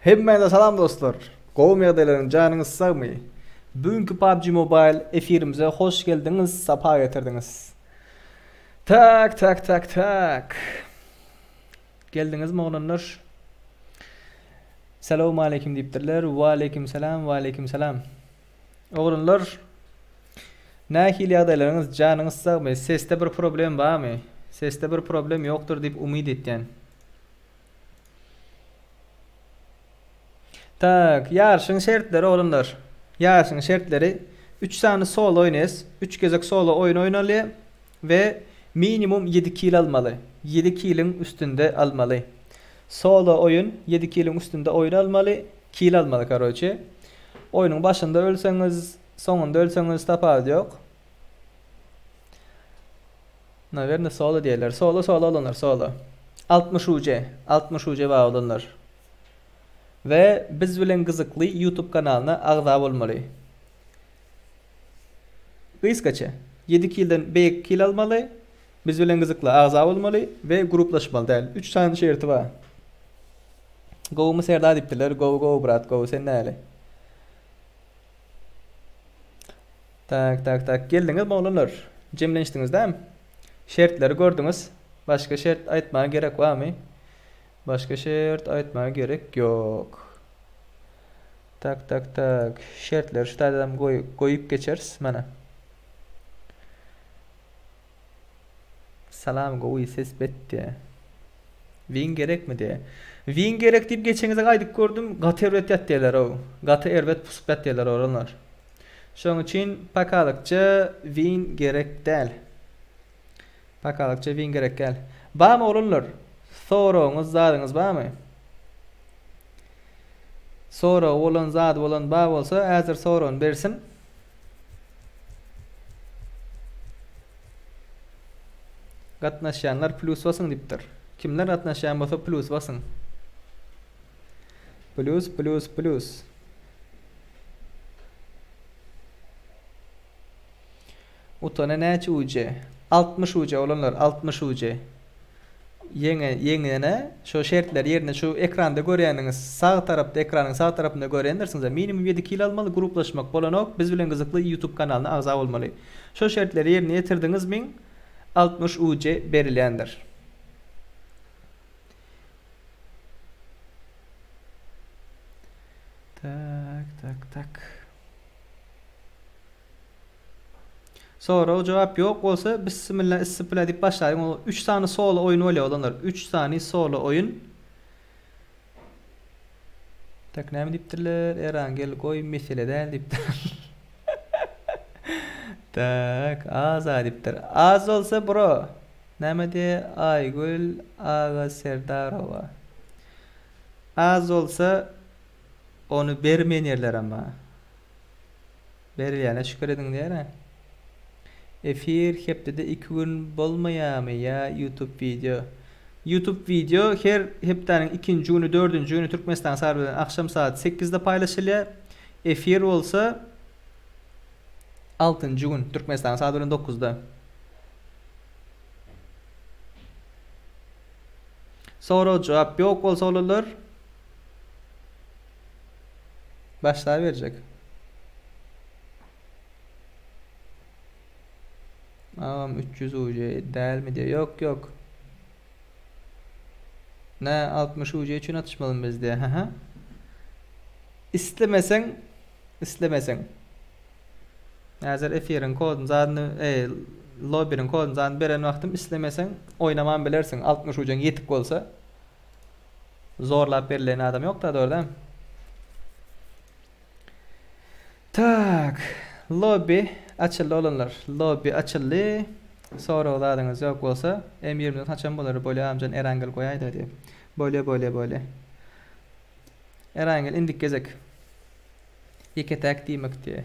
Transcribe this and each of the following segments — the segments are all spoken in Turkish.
Hemmenize salam dostlar. Qowm ýagdaýlaryň janyňyz sagmy? Bugünkü PUBG Mobile efirimize hoş geldiniz, sapa getirdiniz. Tak. Geldiniz mi oğlanlar? Selamun aleyküm deyipdirler. Wa aleyküm selam. Oğlanlar, nähil ýagdaýlaryňyz janyňyz sagmy? Seste bir problem barmy? Seste bir problem ýokdur diýip umyt etýän. Tak, yarışın şertleri oğlumlar. Yarışın şertleri 3 tane solo oynayız. 3 gezek solo oyun oynalı ve minimum 7 kill almalı. 7 kill'in üstünde almalı. Solo oyun 7 kill'in üstünde oyun almalı. Kill almalı karoçe. Oyunun başında ölseniz, sonunda ölseniz tapad yok. Naverinde solo diyorlar. Solo olanlar solo. 60 UC. 60 UC var olanlar. Ve biz bilen gızıklı YouTube kanalına agza bolmaly. Gys kaça? 7 kill'den 5 kill almaly. Biz bilen gızıklı agza bolmaly ve gruplaşmaly däl. 3 tane şerti var. Go mu serda dipdiler. Go brat go sen näle? Tak. Geldiňiz mi oğlanlar? Jemlenişdiňiz däm? Şertleri gördüňiz. Başka şert aýtmaga gerek barmy? Başka şert aýtmaga gerek yok. Tak. Şertler şu taýdan goýup geçeriz mana. Salam gowy ses betdi. Win gerekmi diye. Win gerek diýip geçeňize gaýdyk gördüm. Gaty erwet ýatdylar o. Gaty erwet pusup ýatdylar oranlar. Şoň üçin pakalykça win gerek däl. Pakalykça win gerek gel. Barmy oğlanlar? Soraňyz zadyňyz barmy? Sora bolan zat bolan bar bolsa, häzir soraň bersin. Gatnaşýanlar plus basyň diýipdir. Kimler gatnaşýan bolsa plus basyň. Plus. Utana näçe UC? 60 UC olanlar, 60 UC. Yeňene şu şertler yerine şu ekranda görýäniňiz sağ tarapda ekranyň sağ tarapynda görýändirsiniz. Minimum 7 kill almaly, gruplaşmak bolanok biz bilen gyzykly YouTube kanalyna agza bolmaly. Şu şertleri yerine ýetirdiňiz min 60 UC berilýändir. Tak. Sonra o cevap yok olsa bismillah istifla deyip başlayalım. O 3 tane solo oyun öyle olanlar. 3 tane solo oyun. Tak näme dipdirler? Erangel goy mesele däl dipdir. Tak az dipdir. Az olsa bro. Näme de Aygül Ağa Serdarova. Az olsa onu bermeýänler ama. Berilýäne şükür ediň diýär. Efir hepde 2 gün bolmaýarmy ya YouTube video her hepdeniň 2-nji güni 4-nji güni Türkmenistan sarbydan akşam saat 8-de paýlaşylýar. Efir bolsa 6-njy gün Türkmenistan saat 9-da. Sonra jogap ýok bolsa olar başlaýberjek. 300 UC dälmi diye. Yok. Ne 60 UC için atışmalım biz diye. İstemesen. Hazır efirin kodun zaten lobby'nin kodun zaten beren wagtym islemesen oynaman bilersin. 60 UC'ň yetip bolsa zorlap berilen adam yok da doğrudan. Tak. Lobby açıldı olanlar. Lobby açıldı. Sonra oladığınız yok olsa M20'den açan bolar böyle amcan Erangel koyaydı diye. Böyle. Erangel indik gezek. İki tak diýmek diye.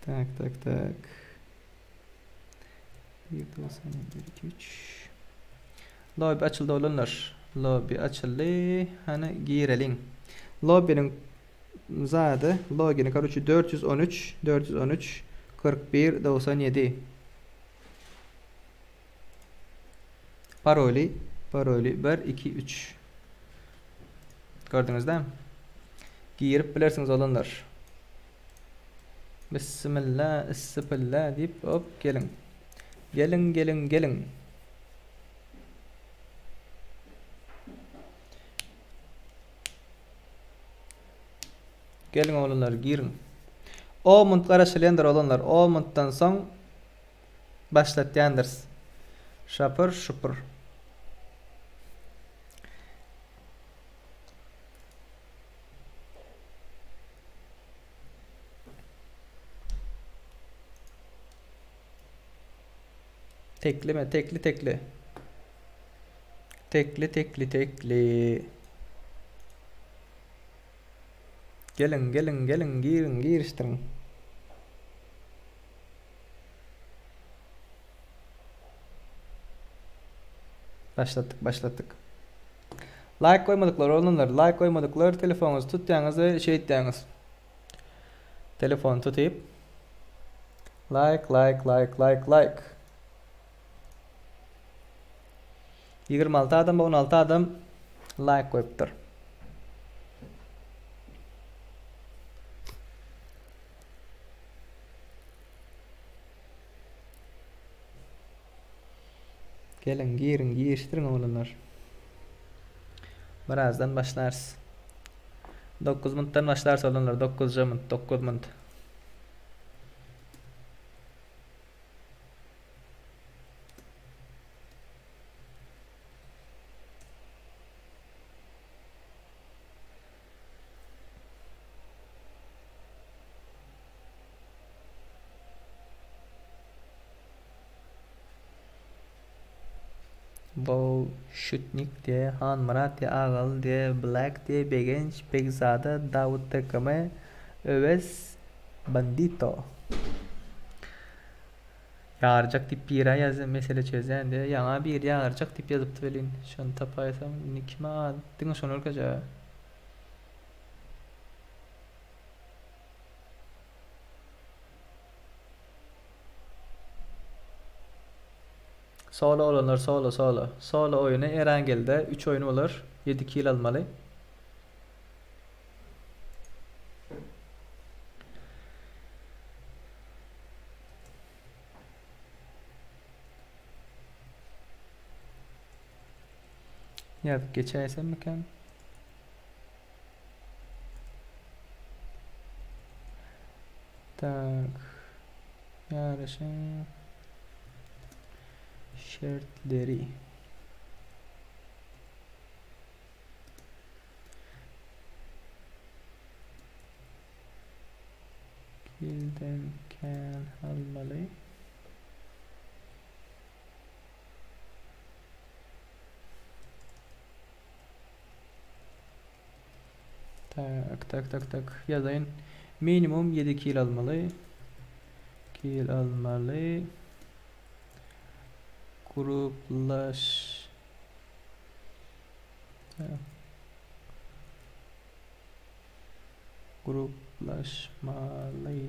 Tak. 1 2 3. Lobby açıldı olanlar. Lobby açıldı. Hani girelim. Lobby'nin zadı login karoçu 413 41 97 paroli 1 2 3 Gördünüz değil mi? Giyirip bilersiniz olanlar. Bismillah, Bismillah deyip hop gelin. Gelin, gelin, gelin. Gelin oğlanlar girin. O mund garaşylyandyr oğlanlar. O munddan soň başlatýandyr. Şapır şupur. Teklime, tekli tekli. Tekli tekli tekli. Gelin gelin gelin girin giriştirin. Başlattık. Like koymadıklar oğlunlar. Like koymadıklar. Telefonunuzu tutacağınız ve şey edeceğiniz. Telefonu tutayıp like. 26 adam 16 adam like koyuptur. Gelin girin giriştirin oğlunlar. Birazdan başlarsın. 9 minuttan başlarsa oğlunlar. 9 minut 9 minut. Bu Şutnik diye, Han Murat diye, Ağal diye, Black diye, Begenç, Bekzada, Davut Takımı, Öves, Bandito. Yağaracak tip bir ay yazın mesele çözen diye. Yana bir yağaracak tip yazıp tüvelin. Şunu tapaysam nikime adın şunu orkaca. Solo olanlar solo. Solo oyunu Erangel'de 3 oyun olur. 7 kill almalı. Yazıp geçersem mükemmel. Tak. Yarışın şartları. Kill'den can almalı. Tak yazayın. Minimum 7 kill almalı. Gruplaş. Gruplaşmalı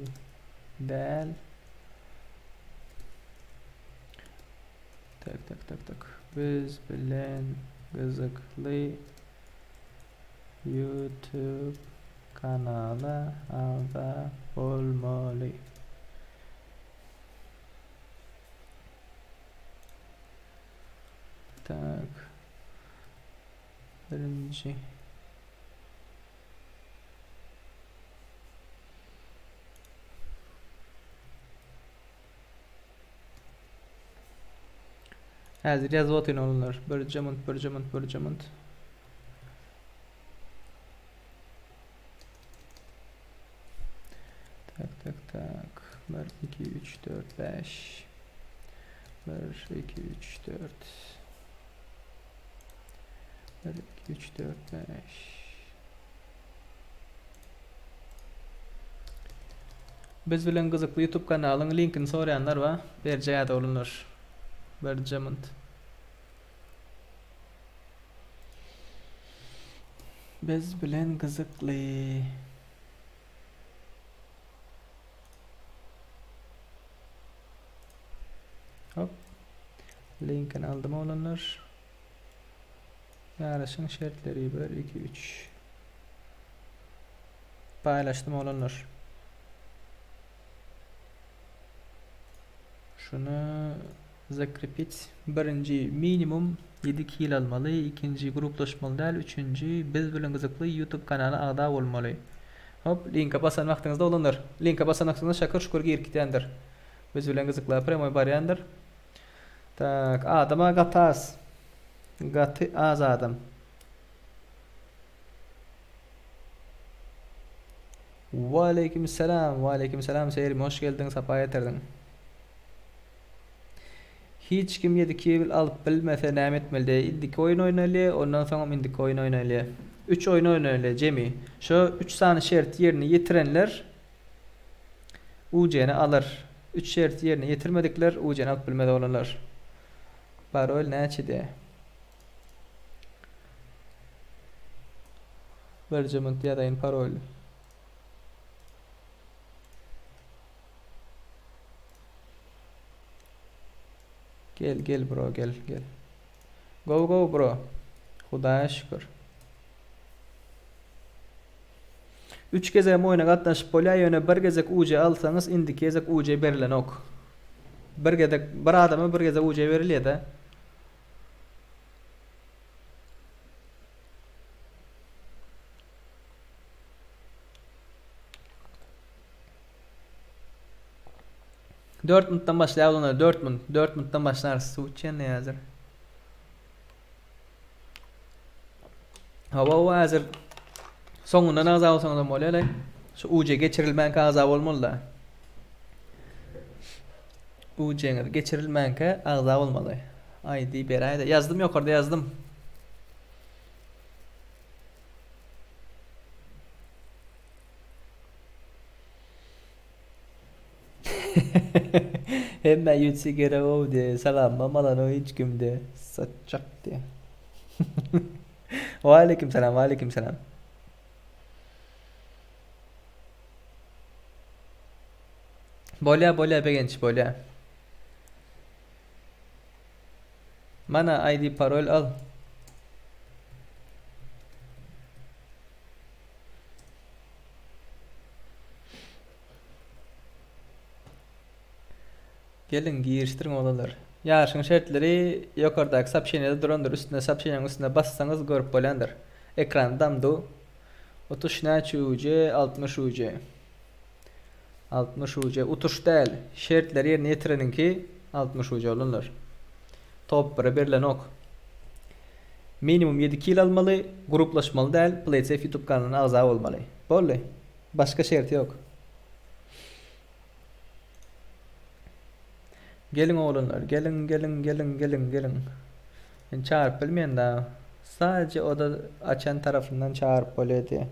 del. Tak. Biz bilen kızıklı YouTube kanala abone olmalı. Tak. Birinci. Hazır yazı atın oğlunlar. Börcemont. Tak. 1, 2, 3, 4, 5. 1, 2, 3, 4. 1, 2, 3, 4, 5. Biz bilen kızıklı YouTube kanalının linkini sorayanlar var. Berceğe de olunur. Bercemont. Biz bilen kızıklı. Hop. Linkini aldım olanlar. Yarışın şartları 1, 2, 3. Paylaştım olanlar. Şunu zakripit. Birinci minimum 7 kil almalı. İkinci gruplaşmalı değil. Üçüncü biz bilen kızıklı YouTube kanalı ağda olmalı. Hop linka basan vaxtınızda olanlar. Linka basan vaxtınızda şakır şukur girkitendir. Biz bilen kızıklı premoy barayandır. Tak adama gataz. Gatı az adam. Ve aleyküm selam. Ve aleyküm selam. Seyrim hoş geldin. Safa getirdin. Hiç kim 7 kil alıp bilmese näme etmeli? İndik oyun oynalı. Ondan sonra indik oyun oynalı. 3 oyun oynalı Cemi. Şu 3 tane şert yerini yetirenler UC'ni alır. 3 şert yerini yetirmedikler UC'ni alıp bilmede olanlar. Parol näçede? Vereceğim diyadayın parol. Gel gel bro gel gel. Go go bro. Hudaya şükür. 3 gezek oyuna katlaşıp polya yöne bir gezek UC alsanız indi gezek UC berilen ok. Bir gezek bir adama bir gezek UC veriliyor da. Dortmund'dan başlayalım onlar. Dortmund'dan başlar. Suçen ne yazır? Hava hazır. Sonunda nazar olsanız da molele. Şu UC geçirilmeyen kaza olmalı da. UC'nin geçirilmeyen kaza olmalı. ID berayda yazdım yok orada yazdım. Hemen yutsi gere o diye selam mamalan o hiç kimde saçak diye. Ve aleyküm selam, ve aleyküm selam. Bolya bolya be genç bolya. Mana ID parol al. Gelin giriştirin olanlar. Yaşın şartları yukarıdaki sapşenede durandır. Üstüne sapşenenin üstüne bassanız görüp bolandır. Ekran damdu. 30 neçe UC 60 UC. 60 UC utuş değil. Şartları yerine yetirenin ki 60 UC olunlar. Top bire birilen ok. Minimum 7 kil almalı. Gruplaşmalı değil. PlaySafe YouTube kanalına azal olmalı. Böyle. Başka şart yok. Gelin oğlanlar, gelin. Yani çağırıp bilmeyen daha. Sadece o da açan tarafından çağırıp böyle diye.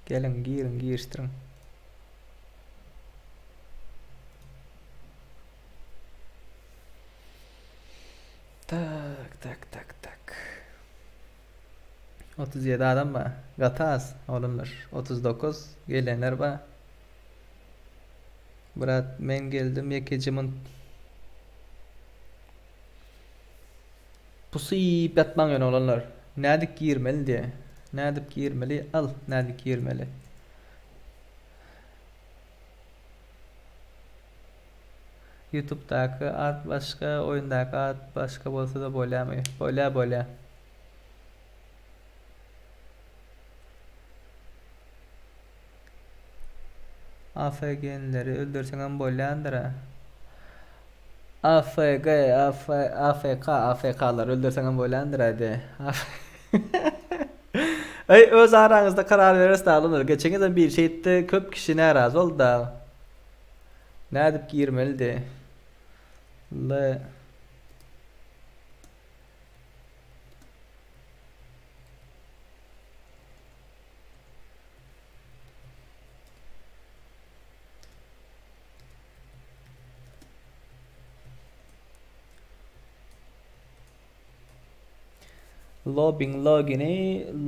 Gelin girin, giriştirin. Tak. 37 adam var. Gataz oğlumlar. 39 gelenler var. Bırak ben geldim yakecimin pusu yiyip yatman yön olanlar. Nedik girmeli diye. Nedik girmeli al. Nedik girmeli. YouTube'daki ad başka, oyundaki ad başka bolsa da bolamıyor. Bola. AFG'nleri öldürsen bolandıra. AFK'lar öldürsen bolandıra de. Ay öz aranızda karar verirse alınır. Geçen bir şeyde köp kişi narazı oldu da. Ne edip girmeli de. Le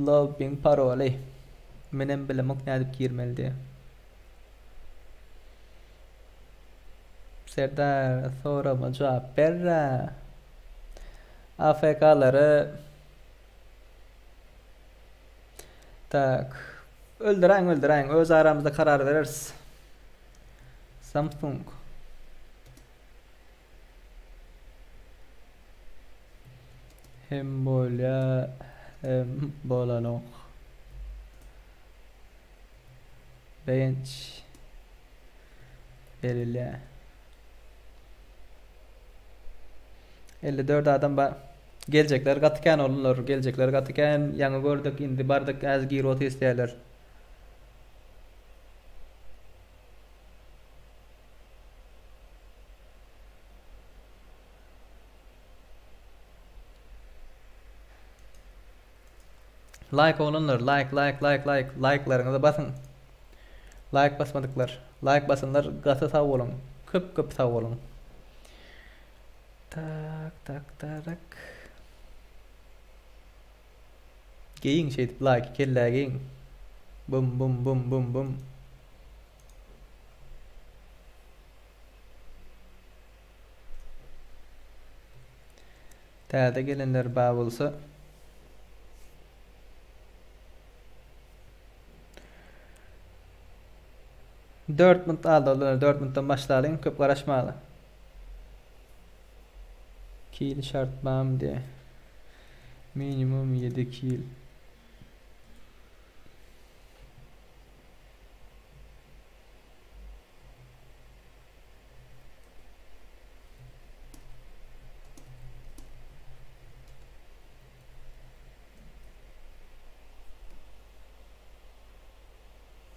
login paroli. Menem bilemek ne edip girmeli de. Serdar soruma cevap berra. AFK'ları tak öldüren öz aramızda karar veririz. Samsung hem bolya hem bolanok bench verilya 54 adam gelecekler gatıken olurlar gelecekler gatıken yanı gördük indi bardık az girot isterler. Like olunlar like'larınıza basın. Like basmadıklar. Like basınlar gatı tav olun. Köp tav olun. Tak. Giyin şey like kella giyin. Bum. Täze gelenler bağ bolsa Dortmund aldı. Dortmund'dan başlayalım. Köp garaşmalı. Kill şart bam diye. Minimum 7 kill.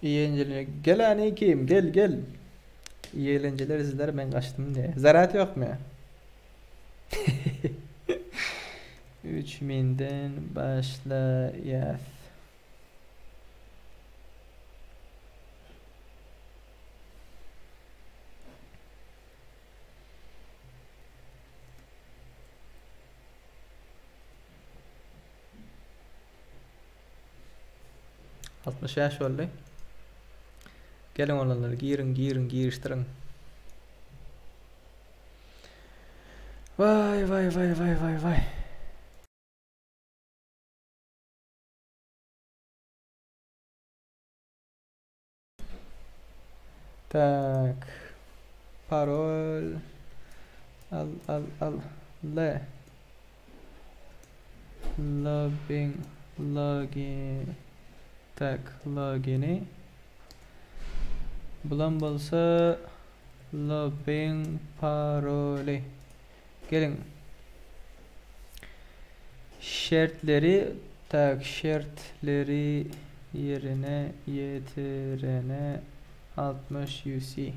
İyi eğlenceler. Gel hani kim? Gel. İyi eğlenceler izler ben kaçtım diye. Zarat yok mu? 3000'den başlayaz. Altmış yaş oldu. Gelin olanlar giriştirin. Vay. Tak. Parol. Al. Le. Login. Tak. Logini. Bulan bolsa login paroli. Gelin. Şartları yerine yetirene 60 UC.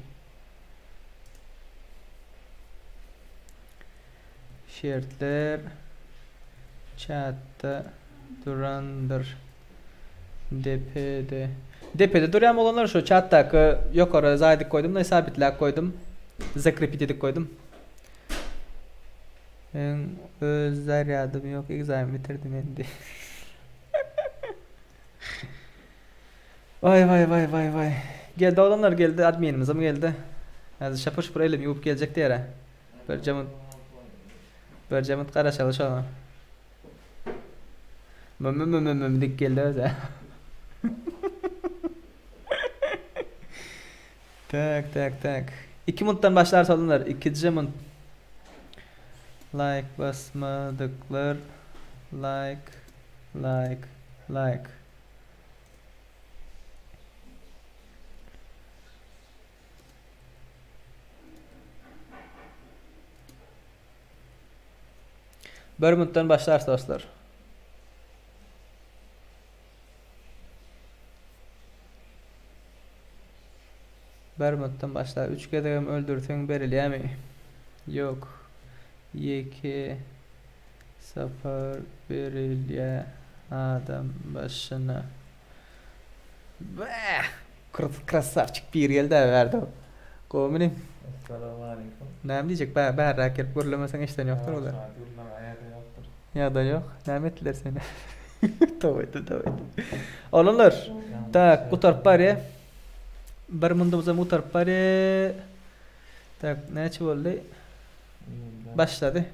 Şartlar chatta durandır. DP'de duran olanlar şu chat'taki yukarı zaydik koydum da sabitlik koydum. Zakrepetedik koydum. Özler yardım yok exam bitirdim endi. Vay. Geldi olanlar geldi adminimiz ama geldi. Hadi şapır elim yuvup gelecekti yere. Bercamut kara çalışalım. Dik geldi öze. Tak. 2 minuttan başlarsa alınlar. 2. minut. Like basmadıklar. Like. Bir minuttan başlarsa dostlar. Bir minuttan başlar. 3 kedegem öldürsün beril mi? Yok. 2 0 beril adam başına. Krasavçık bir yelde verdi. Kominim. Assalamualaikum. Ne diyecek? Ben raket görlemesen işten yoktur o da. Ya da yok. Ne ettiler seni? Tavaydı. Olanlar. Tak kutar pare. Bir mundumuza mutar pare. Tak neçe oldu? Başladı.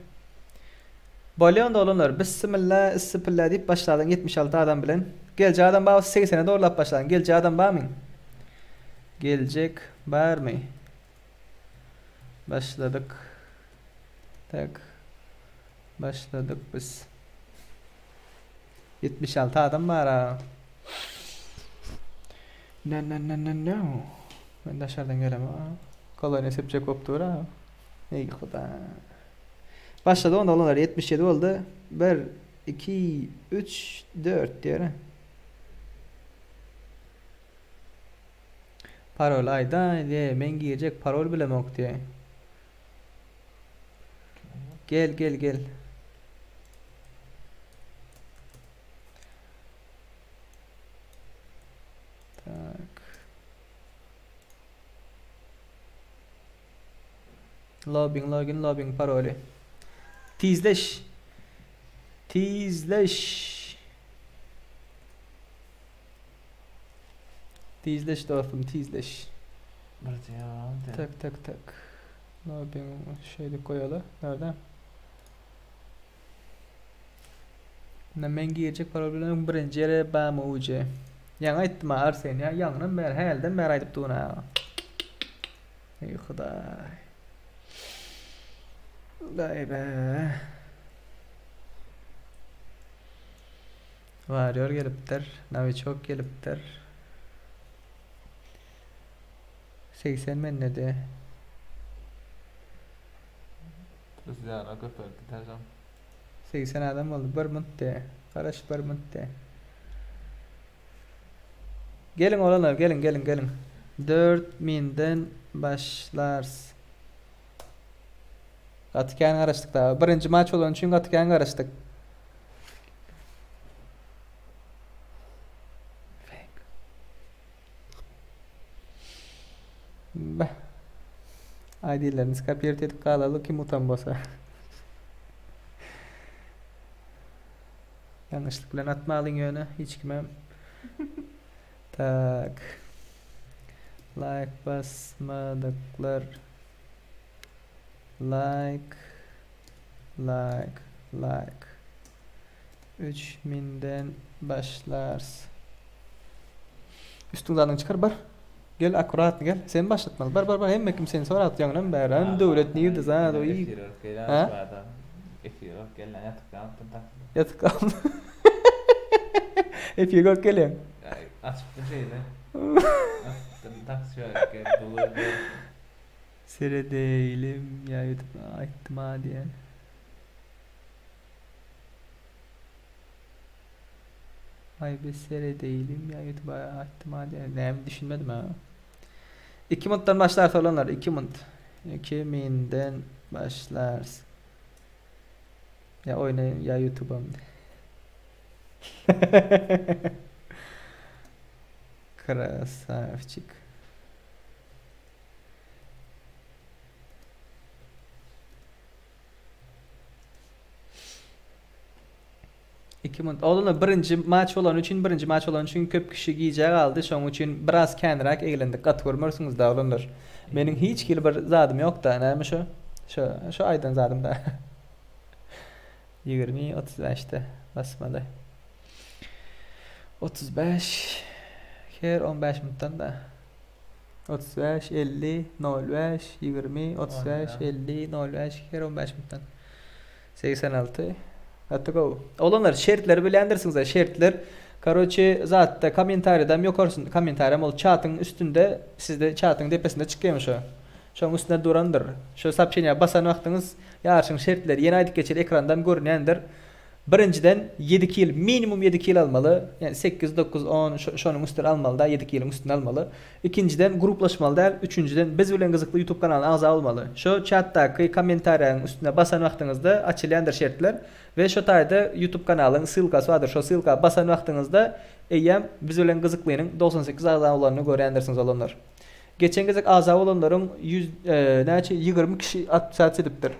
Bolyon da olanlar bismillah isbillah deyip başladın 76 adam bilen. Gelce adam bağ 80'e doğrulap başladın. Gelce adam bağ mı? Gelecek var mı? Başladık. Tak. Başladık biz. 76 adam var ha. No. Ben de aşağıdan gelemem ha. Kolay nesipçe koptu ha. Ey kuda. Başladı onda olanlar 77 oldu. 1, 2, 3, 4 diyor ha. Parol ayda diye men giyecek parol bile yok diye. Gel. Tak. Login paroli. Tizleş. Tizleş dostum tizleş. Tak. Login şeyde koyalı. Nerede? Men giyecek parol bilen birinci yere bağımı ucu. Yan aytma Arsen ya yanından ber helden ber aytıp tuğuna. Ey Huday. Vay be. Varıyor gelipdir. Naviçok gelipdir. 80 men ne de? Bizler köpek gideceğim. 80 adam oldu. Bir mintte. Karaş bir mintte. Gelin olanlar gelin. 4000'den başlars. Gatken araştık da. Birinci maç olan için Gatken araştık. Bah. Aydileriniz kapiyert edip kalalı kim utan bosa. Yanlışlık bilen atma alın yöne. Hiç kimem. Tak. Like basmadıklar. Like. 3000'den başlars. Üstünden çıkar bar. Gel akurat gel. Sen başlatmalı. Bar. Hem kim seni sorat yanından beren devlet neydi zaten o iyi. Ha? Yatık kaldı. Hep yegok geliyor. Açık şeyle. Sere değilim ya YouTube ayttım ha diye. Ay be sere değilim ya YouTube ayttım ha diye. Ne düşünmedim ha. 2 minuttan başlar olanlar 2 minut. 2000'den başlars. Ya oynayın ya YouTube'am. Krasavчик. Oğlum birinci maç olan için köp kişi giyecek aldı. Şoň üçin biraz kendirak eğlendik. Gat görmürsünüz da oğlumlar. Menin hiç kili bir zadım yok da. Näme şu? Şu aydan zadım da. 20-35'te basmalı. 35 her 15 minuttan da 35 50 05 20 35 50 05 her 15 minuttan 86 hatta go. Olanlar şertleri bilendirsiniz da şertler karoçi zatta komentardan yokarsun komentarım ol chatın üstünde sizde chatın tepesinde çıkıyormuş o. Şoň üstünde durandır. Şu sapçenya basan wagtyňyz ýarşyň şertleri ýene aýdyp geçer ekrandan görünýändir. Birinciden 7 kil minimum 7 kil almalı. Yani 8 9 10 şonun üstüne almalı da 7 kilin üstüne almalı. İkinciden gruplaşmalı da üçüncüden biz bilen kızıklı YouTube kanalyny aza almalı. Şu chatdaki komentaryaň üstüne basan wagtyňyzda açylýandyr şertler ve şu taýda YouTube kanalynyň sylkasy bardyr. Şu sylka basan wagtyňyzda eýem biz bilen kızyklynyň 98 aza bolanyny görýändirsiniz olanlar. Geçen gezek aza olanlaryň 20 kişi at edipdir.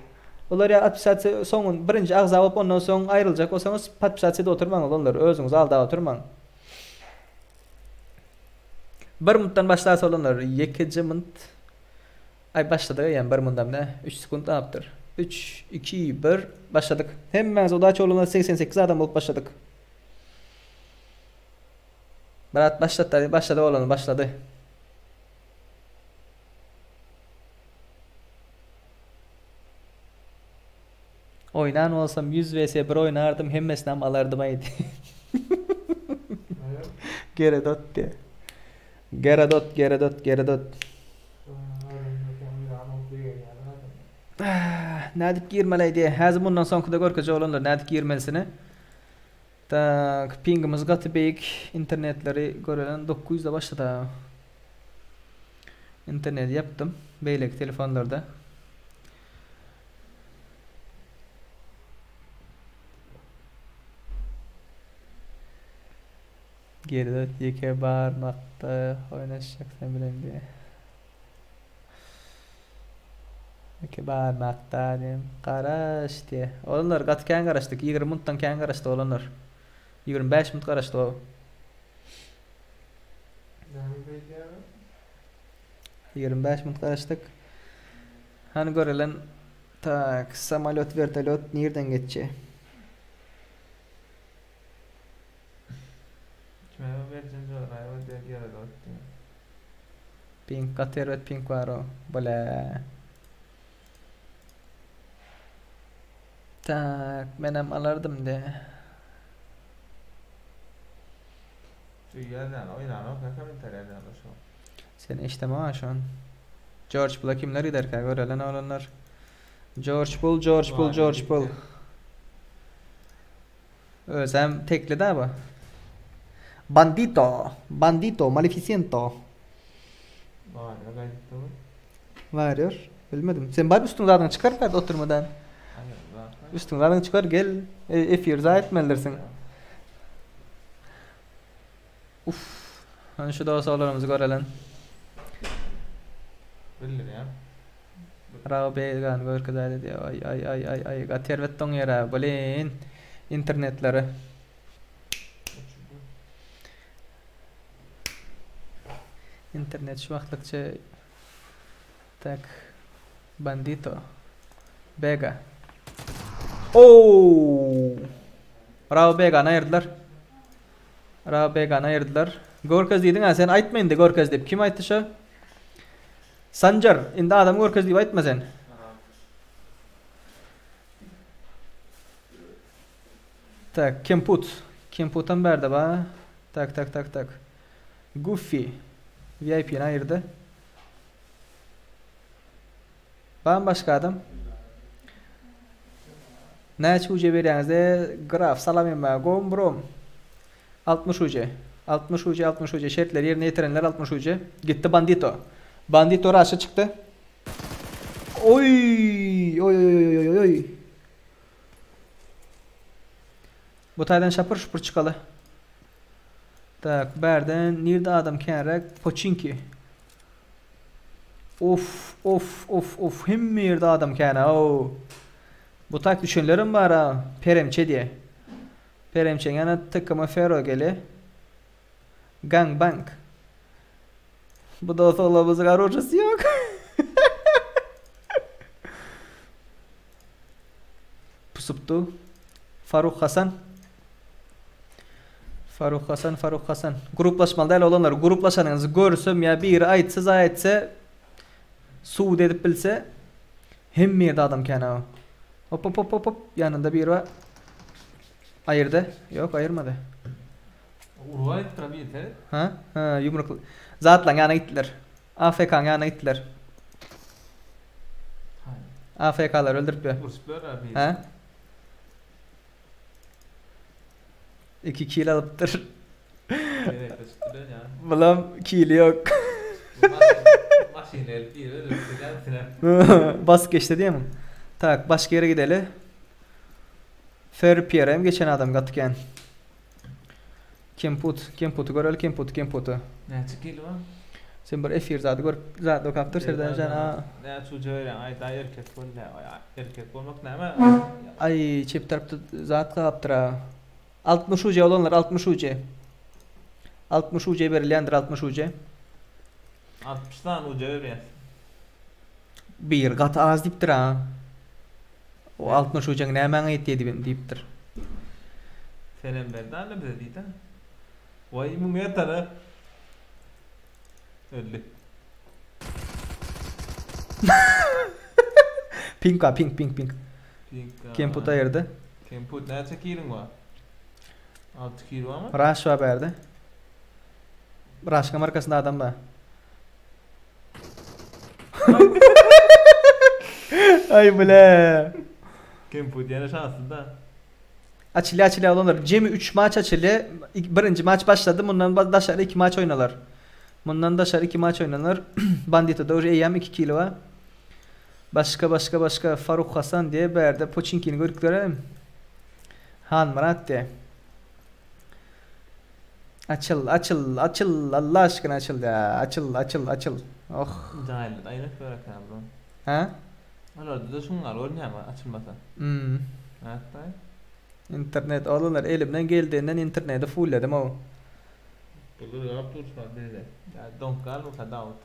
Olar ya 60 soňun birinji agza bolup ondan soň aýryljak bolsaňyz 60'da oturmaň olanlar özüňiz alda oturmaň. 1 minutdan başlasa olanlar 2 minut Ay başladı yani bir mundam ne? 3 sekund ne yaptır? 3, 2, 1 başladık. Hemen oda çoğuluna 88 adam olup başladık. Berat başladı, başladı oğlum başladı. Oynan olsam 100 vs 1 oynardım hemmesinden alardım aydı. Geredot diye. Geredot. Nädip girmeliydi. Häzir bundan soňky da görkeje olanlar nädip girmelisini. Tak pingimiz gaty beýik, internetleri görelen 900 da başlady. İnternet yaptım. Beýlek telefonlarda. Geride yeke barmakta oynaşacaksan bilen diye. Yeke barmakta diyeyim. Qaraş diye. Olanlar gaty kän garaşdyk. 20 minutdan kän garaşdy olanlar. 25 minut garaşdy o. 25 minut garaşdyk. Hani görelen tak samolyot vertolyot nereden geççi? Kime vereceğim diyor, ayva diye geri döndü. Pink katervet pink var o. Böyle. Tak menem alardım de. Şu yerden oynan o kakam internetten o şu. Sen eşiteme şu an. George Bull'a kimler gider ka görelen olanlar. George Bull. Özem tekli de bu. Bandito, Maleficiento. Var ya ben gittim. Varıyor. Bilmedim. Sen bari üstünden çıkar verdi oturmadan. Hayır lan. Üstünden çıkar gel. F zayet meldersin. Hani şu da olsa olanımızı görelen. Bilir ya. Rao began gör kadar diye ay gater ton yara bolen internetleri. İnternet şu vaqtlıkça tak bandito Bega. Oo! Rao Bega'nı ayırdılar. Gorkaz dedin ha sen aytmayın de Gorkaz deyip. Kim aytdı şu? Sancar. Indi adam Gorkaz deyip aytma sen. Tak Kemput'tan berdi ba. Tak. Goofy. VIP'ni ayırdı. Bambaşka adam. Näçe uca berýäňizde graf salamem ba gombrom. 60 uca. 60 uca şertleri yerine getirenler 60 uca. Gitti bandito. Bandito raşa çıktı. Oy. Bu taydan şapır şupur çıkalı. Tak berden nirde adam kenrak Pochinki. Of hem yerde adam kena o. Bu tak düşünlerim var ha. Peremçe diye. Peremçe yana tıkıma fero gele. Gangbang. Bu da otoğlamızın arocası yok. Pusuptu. Faruk Hasan. Gruplaşmalı değil olanlar. Gruplaşanınızı görürsem ya biri ayetse suud edip bilse hem yerde adam kena o. Hop yanında biri var. Ayırdı. Yok ayırmadı. Urvay tabii te. Ha yumruklu. Zatlan yana gittiler. AFK'nın yana gittiler. AFK'lar öldürüp ya. Urspör abi. Ha? 2 kill alıptır. Nereye kaçtı ya? Bulam kill yok. Maşinel bir öyle Bas geçti diye mi? Tak başka yere gideli. Ferpier'em geçen adam gatıken. Kemput'u görel Kemput'u. Ne çıkıyor lan? Sen bir F1 zaten o kaptır serden can. Ne çocuğa ay da erkek bol ne erkek olmak ne ama Ay çift tarafta zat kaptıra. 60 uca olanlar 60 uca. 60 uca verilyendir 60 uca. 60'dan uca öyle. Bir kat az diptir ha. O 60 ucang näme aýtdy diptir. Senem berdan da bize diýdi. Vay mu metara. Öldü. Pink. Pink. Kemput ayırdı. Kemput näçe kirin var? 6 kilo ama. Raş var berdi. Raşka markasında adam var. Ay bile. Kemput yana şansında. Açılı olanlar. Cemi 3 maç açılı. Birinci maç başladı. Bundan daşarı 2 maç oynalar. Bundan daşarı 2 maç oynanır. Bandito da EM 2 kilo var. Başka Faruk Hasan diye berde Poçinki'ni görükleri. Han Murat diye. Açıl Allah aşkına açıl ya. Açıl. Oh. Cahil aynı böyle kabron. Ha? Alarda da şunlar oynuyor ama açılmasa. Hatta İnternet olanlar elimden geldiğinden interneti fullledim o. Bulur yap dursa dedi. Ya donkal mı kadar ot.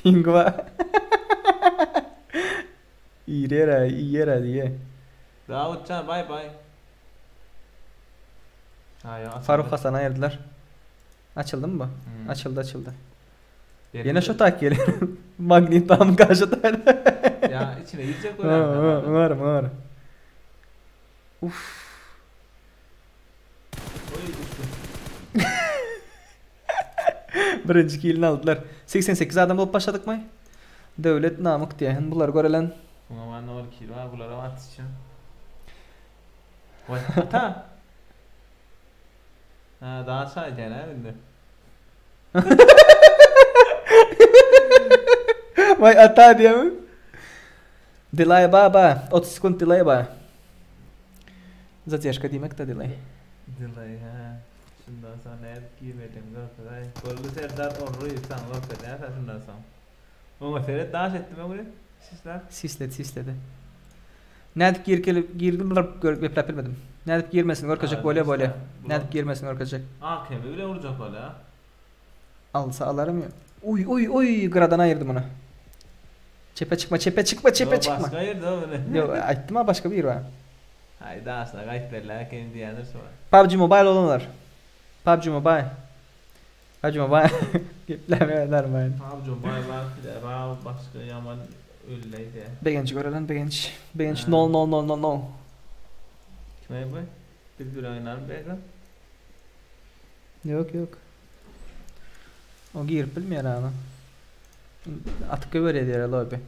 Pingva. İyera diye. Davutcan bye. Ha ya. Faruk Hasan'a ayırdılar. Açıldı mı bu? Hmm. Açıldı. Yine şu tak geliyor. Magnet tam karşıdaydı. Ya içine yiyecek öyle. Var. Uf. Oy düştü. Birinci killini aldılar. 88 adam olup başladık mı? Devlet namık diye. Bunlar görelen. Buna var ne var ki var bunlara atışacağım. Vay ata. Ha daha sadece ne bindi? Vay ata diye mi? Delay baba. 30 sekund delay ba. Zatyaşka demek de delay. Delay ha. Şundan sonra ne girmedim görküday. Gollu Serdar orru insan görküday ya şundan sonra. Ona seyret dans ettim ben buraya. Sisler. Sisledi. Nedip girdim görüp bilmedim. Nedip girmesin görkecek böyle. Nedip girmesin görkecek. Kemi bile vuracak öyle ha. Alsa alırım ya. Uy gradan ayırdım onu. Çepe çıkma. Başka yerde o böyle. Yok ayttım ha başka bir yer var. Hayda aslında gayet belli kendi diyenler sonra. PUBG Mobile olanlar. PUBG Mobile. Geplemeyenler ben. Abicim bay bir de başka yaman öyleydi. Begenç görelen begenç no. Kime bu? Bir oynar bega. Yok. O girip bilmiyor ana. Atık över ediyor abi.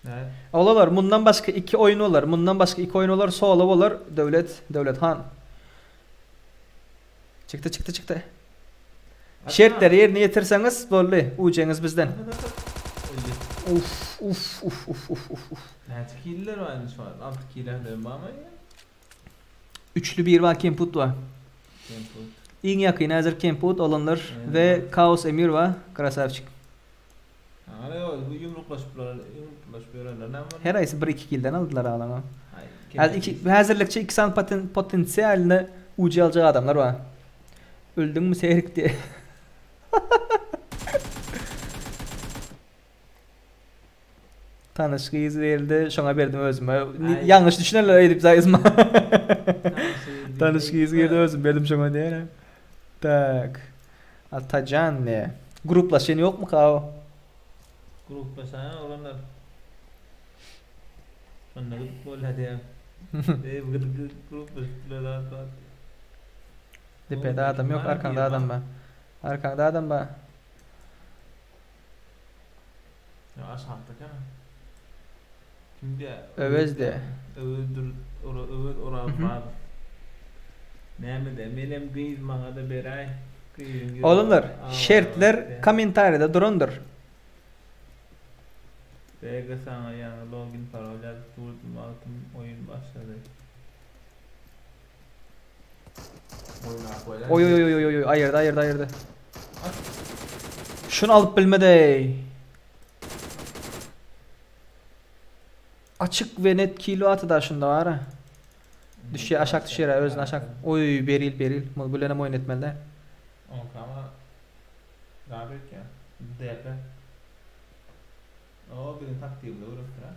Evet. Olalar bundan başka 2 oyun olar. Bundan başka 2 oyun olar. Soğla olar. Devlet Han. Çıktı. Şertleri yerine getirseniz böyle ucağınız bizden. Uf. Ne killer var şu an? 6 killer de ama ya. Üçlü bir var Kemput var. En yakın hazır Kemput olanlar ve Kaos Emir var. Krasavçık. Hani o yumruklaşıplar ne var? Her ayısı 1-2 kilden aldılar ağlama. Hazırlıkça 2 san potansiyelini ucu alacak adamlar var. Öldün mü seyrik diye. Tanışkıyız verildi, şuna verdim özüme. Yanlış düşünerler edip zayızma. Tanışkıyız girdi özüm verdim şuna diye. Tak. Atacan ne? Gruplaşan yok mu kao? Gruplaşan olanlar. Sonra böyle hadi ya. Gruplaştılar. Depede adam yok, arkanda adam var. Ya aşağıda kana. Şimdi Övez de. Övüldür var. Neyme de benim kıyız bana da beray. Oğlumlar, şertler komentarda durundur. Pega sana yani login parola tutuldum altım oyun başladı. Oy ayırdı. Şunu alıp bilmedi. Açık ve net kilo atı da şunda var ha. Düşüyor aşağı düşüyor özün aşağı. Oy beril. Bu lene oyun etmeliler. Ama daha büyük ya. DP. O benim taktiğimle uğraştır ha.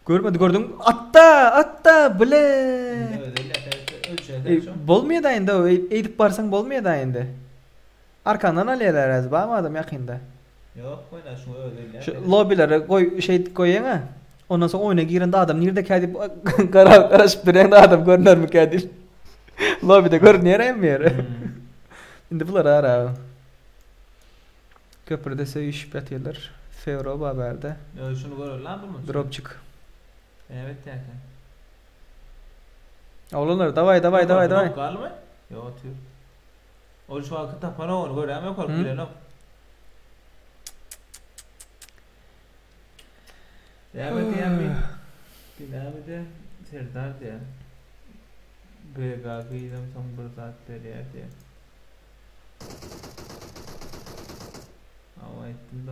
Görmedi gördün. Atta bile. Bolmaya da indi o. Eğdip barsan bolmaya da indi. Arkandan alıyorlar az bağım adam yakında. Yok oyna şunu öyle. Şu lobilere koy şey koyana. Ondan sonra oyuna girende adam nerede kaydı karışıp duran adam görünür mü kaydı? Lobide görünüyor emmiyor. Şimdi bunlar ara. Köprüde söyüş batıyorlar. Fevro haberde. Ya şunu görür lan bu mu? Dropçuk. Evet yani. Oğlanlar davay. Kal mı? Yok atıyor. O şu an tapana onu görür ama korkuyor lan. Evet yani. Bir de Serdar diye. Bega kıydım son bir saatleri ya diye. Ama ettim da.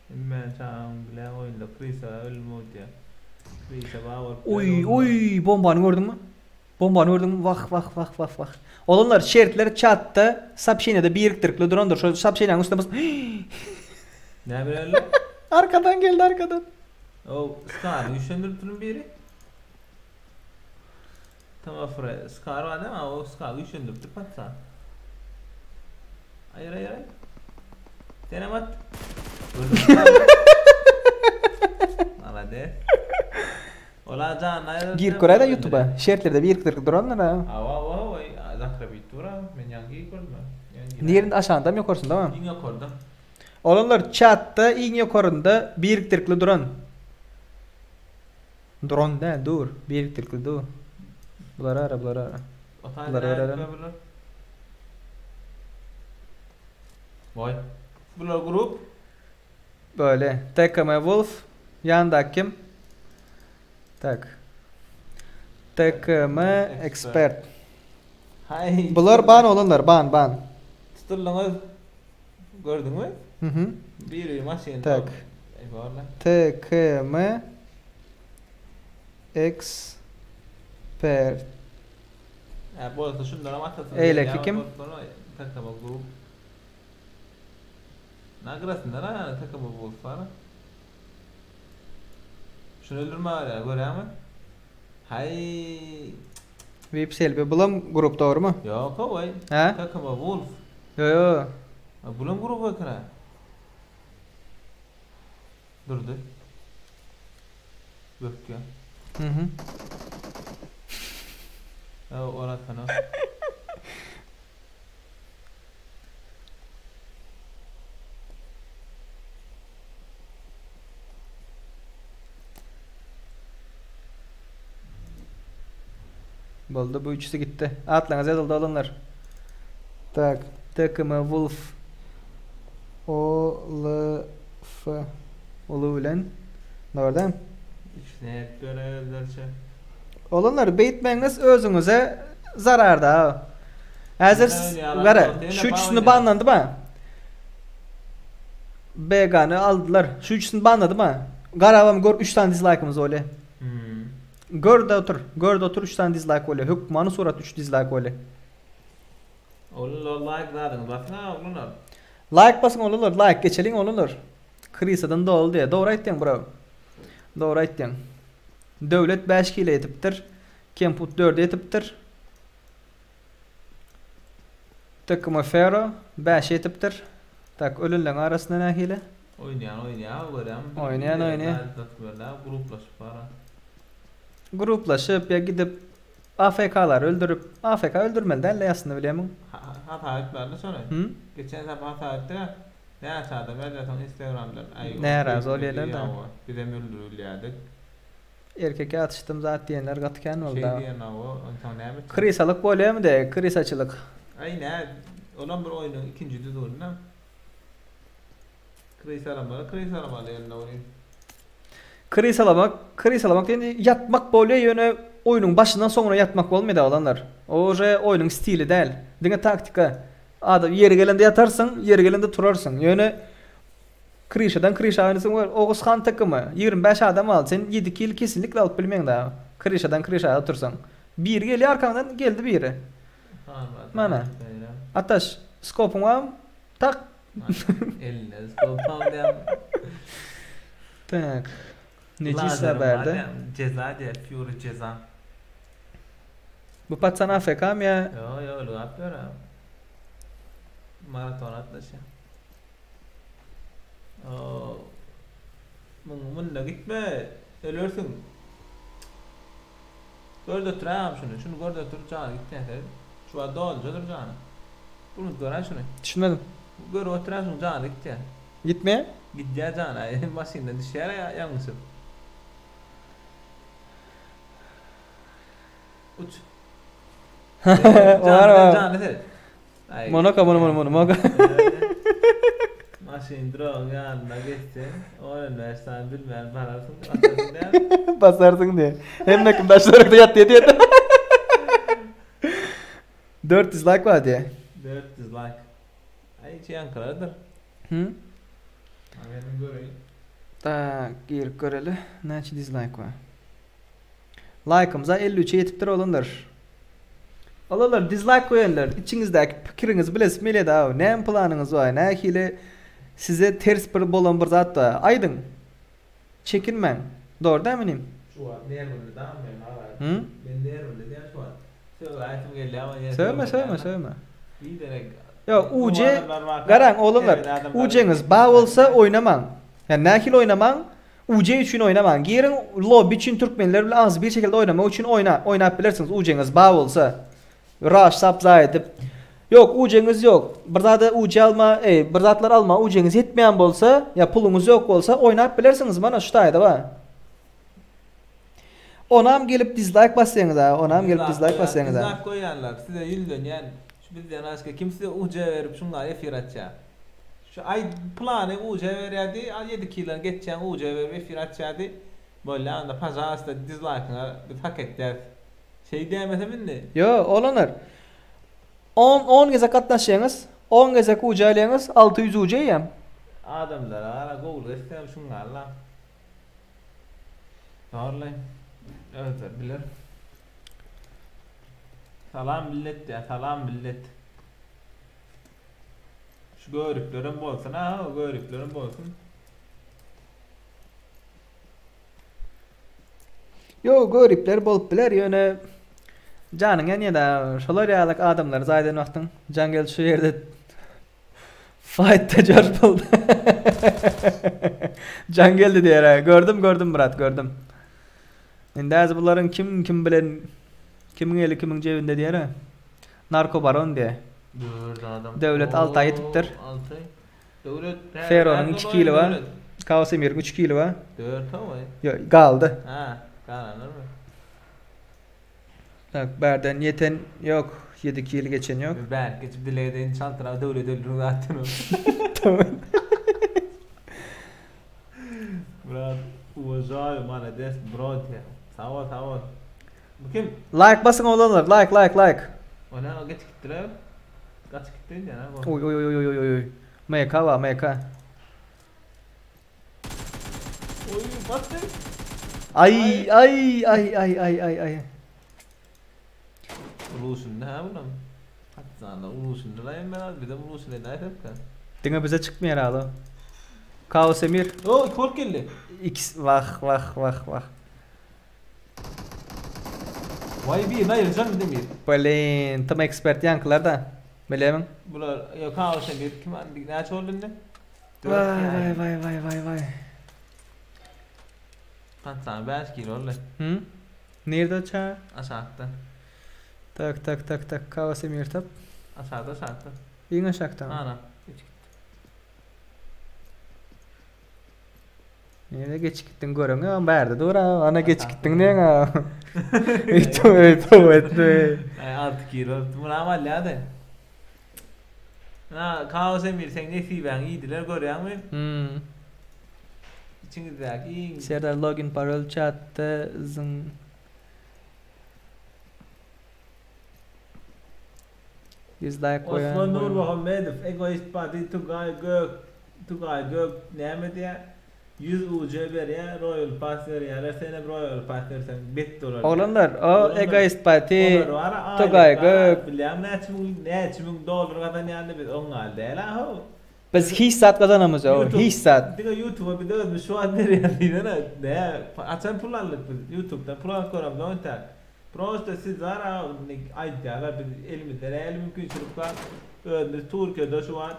Ben çağım bile oyunda Krisa ölmüyor ya. Krisa bağır. Oy bombanı gördün mü? Vah. Olanlar şeritler chatta sapşinede biriktirikli durandır. Şu sapşinenin üstüne bas. Ne böyle? Arkadan geldi. O Scar üşendürtünün biri. Tamam Fred. Scar var değil mi? O Scar üşendürtü patsa. Hayır. Denem at. Hadi. Ola can. Gir koyda YouTube'a. Şeritlerde biriktirikli duranlar ha. Ava. Zakra bitura. Men yangi koydum. Diğerinde aşağıda mı yokursun tamam? Yine koydum. Olanlar chatta in yokurunda biriktirikli duran. Drone ne? Dur. Biriktirikli dur. Bular ara. Bunlar Vay. Bunlar grup. Böyle. TKM Wolf. Yanında kim? Tak. TKM Expert. Hay. Bular ban olanlar. Ban. Tutulunuz. Gördün mü? Hı. Bir maşin. Tak. Eyvallah. TKM Expert. Ya bu arada şunlara matasın. Eyle kim? Takama grup. Nagrasında lan takama bu falan. Şunu öldürme var ya görüyor musun? Hay. Vip selbe bulam grup doğru mu? Yok o vay. Ha? Takama Wolf. Yo. Bulam grup bakana. Durdu. Böktü. Hı. Ya ona kana. Boldu bu üçüsü gitti. Atlanız yazıldı olanlar. Tak. TKM Wolf. Olu bilen. Doğrudan. İşte görevlerce. Olanlar beyitmeniz özünüze zararda. Hazır gara şu üçüsünü banlandı mı? Beganı aldılar. Şu üçüsünü banladı mı? Garavam gör 3 tane dislike'ımız öyle. Gör de otur 3 tane dislike öyle. Hükmanı surat 3 dislike öyle. Oğlum like zadın basna oğlum. Like basın olurlar. Like geçelin olurlar. Krisa'dan da oldu ya. Doğru aytdın bro. Doğru aytdın. Devlet 5 kilo etiptir. Kemput 4 etiptir. Takıma Fero 5 etiptir. Tak ölünlen arasında ne hile? Oynayan görem. Oynayan. Gruplaşıp para. Gruplaşıp ya gidip AFK'lar öldürüp AFK öldürmeden aslında biliyor musun? Hata ettiler sonra. Hı? Geçen sefer hata ettiler. Ne açardı? Ben de son Instagram'dan. Ne razı oluyorlar da. Bir de öldürülüyordu. Erkeke atıştım zaten diyenler katıken oldu. Şey diyen o. Ondan ne mi? Krisalık böyle mi de krisaçılık. Ay ne? Olan bir oyunun ikinci düzgününden. Krisalamalı yanına oynayayım. Krisalamak deyince yatmak böyle yöne oyunun başından sonra yatmak olmuyor olanlar. O oyunun stili değil. Dine taktika. Adam yeri gelende yatarsın, yeri gelende turarsın. Yöne Krişadan oynasın var. Oğuz Khan takımı 25 adam al. Sen 7 kill kesinlikle alıp bilmeyin daha. Krişadan otursan. Bir geliyor arkamdan geldi biri. Mana. Ataş Skopun var mı? Tak. Eline skopam diyen. Tak. Necis Lazerim var haberde. diyen. Ceza diye. Fury ceza. Bu patsan AFK mı ya? Yo öyle yapıyor ha. Maraton atlaşı. Oo. Bununla gitme. Ölürsün. Gör turam şunu. Şunu gör dur canı gitti. Şu anda olacak dur canı. Bunu gören şunu. Düşünmedim. Gör oturan şunu canı gitti. Gitmeye? Gideceği canı. Masineden düşer ya yanlışım. Uç. Var. Canı sen. Monoka mono. Maşin drone yanına geçsin. Onun versen bilmeyen pararsın. Atarsın der. Basarsın diye. Hem de kimdaşlar da yat diye. 400 like var diye. 400 like. Ay hiç Ankara'dır. Hı? Benim göreyim. Tak gir göreli. Neçe dislike var? Like'ımıza 53'e yetiptir olundur. Olalar dislike koyanlar. İçinizdeki fikrinizi bilesiz mi da? Ne planınız var? Ne hile size ters bir bolan bir zat var. Aydın. Çekinmen. Doğru değil miyim? Şu an diğer bölümde tamam mı? Hı? Ben diğer bölümde diğer şu an. Söyle ayetim geldi ama. Söyleme. Bir direkt. Ya UC garan oğlumlar. UC'niz bağ olsa oynaman. Yani nakil oynaman. UC için oynaman. Girin lobby için Türkmenlerle az bir şekilde oynama için oynayabilirsiniz. UC'niz bağ olsa. Rush sapza edip. Yok UC'niz yok. Bir zada UC alma, bir zatlar alma. UC'niz yetmeyen bolsa ya pulunuz yok olsa oynayabilirsiniz. Bana şu tayda var. Onam gelip dislike bassanız ha. Onam gelip dislike bassanız ha. Dislike koyanlar size yüzden yani. Şu bizden başka kimse UC verip şunları efir atacak. Şu ay planı UC veriydi. 7 kilo geçeceğim UC verip efir atacaktı. Böyle anda pazarda dislike'ına bir paket der. Şey diyemezsin de. Yo olanlar. 10 geze katlaşsanız 10 geze UC'leniz 600 UC yem. Adamlar ara Google istem şunlarla. Doğrulayım. Evet bilir. Salam millet ya salam millet. Şu görüklerim bolsun ha o görüklerim bolsun. Yo göripler bolup biler yani canın en da şolar yalak adamlar zaten vaxtın jungle şu yerde fight'ta George buldu. Jungle'di diye ha. Gördüm Murat gördüm. Indi bunların kim bilen kimin eli kimin cebinde diye ha. Narko baron diye. Devlet 6 ay yetiptir. Devlet Fero'nun 2 kilo var. Kaosemir'in 3 kilo var. 4 ama. Yo kaldı. Ha, kaldı mı? Tak berden yeten yok. 7 kilo geçen yok. Ben geçip dileyden çantıra devlet öldürün zaten. Tamam. Brat, uğraşıyor bana des brot ya. Sağ ol. Bu kim? Like basın olanlar. Like. O ne o geç gitti lan. Kaç gitti ya ne bu? Oy. MK var MK. Oy bastı. Ay. Ulusun ne ha bunun? Hatta ulusun ne lan ben az bir de ulusun ne dayı tepka. Dine bize çıkmıyor herhalde. Kaos Emir. Oh kork geldi. X vah. Vay bir hayır can demir. Böyle tam expert yankılarda. Bilemem. Bunlar yok kaos emir kim andik ne aç oldun ne? Vay. Hatta 5 kilo oldu. Hı? Nerede ça? Aşağıda. Tak. Kaos Emir tap. Aşağıda. Yine aşağıda. Ana. Nerede geç gittin görün ya berde dur ha ana geç gittin ne ya. Evet. 6 kilo. Buna amal ya da. Ha kaos emir sen ne fiben iyidiler görüyor musun? İçinizdeki Serdar login parol chatte zın. Dislike koyan. Osman Nur Muhammedov egoist parti Tugay Gök ne mi diye 100 UC veriyor, Royal Pass veriyor. Sen Royal Pass versen bet dolar. Oğlanlar o egoist parti Onlar var ha. Togaygı Bilmem ne $1000 kadar yani biz on aldı. Ela ho. biz hissat kazanamız o hissat. Diga YouTube'a bir de şu an nereye diyene ne açan pulanlık biz YouTube'da pulan koram da onta. Prosta siz zara aydalar biz elimizde mümkün çocuklar öyle Türkiye'de şu an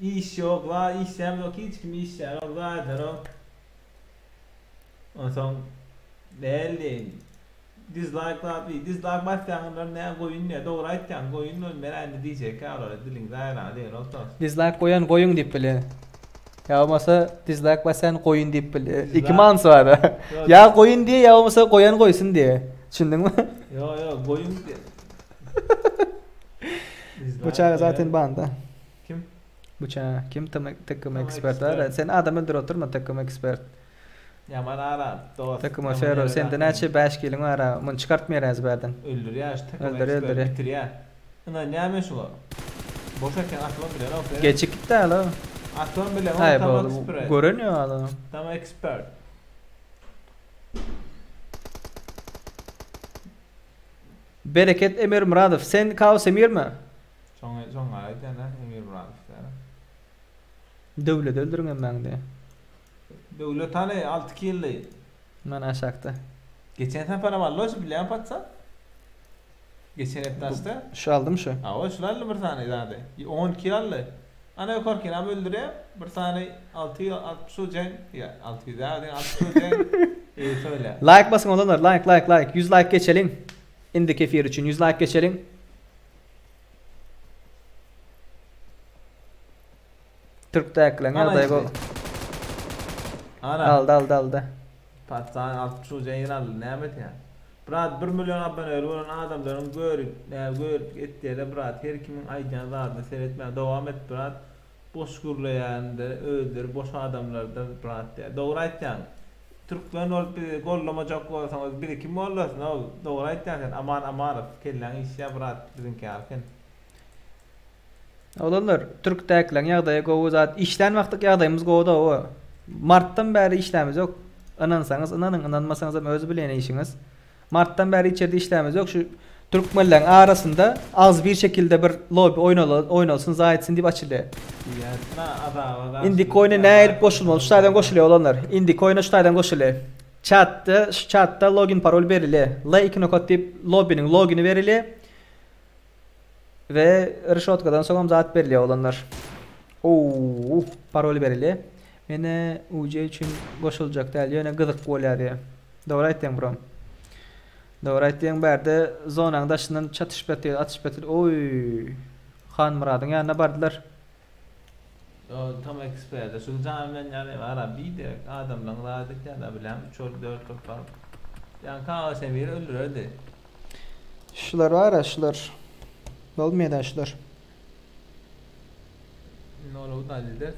iş yok la iş yok hiç kim iş yok zaten o. Ondan sonra değerli dislike'lar bir dislike başlayanlar ne koyun ne doğru aytan koyun ben de diyecek kadar dilin zaten değil olsun. Dislike koyun deyip bile. Ya olmasa dislike basan koyun deyip bile. İki mansı var. Ya koyun diye ya olmasa koyan koysun diye. Düşündün mü? Yo koyun diye. Bıçağı zaten banda. Kim? Bıçağı kim takım expert var. Sen adam öldür oturma takım expert. Ya bana ara dost. Takım Ferro sende neçe 5 kilin var ha. Bunu çıkartmayar ezberden. Öldür ya işte takım Öldür, expert öldür. bitir ya. Ana ne yapmış o? Boşakken aklım bile ne o? Geçik gitti hala. Aklım bile Hayır o tam bu expert. görünüyor hala. Tam expert. Bereket Emir Muradov. Sen Kaos Emir mi? Son ayda ne Emir Muradov. Devlet öldürün ben de. Devlet tane 6 killi. Ben aşağıda. Geçen sefer var loş bile yapatsa. Geçen etnasta. Şu aldım şu. Ha o şularla bir tane zaten. 10 kilollu. Ana korkin am öldürüyor. Bir tane 660 ucen ya 600 zaten 60 ucen. Söyle. Like basın olanlar. Like. 100 like geçelim. İndi kefir için 100 like geçelim. Türk dayaklan ya gol. Ana. Aldı. Patsan 60 ucen yaralı nemet ya. Brat 1 milyon abone olan adamların görüp ettiği de brat her kimin aycanlarını seyretmeye devam et brat. Boş gurlayan da öldür boş adamlar da brat ya. Doğru aytcan. Türklerin olup bir gollamacak olsanız bir kim olursun o doğru aytcan sen aman kellan iş ya brat bizimki arkin. Olanlar Türk dayaklan ya go zat işten vaktık yağdayımız goda o. Mart'tan beri işlerimiz yok. Inansanız inanın inanmasanız da özü bilen işiniz. Mart'tan beri içeride işlerimiz yok. Şu Türkmenlerin arasında az bir şekilde bir lobby oynalsın zahitsin deyip açılıyor. İndik oyuna ne erip koşulmalı. Şu sayeden koşuluyor olanlar. İndik oyuna şu sayeden koşuluyor. Chatta login parol verili. Like nokot deyip lobby'nin logini verili. Ve Rishotkadan sonra zat veriliyor olanlar. Parol verili. Mene UC için koşulacak değil. Yine gıdık gol diye. Doğru aytın brom. Doğru aytın berde zonang daşından çatış betiyor, atış betiyor. Oy. Xan Murad'ın yanına bardılar. O tam expert. Şu zamdan yani var bir de adamlar rahatlık ya da bilen 3 4 kapar. Yani Kaos Emir öldürürdü. Şular var ya şular. Olmayan şular. Ne olur da lider.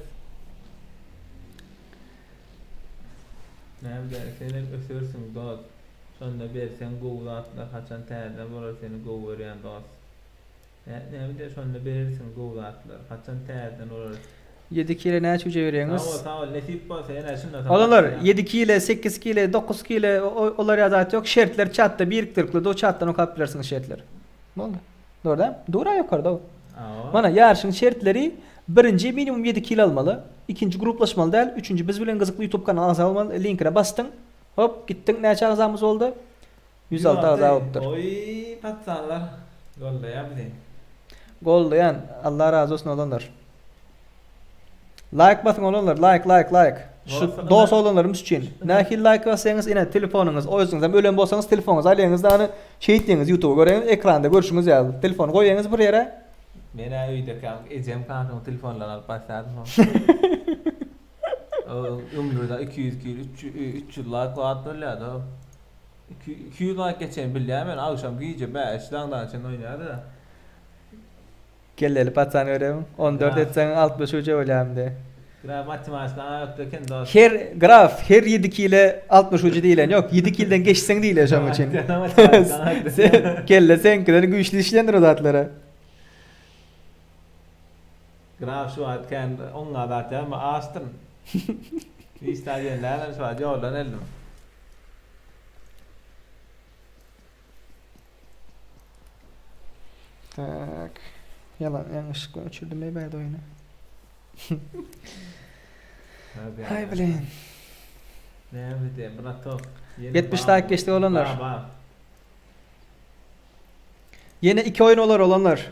Ne bileyim seni ösürsün dost. Sonra versen Google atla kaçan terden var seni Google veren dost. Ne bileyim sonra verirsin Google atla kaçan terden olur. 7 kile ne çuca veriyorsunuz? Sağ ol nasip olsa yine şunda. Olanlar 7 kile, 8 kile, 9 kile olar ya zaten yok. Şertler chatta biriktirikli. O chattan okuyabilirsiniz şertleri. Ne oldu? Doğru değil mi? Doğru yukarıda o. Bana yarışın şertleri birinci minimum 7 kilo almalı. İkinci gruplaşmalı değil. Üçüncü biz bilen kızıklı YouTube kanalı almalı. Linkine bastın. Hop gittin. Ne çağızamız oldu? 106 azalttır. Oy patsanlar. Gol da yaptın. Gol dayan. Allah razı olsun olanlar. Like basın olanlar. Like. Şu dost olanlarımız için. Nakil like bassanız yine telefonunuz. O yüzden ölen bolsanız telefonunuz. Alyanızda hani şey ettiğiniz YouTube'a görün. Ekranda görüşünüz yazdı. Telefonu koyuyorsunuz bir yere. Mena uyda kan ecem kanka telefonla alıp başladım. Ömrüde 200 kilo 300 like attılar da. 200 like geçen bile hemen akşam gece 5 landan için oynadı da. Kelleli patsan öğrenim. 14 etsen 65 hoca öğlemdi. Graf matematikten yoktayken dost. Her 7 kile 60 hoca değil yok. 7 kilden geçsen değil yaşam için. Kelle sen kadar güçlü işlenir o zatlara. Graf şu atken onunla da ama astın. İstadiyenlerden şu an yoldan eldim. Tak. Yalan yanlışlıkla uçurdum ne verdi oyunu. Hay bilen. Ne bileyim buna top. 70 dakika geçti olanlar. Yine 2 oyun olanlar.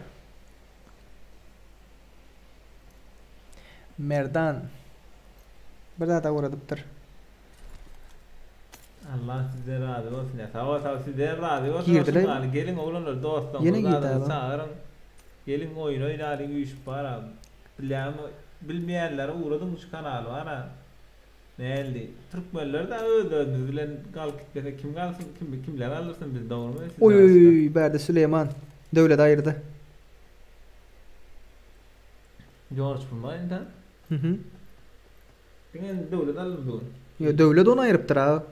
Merdan. Bir daha da uğradıptır. Allah size razı olsun ya. Sağ ol size razı olsun. Girdiler. Gelin oğlunlar dostum. Yine girdi adam. Çağırın. Gelin oyun oynayın uyuşup var abi. Bilmeyenlere uğradım şu kanalı var ha. Neydi? Türkmenler de öldü. Bilen kal gitmese kim kalsın kimler alırsın biz doğru mu? Oy Berde Süleyman. Devlet ayırdı. George bulmayın da. Hı hı. Dengan devlet alırdı. Yo devlet onu ayırıptır ha.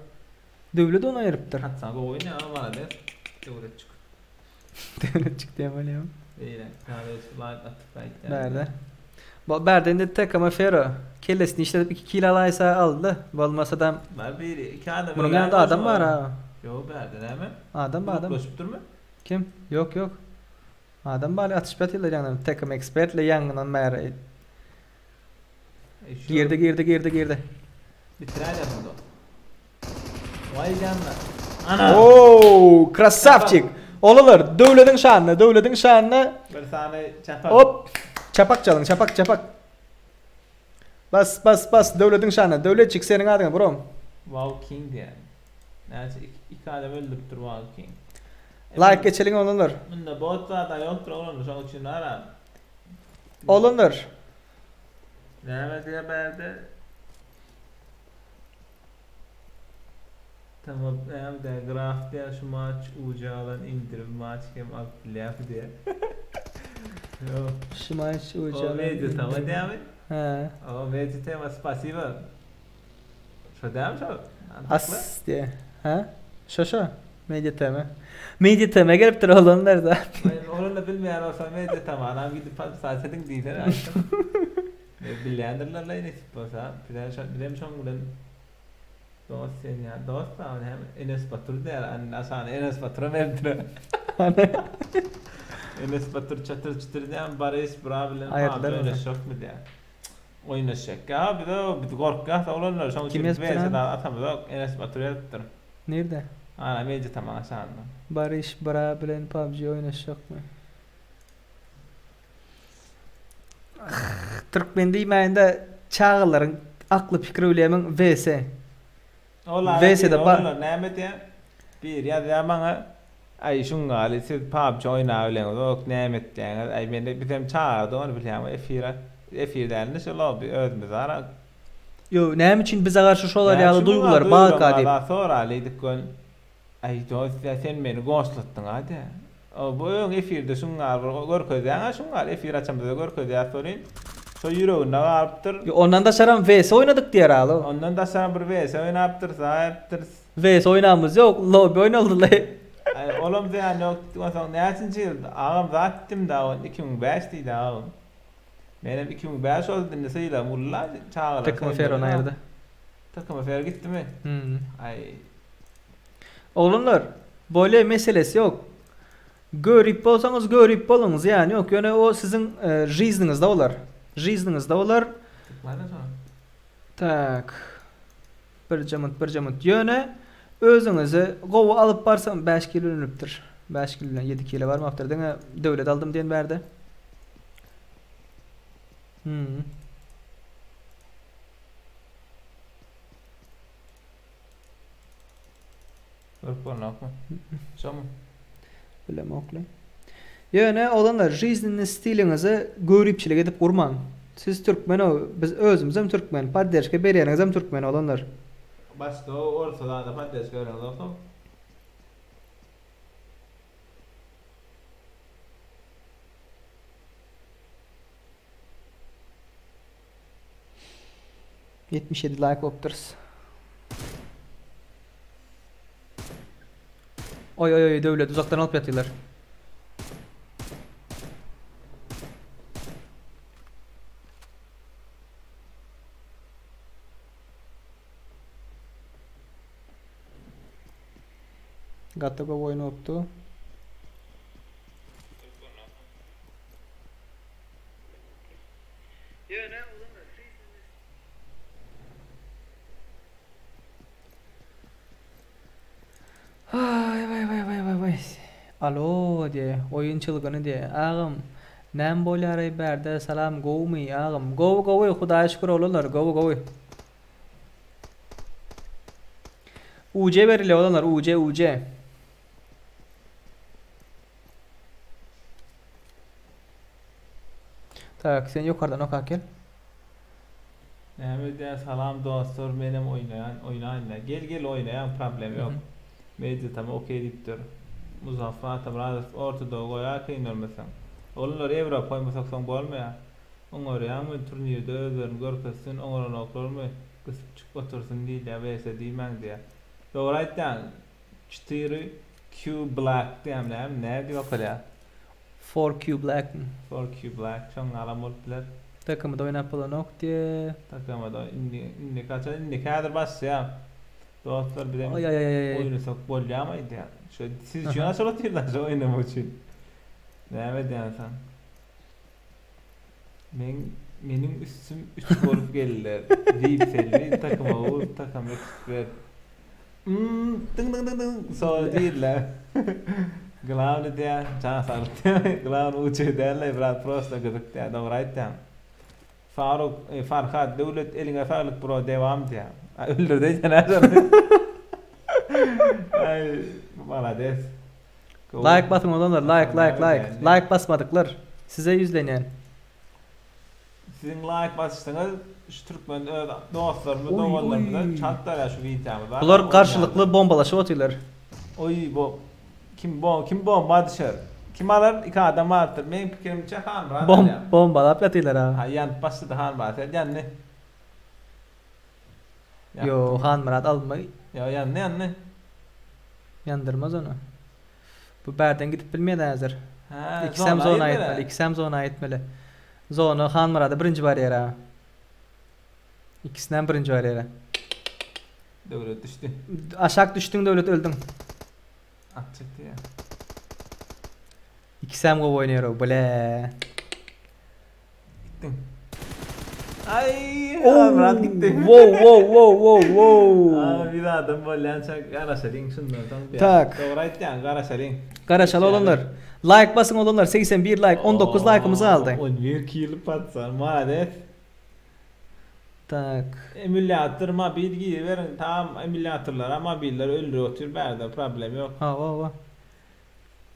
Devlet onu ayırıptır. Hatta bu oyunu ama bana der. Devlet çık. Devlet çıktı ya böyle ya. İyi lan. Kahve like atıp belki. Berde. Berde'nin de tek ama Fero. Kellesini işletip 2 kilo alaysa aldı. Olmasa da Var bir iki adam. bunun yanında adam var ha. Yok Berde hemen. Adam var adam. Ulaşıp durma. Kim? Yok. Adam bari atış batıyla yanına takım expertle yanından mera. Girdi. Bitirelim bunu. Vay canına. Ana. Oo, krasavчик. Olalar devletin şanına. Bir tane çapak. Hop. Çapak çalın, çapak. Bas devletin şanına. Devletçik senin adına brom. Wow King diye. Neyse iki adam öldürüp dur Wow King. Like geçelim olanlar. Bunda bot zaten yoktur oğlum. Şu için aram. Olanlar. Ne diye berde. Tamam hem de graf diye şu maç ucağdan indirim maç kem laf diye. Yok. Şu maç ucağı. O medyo tamam diye mi? He. O medyo tema spasiba. Şu devam şu. As diye. Ha? Şo. Medya tema geliptir olanlar da. Onunla bilmeyen olsa medyo tema. Anam gidip saatsedin değil her Bilendirlerle nesip olsa. Bilem şu an dost sen ya. Dost da hem Enes Batur der. Asan Enes Batur'a mevdir. Enes Batur çatır diye Barış Brabil'in oyunu şok mu diye. Oyunu şok. Ya bir de korkak da olanlar. Şu an kim yazıp atamız Enes Batur yaptır. Nerede? Ana medya tamam asan. Barış Brabil'in PUBG oyunu şok mu? Türkmen deyməyində çağıların aklı fikri öyləyəmin VS. VS'de olar näme diye bir ya bana ay şungali siz PUBG oynayalım yok näme diye ay men bizim çağırdı onu bilýärmi efirden ne şu lobby özümüz ara. Yo näme için bize karşı şolar ýaly duygular baka diýip. Sonra alydyk gün ay dost sen meni goşlattın hadi. O bu efirde şunlar görkezýän şunlar efir açamda görkezýär sorun. So yüreğine arttır. Ondan da saram VS oynadık diýer aly. Ondan da saram bir VS oynaptır. VS oynamamız yok, lobby oynadylar. Ay oğlum sen yok diyorsan näçinçi ýylda ağam zattim da 2005 diýdi ağam. Benim 2005 oldu neseyla mulla çağılar. Takım Feron ayırdı. Takım Fer gitti mi? Ay. Oğlumlar, böyle meselesi yok. Görüp bolsanız görüp bolunuz yani yok. Yani o sizin reasoningizde olar. Tak. Bir camıt. Yöne özüňizi gowy alıp barsam 5 kilo ünüpdir. 5 kilo 7 kilo var maptır deňe döwlet aldım diýen berdi. Örpönakmy? Şomy? Bilem oklay. Yöne olanlar reasoning stiliňizi görüpçilik edip gurmaň. Siz Türkmen biz özümizem Türkmen, paddeşke berýäniňizem Türkmen olanlar. Başda ortada da paddeşke berýär. 77 like opters. Oy devlet uzaktan alıp yatıyorlar. Gatta go oyun optu. Vay vay vay vay vay vay. Alo diye oyun çılgını diye. Ağam nem bolyary berde salam gowmy ağam. Gowy Hudaýa şükür olanlar gowy. UC berile olanlar UC. Tak sen yukarıdan oka gel. Näme diýär salam dostlar menem oynaýanlar. Gel oynaýan problem yok. Meyde tam okey dipdir. Muzaffar tamraz ortada goýa kynalmasam. Onlar Ýewropa ýa-da bolmaýar. Oňar ýa-da turnirde özlerini görkezsin, oňaran oklarmy gysyp çykyp otursun diýip wese diýmän diýär. Dogry aýtdan 4Q Black diýemlem, näde ýokala? 4Q Black. 4Q Black çoň alam bolupdylar. Takımda oynap bolanok diye. Takımda indi kaçan başlaýar. Dostlar bilen Ay. oyunu sok bolýamaýdy. Şu siz şuna soratylar şu oynama üçin. Näme diýersen? Menim üstüm 3 bolup geldiler. Diýip selvi takıma o takım ekspert. Ding. So diýdiler. Glavny diýär, çaňsar. Glavny uçy derler, biraz prosta gyzyk diýär, dogry aýtdym. Farhat döwlet eliňe saglyk pro dewam diýär. Öldürdi ýene. Ay, malades. Like basın olanlar, like basmadıklar. Size yüzlenyen. Sizin like basıştığınız şu Türkmen dostlarımız, dovallarımız çatlar şu videomuz. Bunlar karşılıklı bombalaşıp atıyorlar. Oy bu kim bomba düşer? Kim alır? İki adam vardır. Benim fikrimce Han var. Bombalap yatıyorlar ha. Ha yan başladı Han var. Yan ne? Yo Han Murat almayı. Ya yan ne? Yandırmaz onu. Bu berden gidip bilmeyeden hazır. Ha, İkisem zona aitmeli. Zona Han Murat'da birinci bariyer ha. İkisinden birinci bariyer. Devlet düştü. Aşağı düştün devlet öldün. Atçıktı ya. İkisem go oynuyor böyle. Gittin. Ay, Murat gitti. Wow. Aa, bir adam böyle Garaşalin şundan tam. Tak. Doğru aýtdın, Garaşalin. Garaşal olanlar. Like basın olanlar 81 like, 19 like'ımızı aldı. 11 kilo patsan, malades. Tak. Emülatör bilgi verin, tamam emülatörler mobiller öldürüyor, berde problem yok. Ha.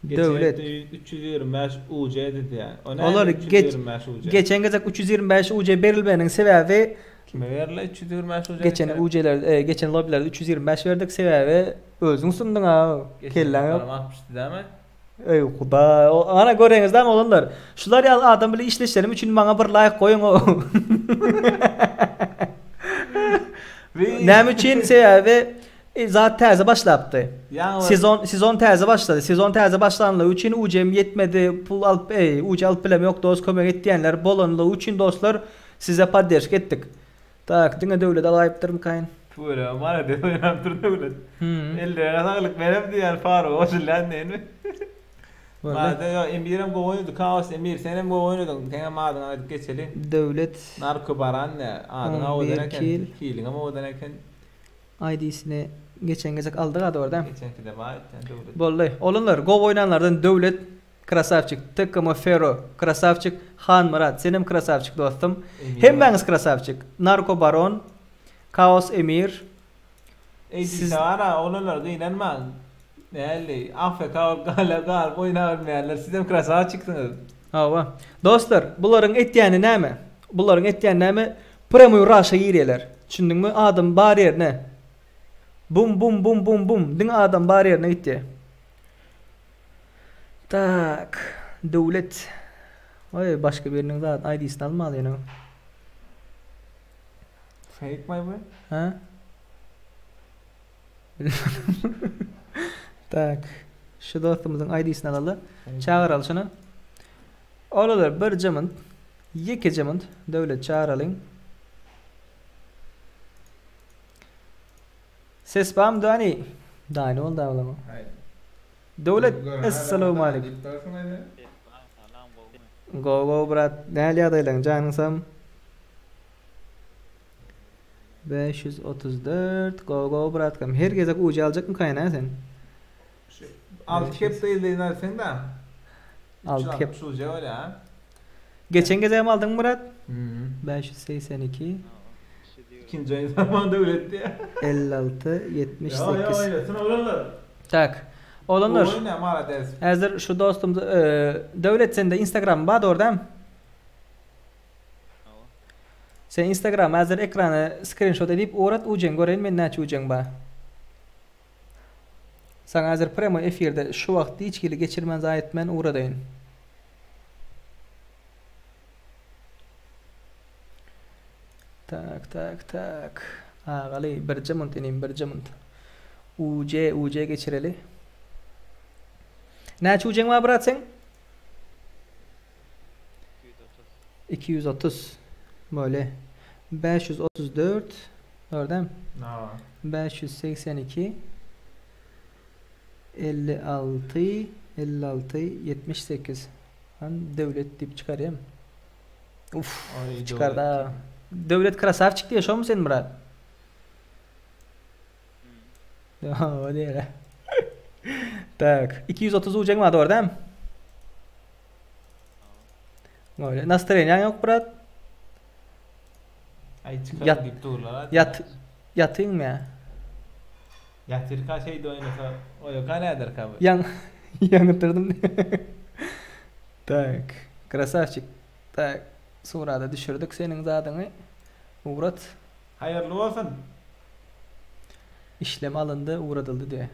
Devlet 325 UC dedi yani. Onlar geçen gecek 325 UC berilmenin sebebi kime verirler 325 UC? Geçen lobilerde 325 verdik sebebi özün sundun ha. Kellen yok. Değil mi? Ey Huda, ana göreniz değil mi olanlar? Şular ya adam bile işleşlerim için bana bir like koyun o. Nem için sebebi zat terzi başlattı. Sezon terzi başladı. Sezon terzi başlandığı için UC'm yetmedi. Pul alıp UC alıp bilem yok dost kömek etdiyenler bolonlu için dostlar size paddeşik ettik. Tak dine devlet alayıptırım kayın. Böyle amara de oynamdır devlet. Ellerine sağlık verem diyen Faruk oşullan değil mi? Madde ya Emir'im go oynadı. Kaos Emir senem go oynadın. Kene madın hadi geçeli. Devlet narko baran ne? Adına o derken killing ama o derken ID'sini geçen gecek aldık hadi oradan. Geçenki de var devlet. Vallahi olanlar go oynanlardan devlet krasavçık, takımı Fero, krasavçık, Han Murat, senem krasavçık dostum. Hem beniz krasavçık. Narko baron, Kaos Emir. Siz ara olanlar inanmam. Nelli Afrika gal oynayanlar sizem krasa çıktınız. Hava. Dostlar, bunların etýäni näme? Bunların etýäni näme? Premium Russia ýerler. Düşündiňmi? Adam bariyer ne? Bum. Din adam bariyer ne gitti? Tak. Devlet. Oy başka birinin zat ID'sini almaly ýene. Fake mi bu? Ha? Tak. Şu dostumuzun ID'sini alalı. Çağıralım şunu. Olalar bir camın, iki camın devlet çağıralım. Ses bam dani. Dani oldu ama. Hayır. Dövlet, assalamu alaykum. Go brat. Näle ýagdaýlaryň janyňsam? 534 go bratkam. Her gezek uja aljakmı kaýna sen? Alt kep diýildiňler sen da. Alt kep. Şu öyle ha. Geçen gezem aldın Murat? 582 İkinci ayın zamanında öğretti. 56 78. Ya sen oğlanlar. Tak. Oğlanlar. Oyna mara ders. Hazır şu dostum Devlet sende Instagram var orada mı? Sen Instagram hazır ekrana screenshot edip uğrat ucen görelim men näçe ucen ba. Sana hazır premo efirde şu wagtdy içkili geçirmen zayetmen uğradayın. Tak. Gali bir jamont inim bir jamont. UC geçireli. Näçe ucen var brat sen? 230. Böyle 534 orada mı? 582 56 78. Han devlet dip çıkarayım. Uf, çıkar da. Devlet krasavçık diye şo mu sen Murat? O değil. Tak, 230 ucun vardı orada mı? Böyle nasıl trenin yok Murat? Ay çıkar dip durlar. Yatayım mı ya? Yatır ka şey de oynasa o yok nedir kabı? Yanıtırdım. Tak, krasavçık. Tak, sonra da düşürdük senin zadını. Uğrat. Hayırlı olsun. İşlem alındı, uğradıldı diye.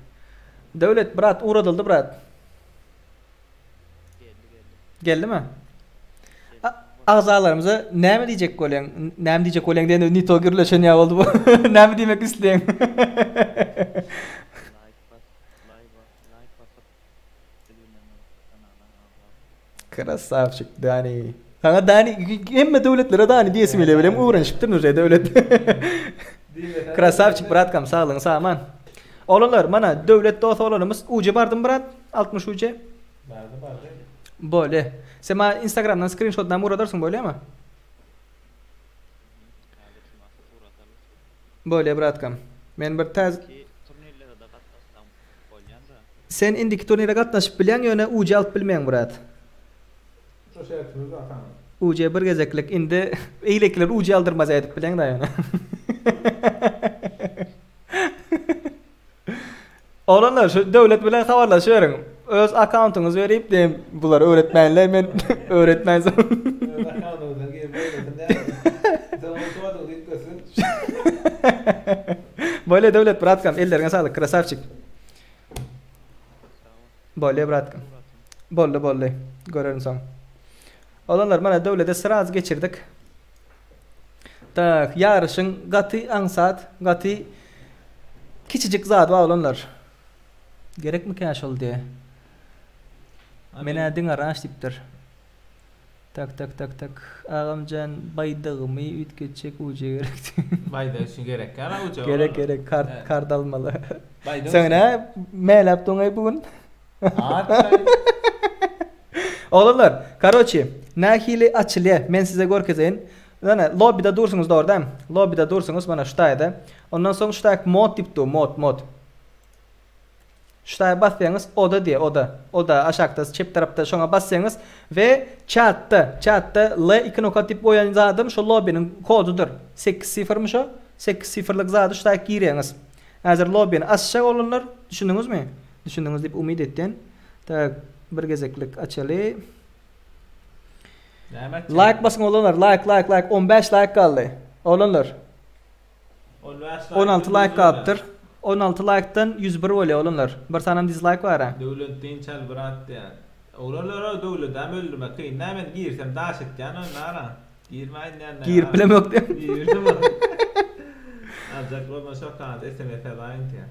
Devlet brat, uğradıldı brat. Geldi mi? Ağzalarımıza näme diyecek golen? Näme diyecek golen diye nito gürleşen ya oldu bu. Näme demek isteyen? Krasavçık Dani. Sana Dani hemme devletlere Dani diyesim ile bilem uğraşıptır nurje devlet. Krasavçık bratkam sağlığın sağman. Oğlanlar mana devlet dost oğlanımız uca bardım brat 60 uca. Bardı. Böyle. Sen ma Instagram'dan screenshot'dan uğradarsın böyle ama. Böyle bratkam. Men bir tez sen indiki turnire gatnaşyp bilýän ýöne uca alyp bilmeýän brat. Şu şey yapıyoruz atam. Uca bir gezeklik indi eýlekler uca aldyrmaz edip bilýän da ýöne. Oğlanlar şu devlet bilen habarlaşýaryň. Öz accountyňyzy berip dem bular öğretmenler men öğretmen zam. Böyle devlet bratkam ellerine sağlık krasavçık. Böyle bratkam. Bolle görürün son. Oğlanlar mana devlete sıraz geçirdik. Tak yarışın gaty ansat gaty kiçicik zat var oğlanlar. Gerek mi kaş ol diye. Mene din aranj tipdir. Tak. Ağamcan baydağımı ütgetçek uca gerekti. Bayda için gerek. Kana uca. Gerek kart almalı. Sana melap doňay bugün. Oğlanlar, karoçi, nahili açılıyor. Men size görkezeyin. Yani lobby'de dursunuz da orada. Lobby'de dursunuz bana şu tayda. Ondan sonra şu tayda mod tiptu, mod. Şu tayda bassanız oda diye oda. Oda aşağıda çep tarafta şuna bassanız ve chatta L2 nokta tip oyan zadım şu lobby'nin kodudur. 8-0'mış o. 8-0'lık zadı şu tayda gireniz. Hazır lobby'ni aşağı olunlar. Düşündünüz mü? Düşündünüz deyip umid ettin. Tak bir gezeklik açalı. Like basın olanlar. Like. 15 like kaldı. Olanlar. 16 like kaldıdır. 16 like'tan 101 oluyor olanlar. Bir tane dislike var ha. Devletin çal bıraktı yani. Olanlar devlet hem öldürme kıyın. Hemen girsem daha şık yani onlara. Girmeyin yani. Gir bilem yok değil mi? Girdim. Azak olma çok kanat. SMF var ya.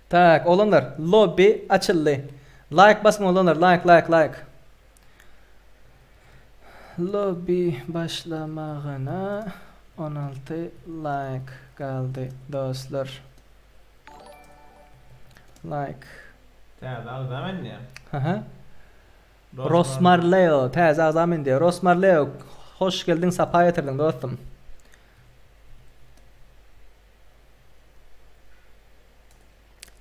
Tak olanlar. Lobby açıldı. Like basın olanlar. Like. Lobby başlamağına 16 like kaldı dostlar. Like. Täze zaman ne? Aha. Rosmarleo. Täze azamen diye. Rosmarleo. Hoş geldin, sapa getirdin dostum.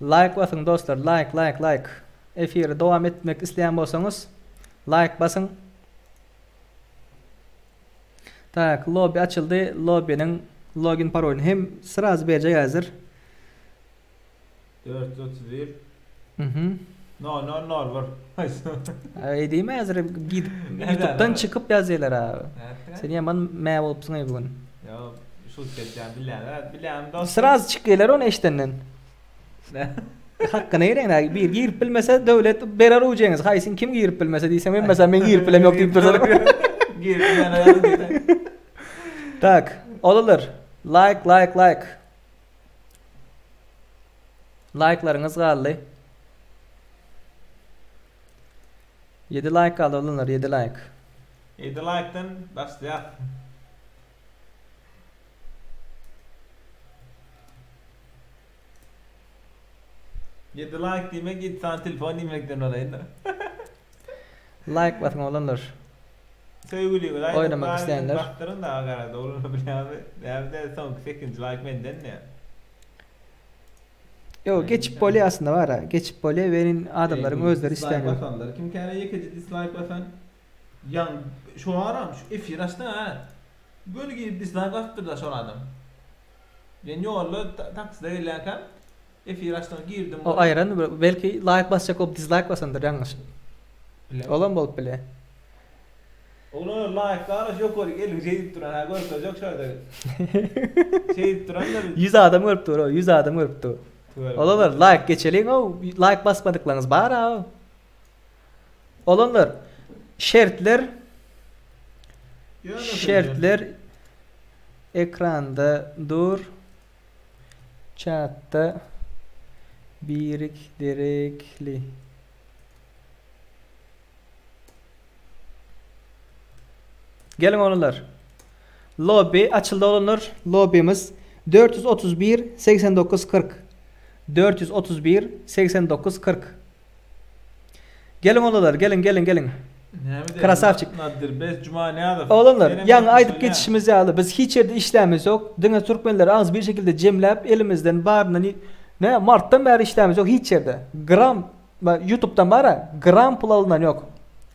Like basın dostlar. Like. Efiri devam etmek isteyen bolsanız like basın. Tak, lobby açıldı. Lobby'nin login parolünü hem sıraz verecek hazır. 431. Mhm. No var. Ay değil mi hazır? Gidip YouTube'dan çıkıp yazıyorlar abi. Sen yaman me olupsun ay bugün. Ya şu seçen bilen dostum. Sıraz çıkıyorlar onu eştenden. Hakkını yerin bir girip bilmese devlet berer ucağınız. Haysin kim girip bilmese diysem ben mesela ben girip bilem yok deyip dursam. Girip yani. Tak, olulur. Like. Like'larınız kaldı. 7 like kaldı olunlar, 7 like. 7 like'dan başlayalım. 7 like demek 7 tane telefon demekten olayın da. Like basın olunlar. Sevgili oynamak isteyenler. Baktırın da agara doğrunu bilen evde son 8. like benden ne? Yo geçip poli aslında var ha. Geçip poli verin adamların özleri istemiyor. Dislike basanlar. Kim kere yekeci dislike basan yan şu aram şu efir aslında ha. Böyle gidip dislike attır da son adam. Ben yollu takside ilerken efir aslında girdim. O ayran belki like basacak olup dislike basandır yanlış. Olan bol bile. Onu like daha yok olur gelin şey duran ha gol yok şöyle. Şey duran da 100 adam öptü o 100 adam öptü. Olanlar like geçelim o like basmadıklarınız var ha. Olanlar şartlar ekranda dur chatta biriktirikli. Gelin olanlar. Lobby açıldı olanlar. Lobby'miz 431 89 40. 431 89 40. Gelin olanlar gelin. Krasavçık. Nadir 5 cuma ne adı? Olanlar yani aydıp geçişimiz yağlı. Biz hiç yerde işlemimiz yok. Dine Türkmenler az bir şekilde cemlep elimizden barına ne Mart'tan beri işlemimiz yok hiç yerde. Gram YouTube'dan bara gram pul alınan yok.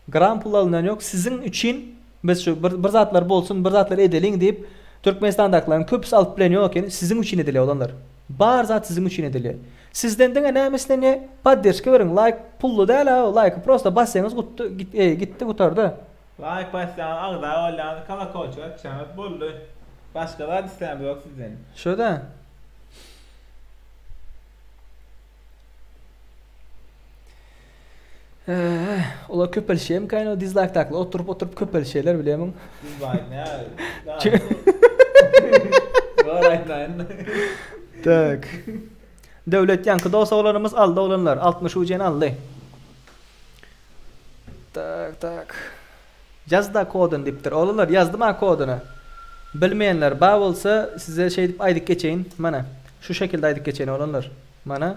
Gram pul alınan yok. Sizin için biz şu bir zatlar bolsun bir zatlar edelim deyip Türkmenistan'dakilerin köpüsü alıp bileniyor yokken sizin için ediliyor olanlar. Bar zat sizin için ediliyor. Sizden de ne mesela ne paddeşke verin like pullu değil ha like prosta bassanız gitti kurtardı. Like bassan ağda olan kala koçu çanat buldu. Başka da istem yok sizin. Şöyle. Ola köpel şeyim kaynağı dislike takla oturup köpel şeyler biliyorum. Dislike ne? Doğru. Tak. Devlet yankıda olsa olanımız aldı olanlar. 60 uceni aldı. Tak. Yaz da kodun diptir. Olanlar yazdım ha kodunu. Bilmeyenler bağ olsa size şey dip aydık geçeyin. Mana. Şu şekilde aydık geçeyin olanlar. Mana.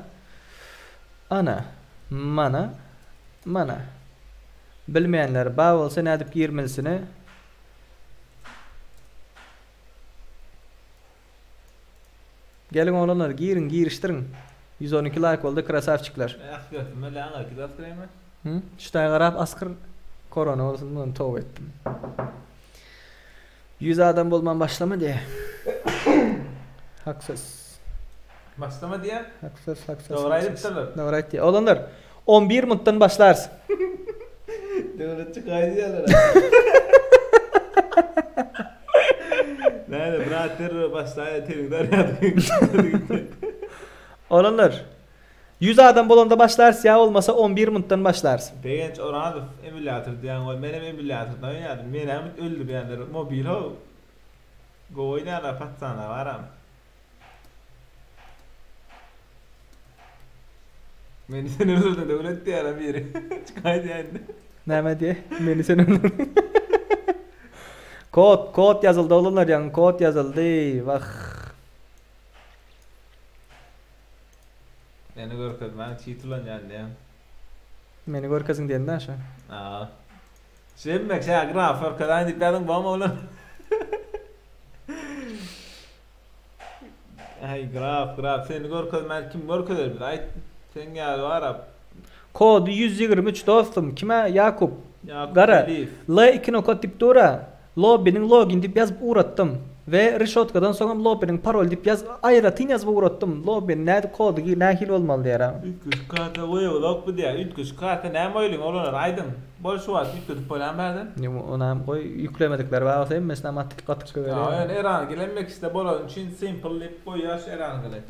Ana. Mana. Bilmeyenler bağ olsa ne dip 20'sini gelin olanlar giriştirin. 112 like oldu krasavçıklar. Askırtım öyle anlar ki askırayım mı? Hı? Şutay garap askır korona olsun bunu tövbe ettim. 100 adam bulman başlama diye. Haksız. Başlama diye? Haksız. Doğraydı diye. Olanlar 11 minuttan başlarsın. Devletçi kaydı yalar. Nerede birader başlaya terimler yazdı. Olanlar 100 adam bolanda başlarsın ya olmasa 11 minuttan başlarsın. Genç oranı emülatör diyen ol benim emülatörden oynadım. Benim öldü beyanlar mobil ho. Go oynayana patsana varam. Beni sen öldürdün devlet diyara biri. Çıkaydı yani. Neme diye? Beni sen öldürdün. Kod yazıldı olanlar yani kod yazıldı. Bak. Beni görkezmen çiğtulan yani ya. Meni görkezin diýende aşa. Aa. Şemmek şa graf kadar diplerden bama ulan. Ay graf seni görkezmen kim görkezer bir ay sen gel Arap. Kod 123 dostum kime Yakup. Ya Gara. Elif. L2 nokta dip dura. Lobby'nin login dip yazıp uğrattım. Ve Rishotkadan sonra lobby'nin parol dip ayratın yazıp uğrattım. Lobby'nin näde kodu nähil olmalı diýär. Ütküş karta oýa lok bu diýär. Ütküş karta näme oýlun olar aýdym. Bol şu wagt ütküş bolan berdim. Ona koy yüklemedikler var. Sen mesela matik katık Ya göre. yani eran gelenmek iste bolan için simple lip koýar eran gelet.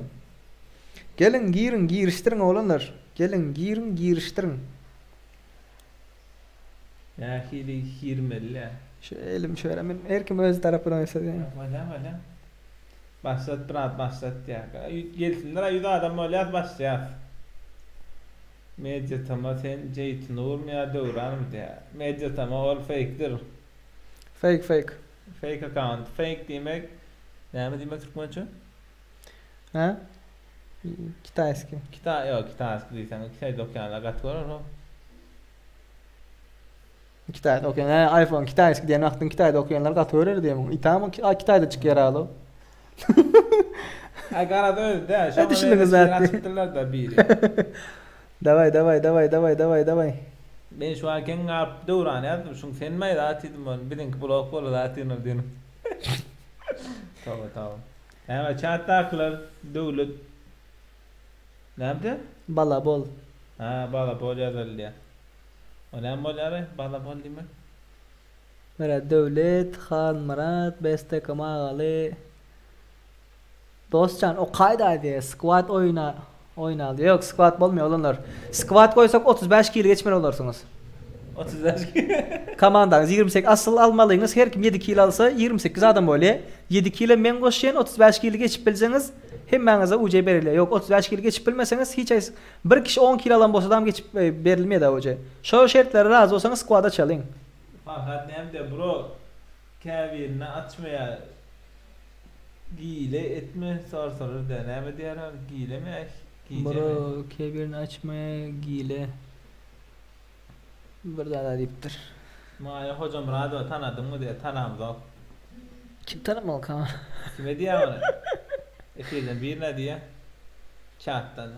Gelin girin giriştirin oğlanlar. Gelin girin giriştirin. Ya hili hirmeli. Şu elim şöyle men herkim öz tarafına oysa yani. Valla. Başlat ya. Gelsinler yüzde adam öyle başlayat. Medya tama sen Ceytin olur mu ya doğran mı diye. Medya tama ol fake'dir. Fake. Fake account. Fake demek. Ne demek Türkmençe? Ha? Kitayski. Kitap diysen. Kitap dokyanlar katılır mı? Kitayda okuyan. Ha, iPhone Kitayski diyen aklın Kitayda okuyanlar katı öğrenir diyemem. İtamam Kitayda çıkıyor alo. Ay garada öyle de. Hadi düşündünüz zaten. Açıktılar da biri. Davay. Ben şu an kendi yap doğran yaptım. Şun sen mi dağıtıydım ben. Bilin blok bolu dağıtıydım diyorum. Tamam. Ama çataklar devlet. Ne yaptı? Bala bol. Ha bala bol yazıldı ya. O ne bol yarı? Bala bol değil mi? Mera devlet, Khan Marat, Beste Kamali. Dostcan o kaydaydı. Squat oyna diyor. Yok squat olmuyor olanlar. Squat koysak 35 kilo geçmeli olursunuz. 35 Kamandanız 28 asıl almalıyınız. Her kim 7 kilo alsa 28 adam böyle. 7 kilo men koşayan 35 kilo geçip bilseniz hemmenize UC beriliyor. Yok 35 kilo geçip bilmeseniz hiç bir kişi 10 kilo alan boş adam geçip berilmiyor da UC. Şu şartlara razı olsanız squat'a çalın. Fakat nem de bro kavirini açmaya giyile etme sorur deneme diğer giyile mi? Bro kebirini açmaya giyile. Burada da deyiptir. Maya hocam radyo tanıdın mı diye tanımdı. Kim tanımalı kan? Kime diye onu? Efendim bir ne diye? Chat'tan.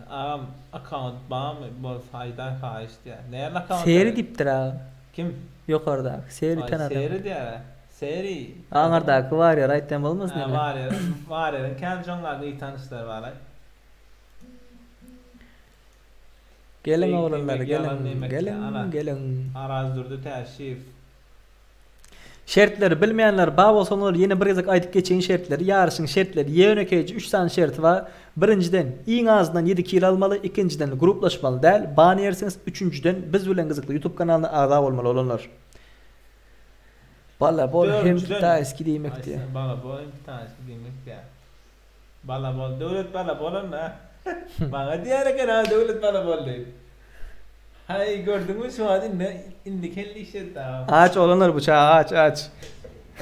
Account bağım bol fayda kayış diye. Neyin account? Seri deyiptir ha. Kim? Yok orada. Seri tanıdım. Seri diye. Seri. Anardaki var ya right time olmaz ne? Var ya. Kendi jonlarla iyi tanışlar var. Gelin oğlanlar gelin. Araz durdu teşrif. Şertleri bilmeyenler bağ olsanlar yine bir yazık aydık geçen şertleri yarışın şertleri yönökeyici 3 tane şert var. Birinciden en azından 7 kilo almalı, ikinciden gruplaşmalı değil. Bana yerseniz üçüncüden biz bilen kızıklı YouTube kanalına ağa olmalı olanlar. Bala bol hem ta eski demek diye. Bala bol hem ta eski demek diye. Bala bol devlet bala bolun ha. Bana diğer kere devlet bala bol değil. Hay gördün mü şu an ne indikelli işte daha. Aç olanlar bıçağı aç.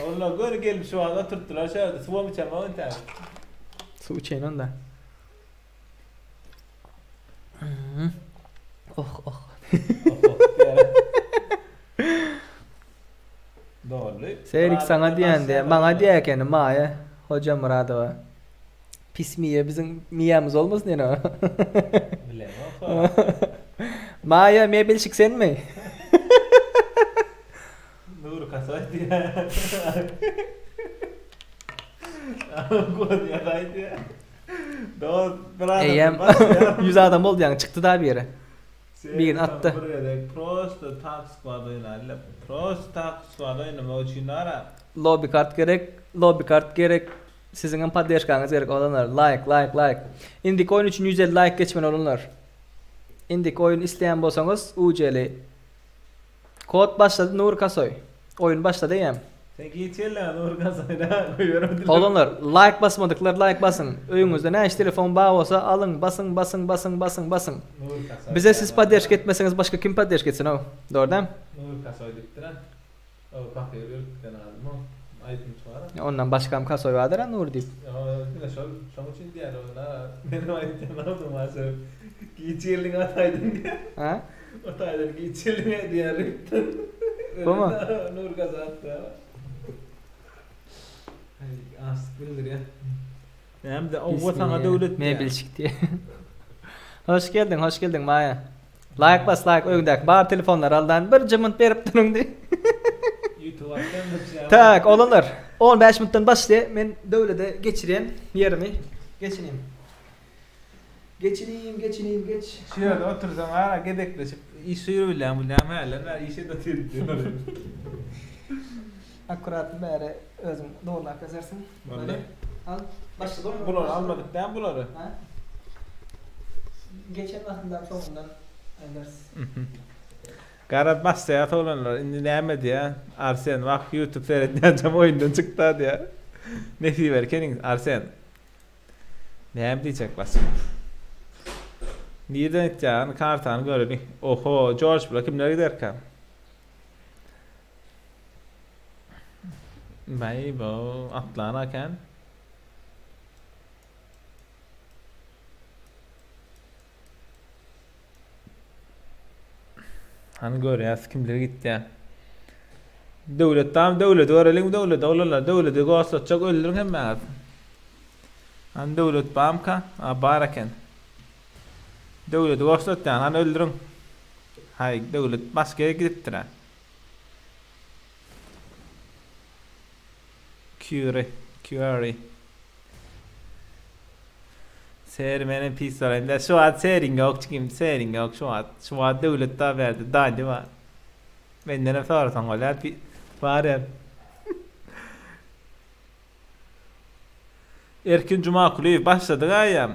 Allah gör gelip şu an oturttular aşağıda su mu çama onu tabi. Su içeyin onda. Oh. Doğru. Seyrik sana diyen diye bana diyeken Maya hocam Muradova. Pis miye bizim miyemiz olmasın yani o. Bilemem. Maya miye belşik sen mi? Nur kasay diye. Kod ya diye. Doğru. Eyyem 100 adam oldu yani çıktı daha bir yere. Bir gün attı. Prosto tak squad oynarlar. Prosto tak squad oynama uçunlara. Lobby kart gerek. Sizin paylaşmanız gerek olanlar. Like. İndik oyun için 150 like geçmeli olanlar. İndik oyun isteyen bolsanız UC'li. Kod başladı Nur Kasoy. Oyun başladı yem. Sen geçerler Nur Kasoy'da koyuyorum. Olanlar like basmadıklar like basın. Öyünüzde ne iş telefon bağı olsa alın basın. Bize siz paylaş etmeseniz başka kim paylaş etsin o? Doğru değil mi? Nur Kasoy diktiren. O kafeye yürüttükten aldım o. Ayıtmış var. Ondan başka bir Kasoy vardır ha Nur deyip. Ya bir de şunun için diğer onlar. Benim ayıtım aldım maalesef. Geçirling ataydın diye. Ha? Ataydın geçirling diye riptin. Bu mu? Nur kazattı. Ay asık bilir ya. Hem de o vatana devlet ne bilçik diye. Hoş geldin Maya. Like bas like öňdäki bar telefonlar aldan bir jymynt berip durun diye. YouTube'dan da şey. Tak, olanlar. 15 minutdan başla men döwlede geçirýän ýerimi geçineyim. Geç. Şurada otursan ara gedekleşip iş suyuru bilen bu nämeler işe de tirdi. Akkurat bäre özüm doğrulap yazarsyň. Vallahi. Al. Başla doğru. Bunları almadık da bunları. Ha? Geçen vaxtından çoğundan edersin. Garat bassa ya olanlar indi näme diye Arsen bak YouTube seyretdiňem oyundan çykdy diye. Nefi berkenin Arsen. Näme diýjek bas. Nirden etjän kartany görelim. Oho, George bula kimler giderken? Bay bu atlana kan. Hani görýäs kimler gitdi. Döwletden döwlet görelim döwlet olanlar döwleti goşatjak öldürün hemme. Han döwlet bamka baraken. Döwlet goşatjan han öldürün. Hay döwlet başga gidipdir. Curie. Sermenin pisarında şu an sering yok kim sering yok şu an devlet da verdi daha var. Benden sorarsan olar var ya. Erkin Cuma kulübü başladı ya.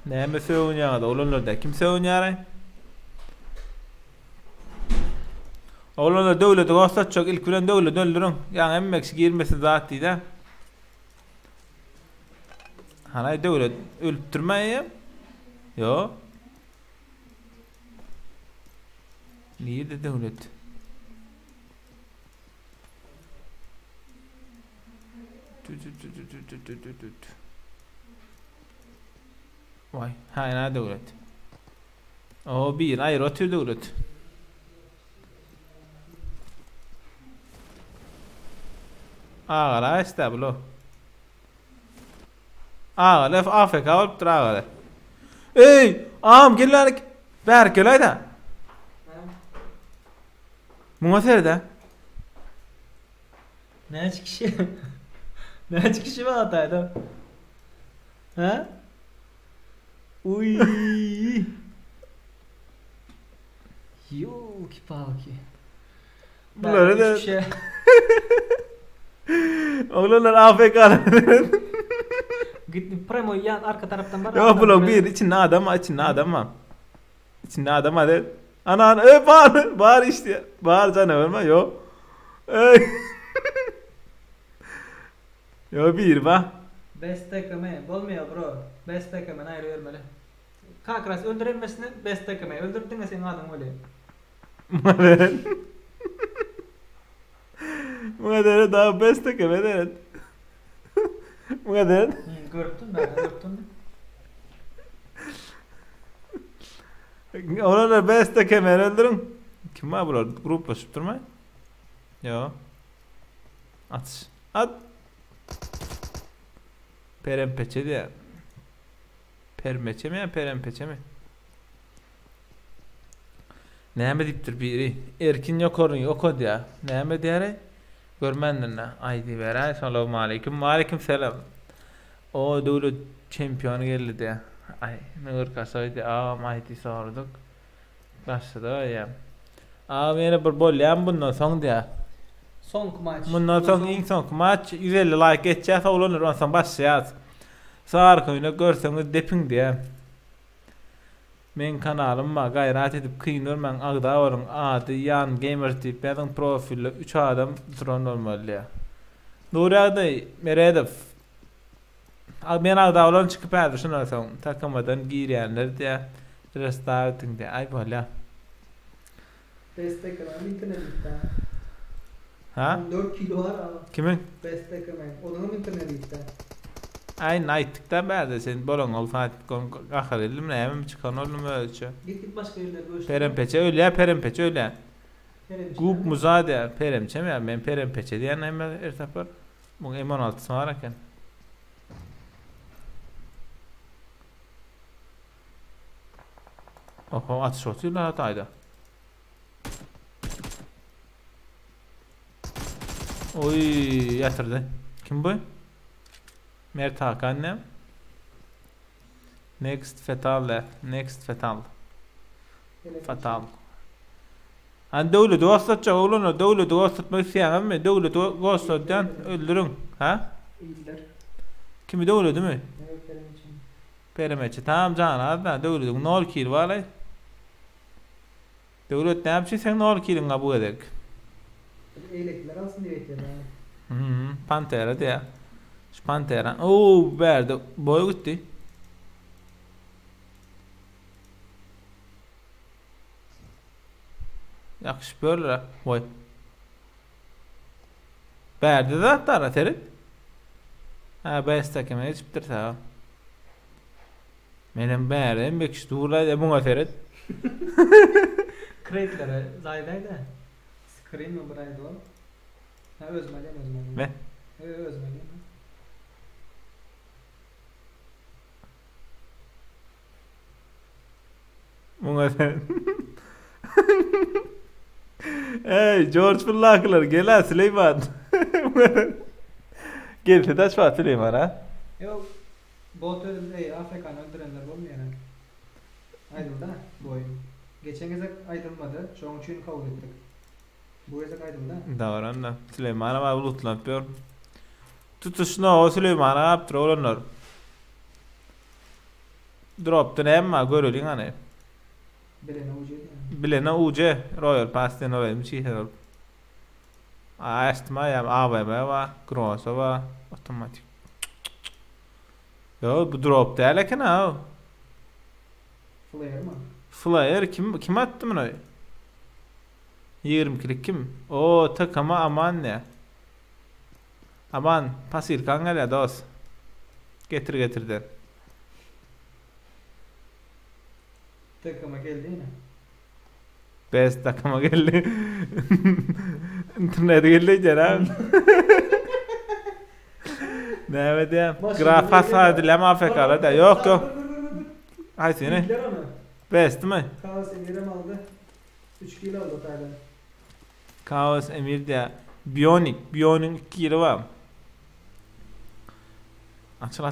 Näme söýünýär da olanlarda kim söýünýär? Olanlar devlet goşatjak ilk bilen devlet öldürün. Ýani emmekçi girmesi zat diýdi. Hanay devlet öldürmeýär. Yo. Niýe devlet? Vay, hayna devlet. O bir aýry ötür devlet. Ağala establo. Ağala Afrika olup dur ağala. Ey! Ağam gelýärik. Bäri gelýär-de. Muňa serde. Näçe kişi? Näçe kişi var ataýdy? Ha? Uy! Yok paki. Bunları da Şey. oğlanlar AFK'lar. Gitti Primo yan arka taraftan var. Yok blok bir içinde adam var. İçinde adam var. Ana bağır işte. Bağır canavar mı? Yok. Yok bir bak. Bestekeme olmuyor bro. Bestekeme ayrı vermeli. Kakras öldürülmesini bestekeme. Öldürdün de senin adın öyle. Madem daha bestekeme deret. Madem. Gördün. Olanlar bestekeme öldürün. Kim var burada? Grup başıp durmay? Yo. At. Perempeçe diye. Permeçe mi ya perempeçe mi? Näme dipdir biri? Erkin yok o diye. Näme diýär? Görmenden ne? Aýdy beräy. Assalamu alaykum. Wa alaykum selam. O döwlet çempionu geldi diye. Ay, nur kasaýdy. Aýdy sorduk. Başladı ya. Mene bir bolýan bundan soň diye. Son maç. Bundan soň iň soňky maç 150 like geçýär, olanlar ondan başlaýar. Sarkyny görseňiz depin diye. Men kanalymma gaýrat edip kynur men Agdawar'ın ady Yan Gamer diýip benim profilde 3 adam duran normaldy. Nurady Meredov. Men Agdawar'dan çykyp ýa-da şuna soň takamadan girýänler diýe. Restarting diýe. Ay bola. Bestekeme internetde. Ha? 4 kilo var ama. Kimin? Bestekeme. Onun internetde. Aynen ayttıktan berde sen bolon ol Fatih kahar elim näme çıkan oğlum ölçü. Git başka yerlere görüş. Perempeçe öyle perempeçe öyle. Peremçe. Gup muzade peremçe mi ben perempeçe diyen hemen ertapar. Bu M16 sonraken. Oho atış atıyorlar hatayda. Oy yatırdı. Kim bu? Mert Hakan'ım. Next fatal. Next fatal. Fatal. Han devlet dostatacak oğlunu devlet dostatmak isteyen ama devlet dostatcan öldürün. Ha? İyiler. Kimi devlet değil mi? Evet peremçe. Perimeçe tamam canım adına devletin 0 kill var ay. Devlet ne yapacak sen 0 kill'in kabul edek. Eylekler alsın diye bekliyor yani. Pantera diye. Şu Pantera. Oo verdi. Boy gitti. Yakış böyle. Boy. Verdi de hatta terit. Ha bestekeme geçip dursa. Benim beğerim bekş tuğla buna terit. Crate'lere zaydaydı. Screen mi buraydı o? Ha özmeliyim. Ne? Özmeliyim. Buna terit. Hey George Fırlaklar gel ha Süleyman. Gel taş var Süleyman ha. Yok. Bot öldü. Afrikan öldürenler olmuyor yani. Aydıldı ha bu oyun. Geçen gezek aydılmadı. Şu an için kabul ettik. Bu gezek aydıldı. Doğru anla. Süleyman'a var bulutlanıyor. Tutuşna o Süleyman'a yaptır olanlar. Drop'tan emma görülün hani. Bilene ucuydu yani. Bilene UC Royal Pass'ten olayım şey herhal. Astma ya AVM var. Cross var. Otomatik. Yo bu drop değil lekin ha. Flare mı? Flyer kim attı bunu? 20 klik kim? O takama aman ne? Aman pasil kangal ya dost. Getir de. Takıma geldi yine. Best takama geldi. İnternet geldi canım. Ne diyeyim? Grafas adilem afekala da yok. Hay seni. Bildiler onu. Best mi? Kaos Emir'im aldı. 3 kilo aldı Taylan. Kaos Emir de Bionic 2 kilo var. Açıl.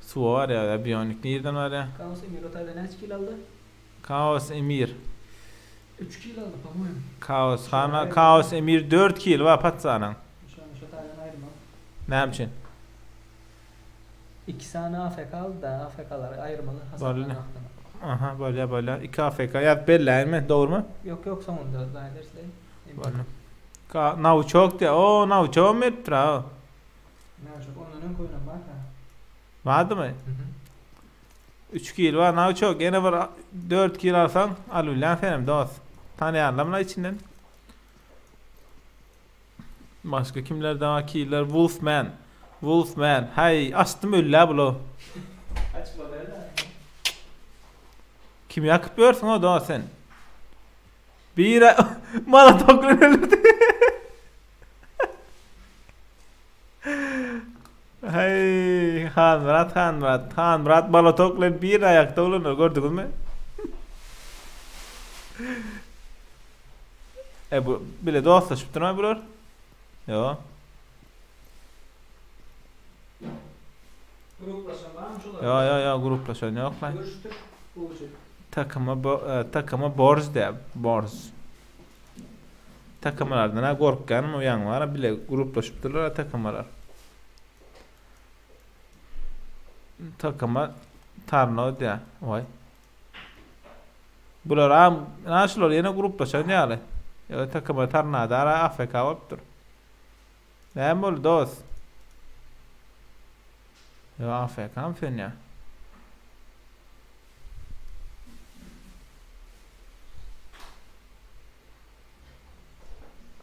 Su var ya Bionic nereden var ya? Kaos Emir o Taylan kaç kilo aldı? Kaos Emir. 3 kilo aldı pamuğum. Kaos Emir 4 kilo var patsanan. Şu Taylan ayrılma. Ne yapıyorsun? 2 tane AFK aldı da AFK'lar ayırmalı. Böyle. Aha böyle 2 AFK ya belli mi? Doğru mu? Yok sonunda zannedersle. Böyle. Nav çok de. O nav çok metra. Ne çok onun ön koyunan var ha. Vardı mı? 3 kilo var nav çok. Gene var 4 kilo alsan alırlar efendim dost. Tane anlamına içinden. Başka kimlerden var kiler? Wolfman. Hay astım öyle bulo. Açma böyle. Kim yakıp görsen o da sen. Bir mala toklan öldü. Hay Han Murat mala toklan bir ayakta olunur gördünüz mü? Bu bile dostlaşıp durma bulur. Yo. Gruplaşan var mı şular? Ya gruplaşan yok lan. Görüştür. Olacak. Takıma borz de borz. Takımlardan ha korkkanım o yan var bile gruplaşıp durlar takımlar. Takıma tarno de vay. Bular am nasıl yine gruplaşan yani. Ya takıma tarna da AFK optur. Ne bol dost. Ya AFK am fen ya.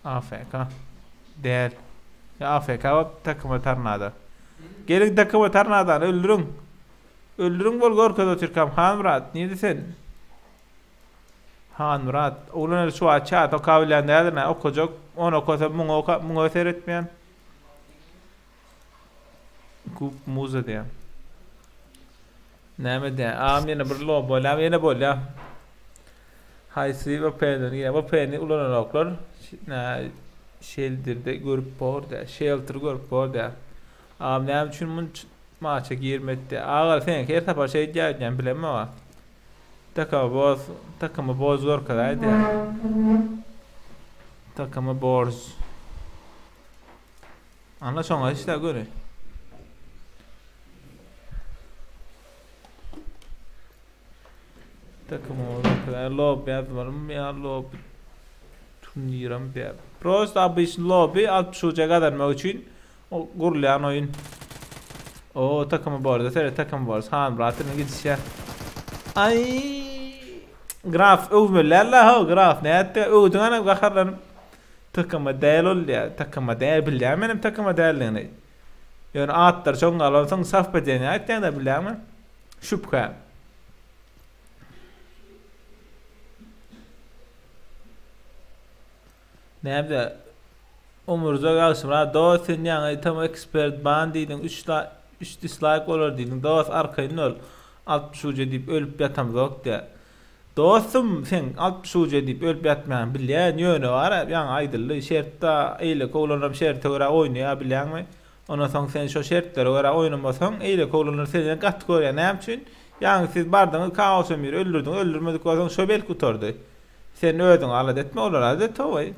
AFK. Değer. Ya AFK takıma tarnada. Gelin takımı tarnadan öldürün. Öldürün bol gorkada Türkam. Han Murat, neydi sen? Han Murat, ulan şu aça to kavilen derdi okuyacak. Onu okusa muňa seyretmeýän. Kup muza diye. Näme diye? Yine bir lob bolam, yine bolam. Haysi ve peýler, yine bu peýni ulanoklar. Shelter'de görüp borda, shelter görüp borda. Näme üçin mun maça girmedi. Ağa sen her tapar şey diýärdiň bilemmi wa. Takımı boz zor kadaydı ya. Takımı boz. Anlaşılan işte göre. Takımı zor kadar lob yapmadım ya lob turniram ya. Prost abiş lobi 60 uca kadar mı için o gurlayan oyun. O takımı borda, sere takımı borda. Han Murat'ın gidişi. Ay graf övmelerle ha graf neyette övdüğüne gakarlanıp takıma değerli ol ya takıma değer bilýär benim takıma değerliğini yani atlar çoğun alansan saf bedeni aytyan da bilýär mi şüphe näde umurza galşymra doýsyn ýa tam expert bandiýdiň 3 dislike bolar diýdiň doýs arkaýyn ol 60 uca deyip ölüp yatamzok diye. Dostum sen 60 uca deyip ölüp yatmayan bilýän ýöne var. Ýa aýdyldy şertde eýle kowlanam şertte göre oýnaýa bilýärmi? Ondan soň sen şo şertlere göre oýnamasaň eýle kowlanır seni gat görýär. Näme üçin? Ýa siz bardyňyz kaos ömür öldürdüň, öldürmedik bolsaň şo bel kutardy. Sen öýdüň alat etme olar adet towy.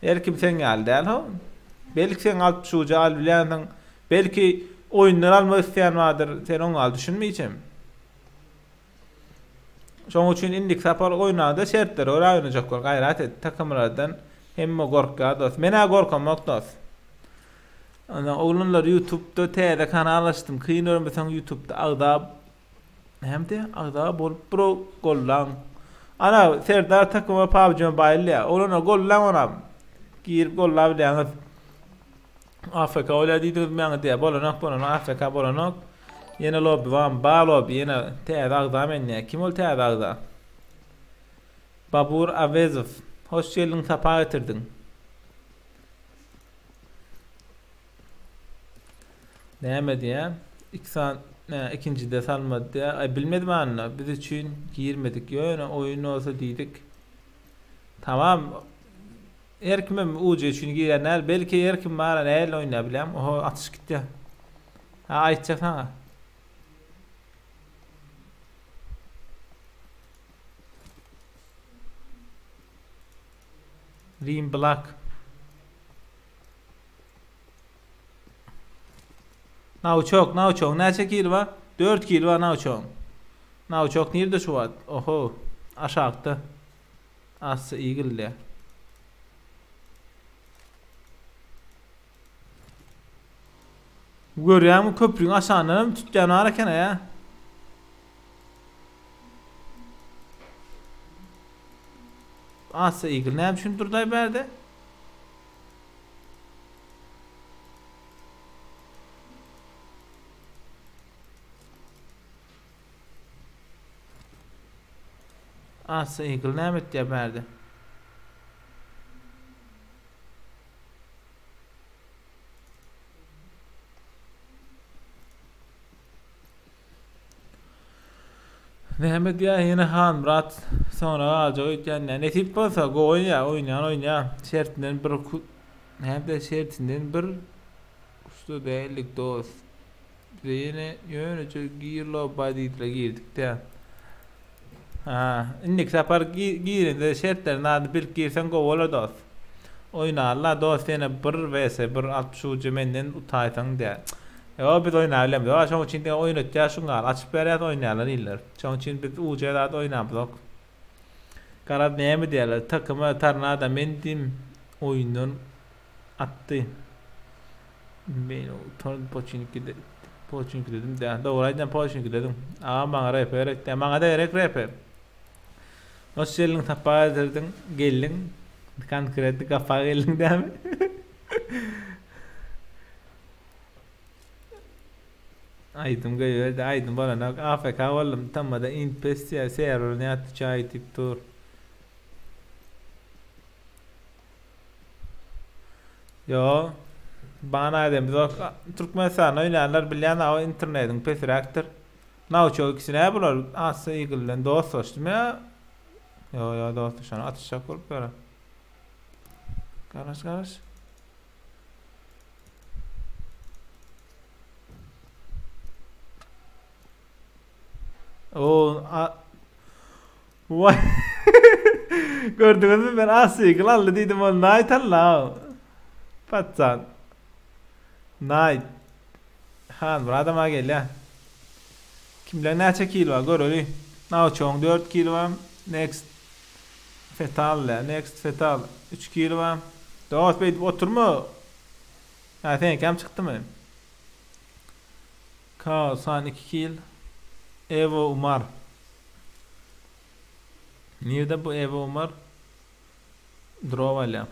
Her kim sen geldi ha? Belki sen 60 uca al bilýänsiň, belki oyundan almak isteyen vardır. Sen onu al düşünmeyeceğim. Şoň üçin indik sapar oynada şertler oýnajak gayrat et takımlardan hemme gorka dost. Mena gorkamak dost. Ana oğlunlar YouTube'da täze kanal açtım. Kıyınıyorum besan YouTube'da agda hemde agda bol pro gollan. Ana Serdar takıma PUBG Mobile ya. Oğluna gollan onam. Gir golla bilýän. AFK öyle diýdi men diýe bolanak AFK bolanak. Yine lobby van ba lobby yine täze agda men kim ol täze agda? Babur Avezov. Hoş geldin, sapa getirdin. Näme diýär? İkincide salmadı diye. Bilmedim anna. Biz için girmedik. Yani oyun olsa diýdik. Tamam. Erkimem ucu için girenler. Belki erkim bana neyle oynayabilem. Oho atış gitti. Ha aytacak sana. Rim Black. Nauçok. Näçe kill var? 4 kill var Nauçok. Nauçok nerede şu var? Oho. Aşağıda. Ası Eagle. Görýärmi köprüň aşağından tutýan arakana ya. Asa Eagle näme üçin durday berdi? Asa Eagle näme etdi berdi? Näme diýär ýene Han Murat sonra ajoýt ýa netip bolsa go oýna şertinden bir näme şertinden bir usta değerlik dost ýene ýöne girlo baditle girdik de ha indik sapar girinde şertlerden adı bir girsen go bolar dost oýnarlar dost ýene bir vs 1 60 uca menden utaýsaň de. Ya biz oynayalım. Ya şoň üçin de oýnatýar şuňlar açyp berýär oýnaýarlar iller. Şoň üçin biz ujaýlarda oýnapdyk. Garap näme diýerler? Takıma tarnada mendim oýundan atdy. Men o torn poçinki dedim de. Dogrydan poçinki dedim. Maňa reper etdi. Maňa da reper. Noşelin tapaýdyrdyň gelin. Konkret gafa gelin dämi? Aydım gayverdi aydım bana AFK oğlum tamma da inpest ya server ne attı çay tip dur. Yo bana dedim biz Türkmenistan oynarlar bilen o internetin pesiraktır. Nav çok ikisine bular asa Eagle'den dostlaştım ya. Yo dostlaşan atışak olup böyle. Karış. Vay. Gördünüz mü ben asa Eagle aldı dedim o night Allah. Patsan. Night. Han burada gel ya. Kimler neçe kilo var gör öyle. Nav çoğun 4 kilo var. Next. Fetal ya. Next fetal. 3 kilo var. Doğat bey oturma. Ha sen kam çıktı mı? San 2 kilo. Evo Umar. Nerede bu Evo Umar? Drovalya.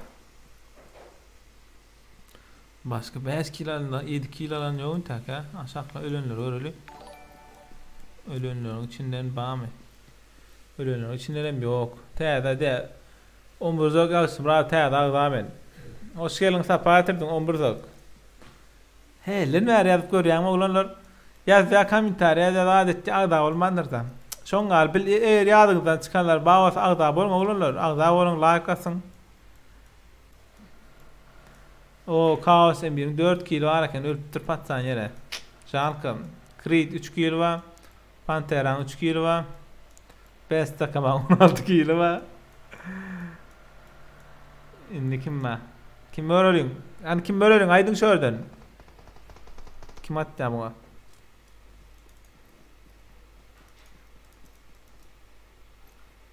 Başka 5 kilo 7 kilo lan yoğun tak ha. Aşağıda ölünler öyle. Ölünlerin içinden bağ mı? Ölünlerin içinden yok. Teyada de omburzak alsın rahat teyada ağzamen. Hoş geldin sapatırdın omburzak. He lan ver yazıp görüyorum oğlanlar. Yaz ya komentar ya da adetçi ağda olmandır da. Şon gal bil eğer yadınızdan çıkanlar bağız ağda bolma oğlanlar. Ağda olun like asın. O kaos embirin 4 kilo ararken ölüp tırpatsan yere. Şankım. Creed 3 kilo var. Panteran 3 kilo var. Best takama 16 kilo var. Şimdi kim var? Kim öğrenin? Yani kim öğrenin? Aydın şördün. Kim attı buna?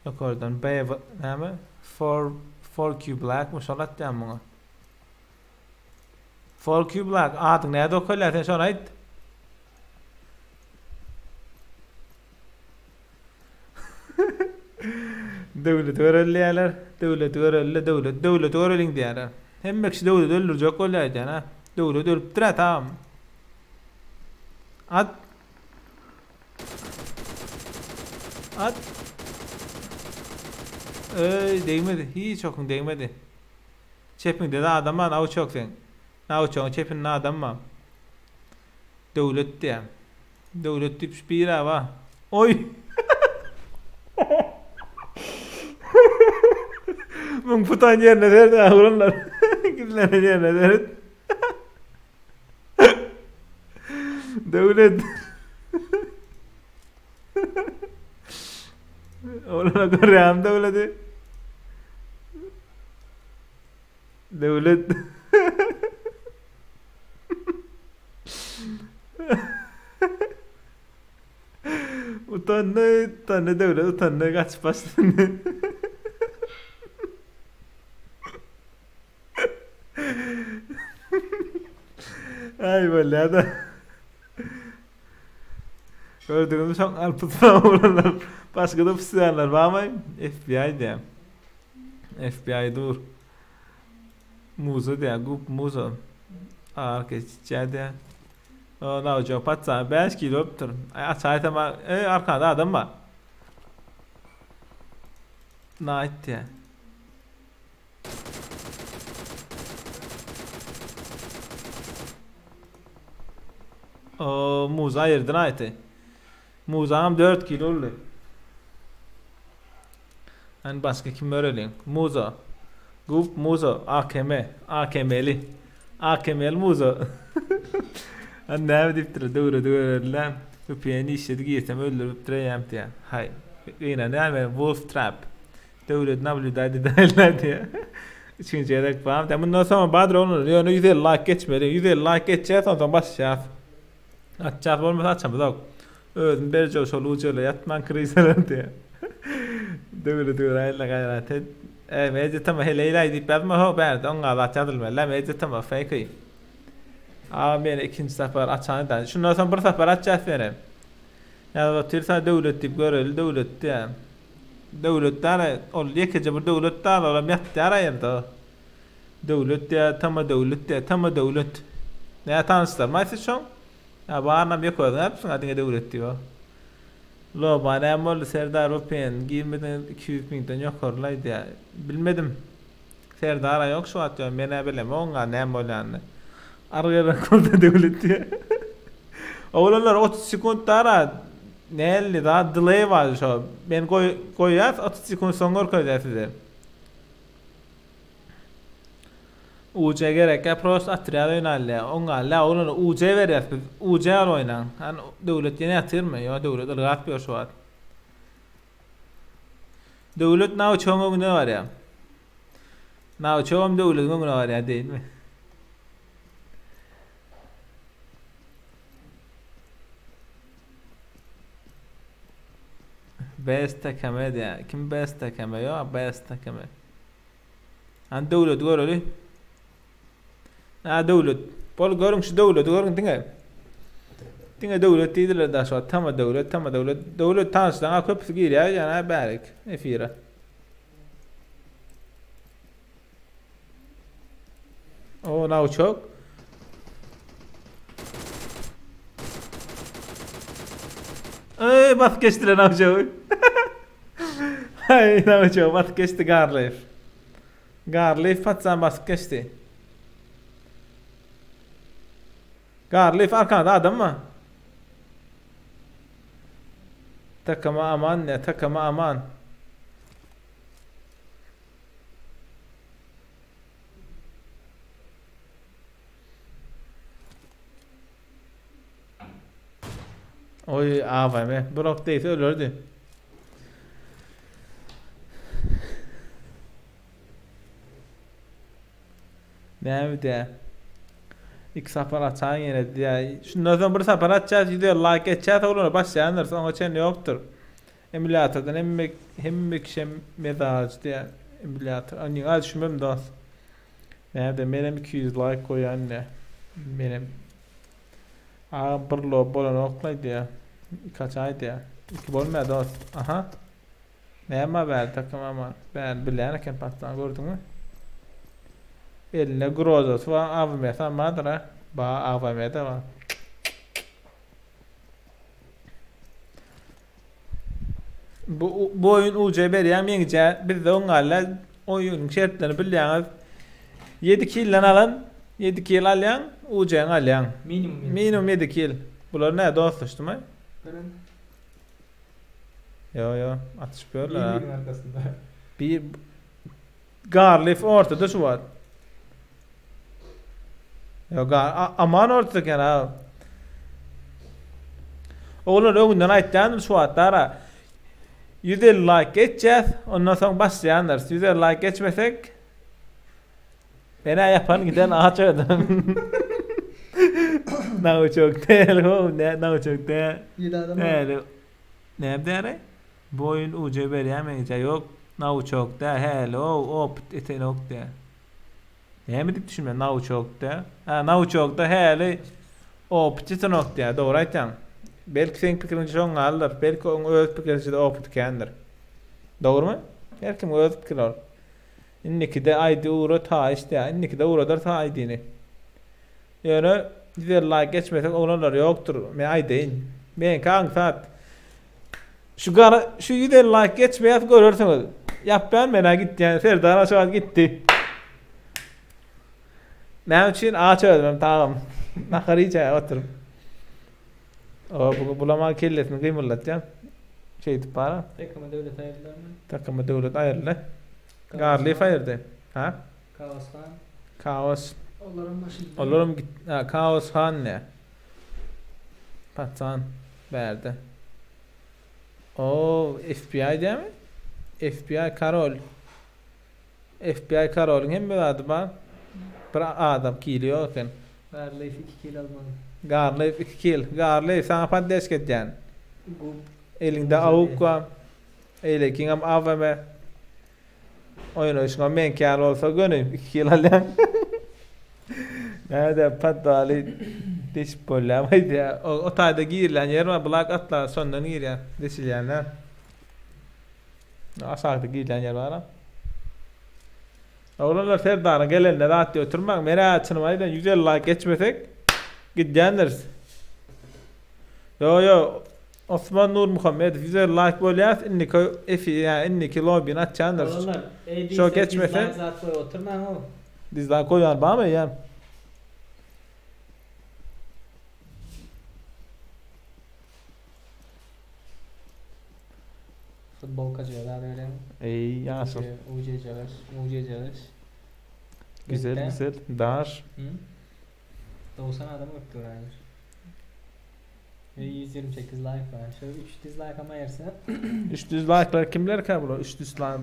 Yok oradan. B ne mi? 4Q Black mı? Şöyle attı buna. 4Q Black. Adın ne dokuyorlar? Sen şöyle ait. Devlet öğrenliyorlar. Devlet öğrenliyor diyorlar. Hem bekşi devlet öldürecek oluyor yani. Devlet ölüp duruyor tamam. At. Değmedi. Hiç okun değmedi. Çepin dedi adam var. Nav çok sen. Nav çok çepin adam var. Devlet diye. Devlet tip bir var. Oy. Mung putan yerine derdi ağırlar. Kimler yerine derdi. Devlet. Oğluna görüyorum devleti. Devlet. Utanne devlet utanne kaç başlandı. Ay böyle da. Gördüğünüz çok alpıtma olanlar. Başka da pısıyanlar var mı? FBI diye. FBI dur. Muzo diye. Gup muzo. Geçeceği diye. Ne olacak? Patsa 5 kilo öptür. Açayet ama arkada adam var. Night diye. Muza ayırdın ayeti. Muza'm 4 kilo oldu. Hani başka kim öğrenin? Muza. Gup Muza. AKM'li. AKM'li Muza. Hani ne deyip doğru lan. Köpeğini işledi giysem öldürüp durayım diye. Hay. Yine ne mi? Wolf Trap. Doğru ne bileyim derler diye. Üçüncü yedek falan. Bundan sonra Badr olur. Yani 150 like geçmedi. 150 like geçeceğiz ondan başlayacağız. Açacağız olmasa açamaz yok. Özüm berce şol ucuyla yatman krizeler diye. Doğru ayla gayret et. Mecid tamam hele deyip yazma ho berdi. Onga açadılmıyor. La mecid tamam fake. Ben ikinci sefer açanı da. Şundan sonra bir sefer açacağız verim. Ya da tirsa devlet deyip görül devlet diye. Devletler ol yekece bir devletler olam yattı arayırdı. Devlet diye tamam devlet diye tamam devlet. Ne tanıştılar mı siz şu? Ya bağırnam yok oldun. Yapsın adına devlet diyor. Lo bana mol Serdar Open girmeden 200 binden yok orlaydı ya. Bilmedim. Serdar'a yok şu atıyor. Mene bileme onga ne molanı. Argara kolda devlet diyor. Oğlanlar 30 sekund daha ne daha delay var şu. Ben koyar 30 sekund sonra koyacağız size. UC gerek pros atriyada oynalle. Onga onu UC veririz biz. UC oynan. Hani devlet yine atır mı? Ya devlet ılgı atmıyor şu an. Devlet nav çoğun ne var ya? Nav çoğun devlet ne var ya değil mi? Best takeme de. Kim best takeme ya? Best takeme. Han devlet gör öyle. Ha devlet. Bol görün şu devlet görün dinle. Dinle devlet dediler da şu tamam devlet devlet tansdan köpüsü giriyor yani barik. Efira. O nav çok. Bas geçti lan nav çok. Hay nav çok bas geçti Garleif. Garleif patsan bas geçti. Garleif arkanda adam mı? Takama aman ne takama aman. Oy AVM blok değilse ölürdü. Nerede? İlk safar açan yine diye. Şundan sonra bir safar açacağız, gidiyor like edeceğiz, olur başlayanlar sonra çen yoktur. Emülatörden hem kişi mezarcı diye emülatör. Anne az düşünmem daha. Nerede benim 200 like koyan ne? Benim. Bir lob bolan oklaydı ya. Kaç aydı ya. 2 bolmadı daha. Aha. Neyme verdi takım ama ben bilerken patlan gördün mü? Eline grozası var, AVM'si vardır ha. Bağ AVM'de var. Bu oyun UC beriyem yenice, biz de onlarla oyunun şertlerini biliyoruz. 7 kill alın, 7 kill alyan, UC'ni alyan. Minimum 7 kill. Bunlar ne dostuştu mu? Yo, atışıyorlar ha. Bir Garleif ortada şu var. Yok aman ortaken ha. Oğlum önünden ayttan şu atlara 150 like geçeceğiz. Ondan sonra başlayanlar 150 like geçmesek bana yapan giden ağaç ödüm. Nào çok değil o ne nào çok değil. Ne ne dere? Bu oyun UC veremeyince yok. Nào çok değil. Hello o ite nokta. Ne mi düşünme nav çok da. Ha nav çok da hele o pıçı nokta doğru aytan. Belki sen fikrin çok alır. Belki onun öz fikri de oput kendir. Doğru mu? Herkim öz fikri var. İnniki de aydı uğra ta işte. İnniki de uğradır ta aydini. Yani diğer like geçmesek onlar yoktur. Me aydın. Ben kan saat. Şu yüder like geçmeyip görürsünüz. Yap ben mena gitti yani. Serdar aşağı gitti. Ne için ağaç ödemem tamam. Nakarica oturum. O bulama kellesini kıyımırlatacağım. Şeydi para. Takıma devlet ayırdılar mı? Takıma devlet ayırlı. Garleif ayırdı. Ha? Kaos Han. Kaos. Onların başında. Olurum git. Ha, Kaos Han ne? Patsan verdi. O FBI değil mi? FBI Karol. FBI Karol'un hem bir adı var. Bir adam geliyorken. Garleif 2 kill almalı. Garleif 2 kill. Garleif sana patates geçeceksin. Bu Elinde avuk var. Eylekin am AVM. Oyun oyuşuna men kâr olsa gönüm 2 kill alyan. Nerede patali diş bollamaydı ya. O tayda girilen yer var. Blak atla sondan gir ya. Dişilyenler. Aşağıda girilen yer var ha. Oğlanlar Serdar'a gelenler rahat diye oturmak. Mera açılmayı da 150 like geçmesek gideceğiniz. Yo. Osman Nur Muhammed güzel like bolýas inniki efi ya inniki lobby'ni açandır. Olanlar Şo geçmese zat koy oturmam o. dislike koýar barmy ýa? Futbolka jogada öyle. Ey ýaşyl. UC Güzel. Dar. 90 adam öptü aylar. 128 like var. Şöyle 300 like ama yerse 300 like'lar kimler kabul? 300 like.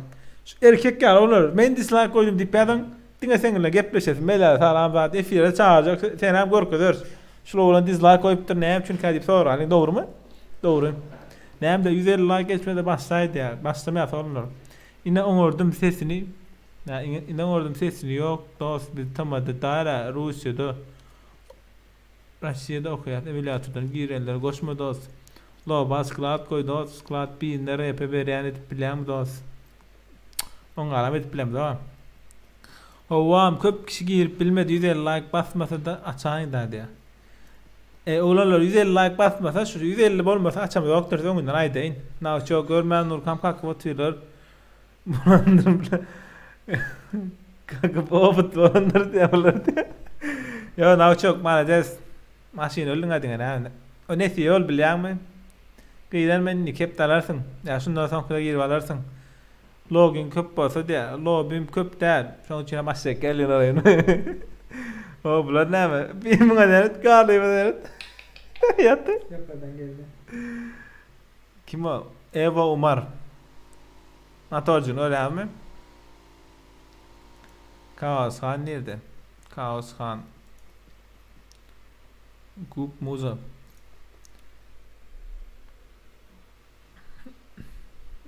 Erkekler olur. Men dislike koydum dipeden. Dinle seninle gepleşesin. Bela salam zat efire çağıracak. Sen hem gorkudur. Şulo olan dislike koyupdur. Näme üçin kadip sorar. Hani doğru mu? Doğru. Näme de 150 like geçmede başlaydı ya. Başlamaya sorunlar. Ine oňurdum sesini. Ya ine oňurdum sesini yok. Dost biz tamadı daira Rusya'da. Rusya'da okuyat. Emiliyatıdan girenler goşma dost. Lo basklat koy dost. Sklat bir nere yapıver yani plan dost. On alamet plan da. Ovam köp kişi girip bilmedi 150 like basmasa da açayın da diye. Olanlar 150 like basmasa şu 150 bolmasa açamaz. Doktor soňundan aýdaýyn. Naw çok görmän nur kam kakıp oturýar. Bulandır. Kakıp oturýar diýerler. Yo naw çok malades. Maşin öldün adiňe näme? O nesi yol bilýärmi? Gyýdan men nikep dalarsın. Ya şundan soň girip alarsın. Login köp bolsa diýär. Lobim köp däl. Şoň üçin maşek gelýär. O bular näme? Bir muňa dert, garlyma dert. Yatdı. Yapardan geldi. Kim o? Eva Umar. Atorcun öyle mi? Kaos Khan nerede? Kaos Khan. Gup Muza.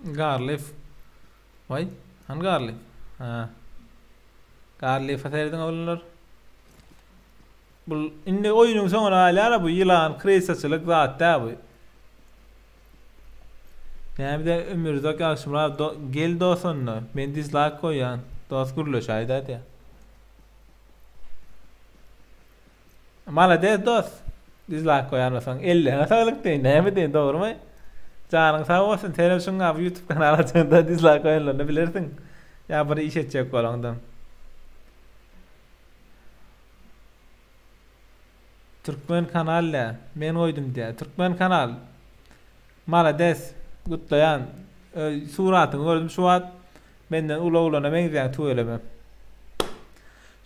Garlif. Vay, han Garlif. Ha. Garlif aserden olanlar. Bu indi oyunun sonuna hala bu yılan krisaçılık zaten bu. Yani bir de ömürdeki akşamlar gel dostunla ben dislike koyan dost kuruluş ayda diye. Mala de dost dislike koyan olsan 50 sağlık deyin ne mi deyin doğru mu? Canın sağ olsun televizyon abi YouTube kanalı açığında dislike koyanlarını bilirsin. Ya bari iş edecek olandan. Türkmen kanalla men oydum diye. Türkmen kanal. Malades gutlayan suratyny gördüm şu wagt menden ula-ulana meňzeýän töwelemem.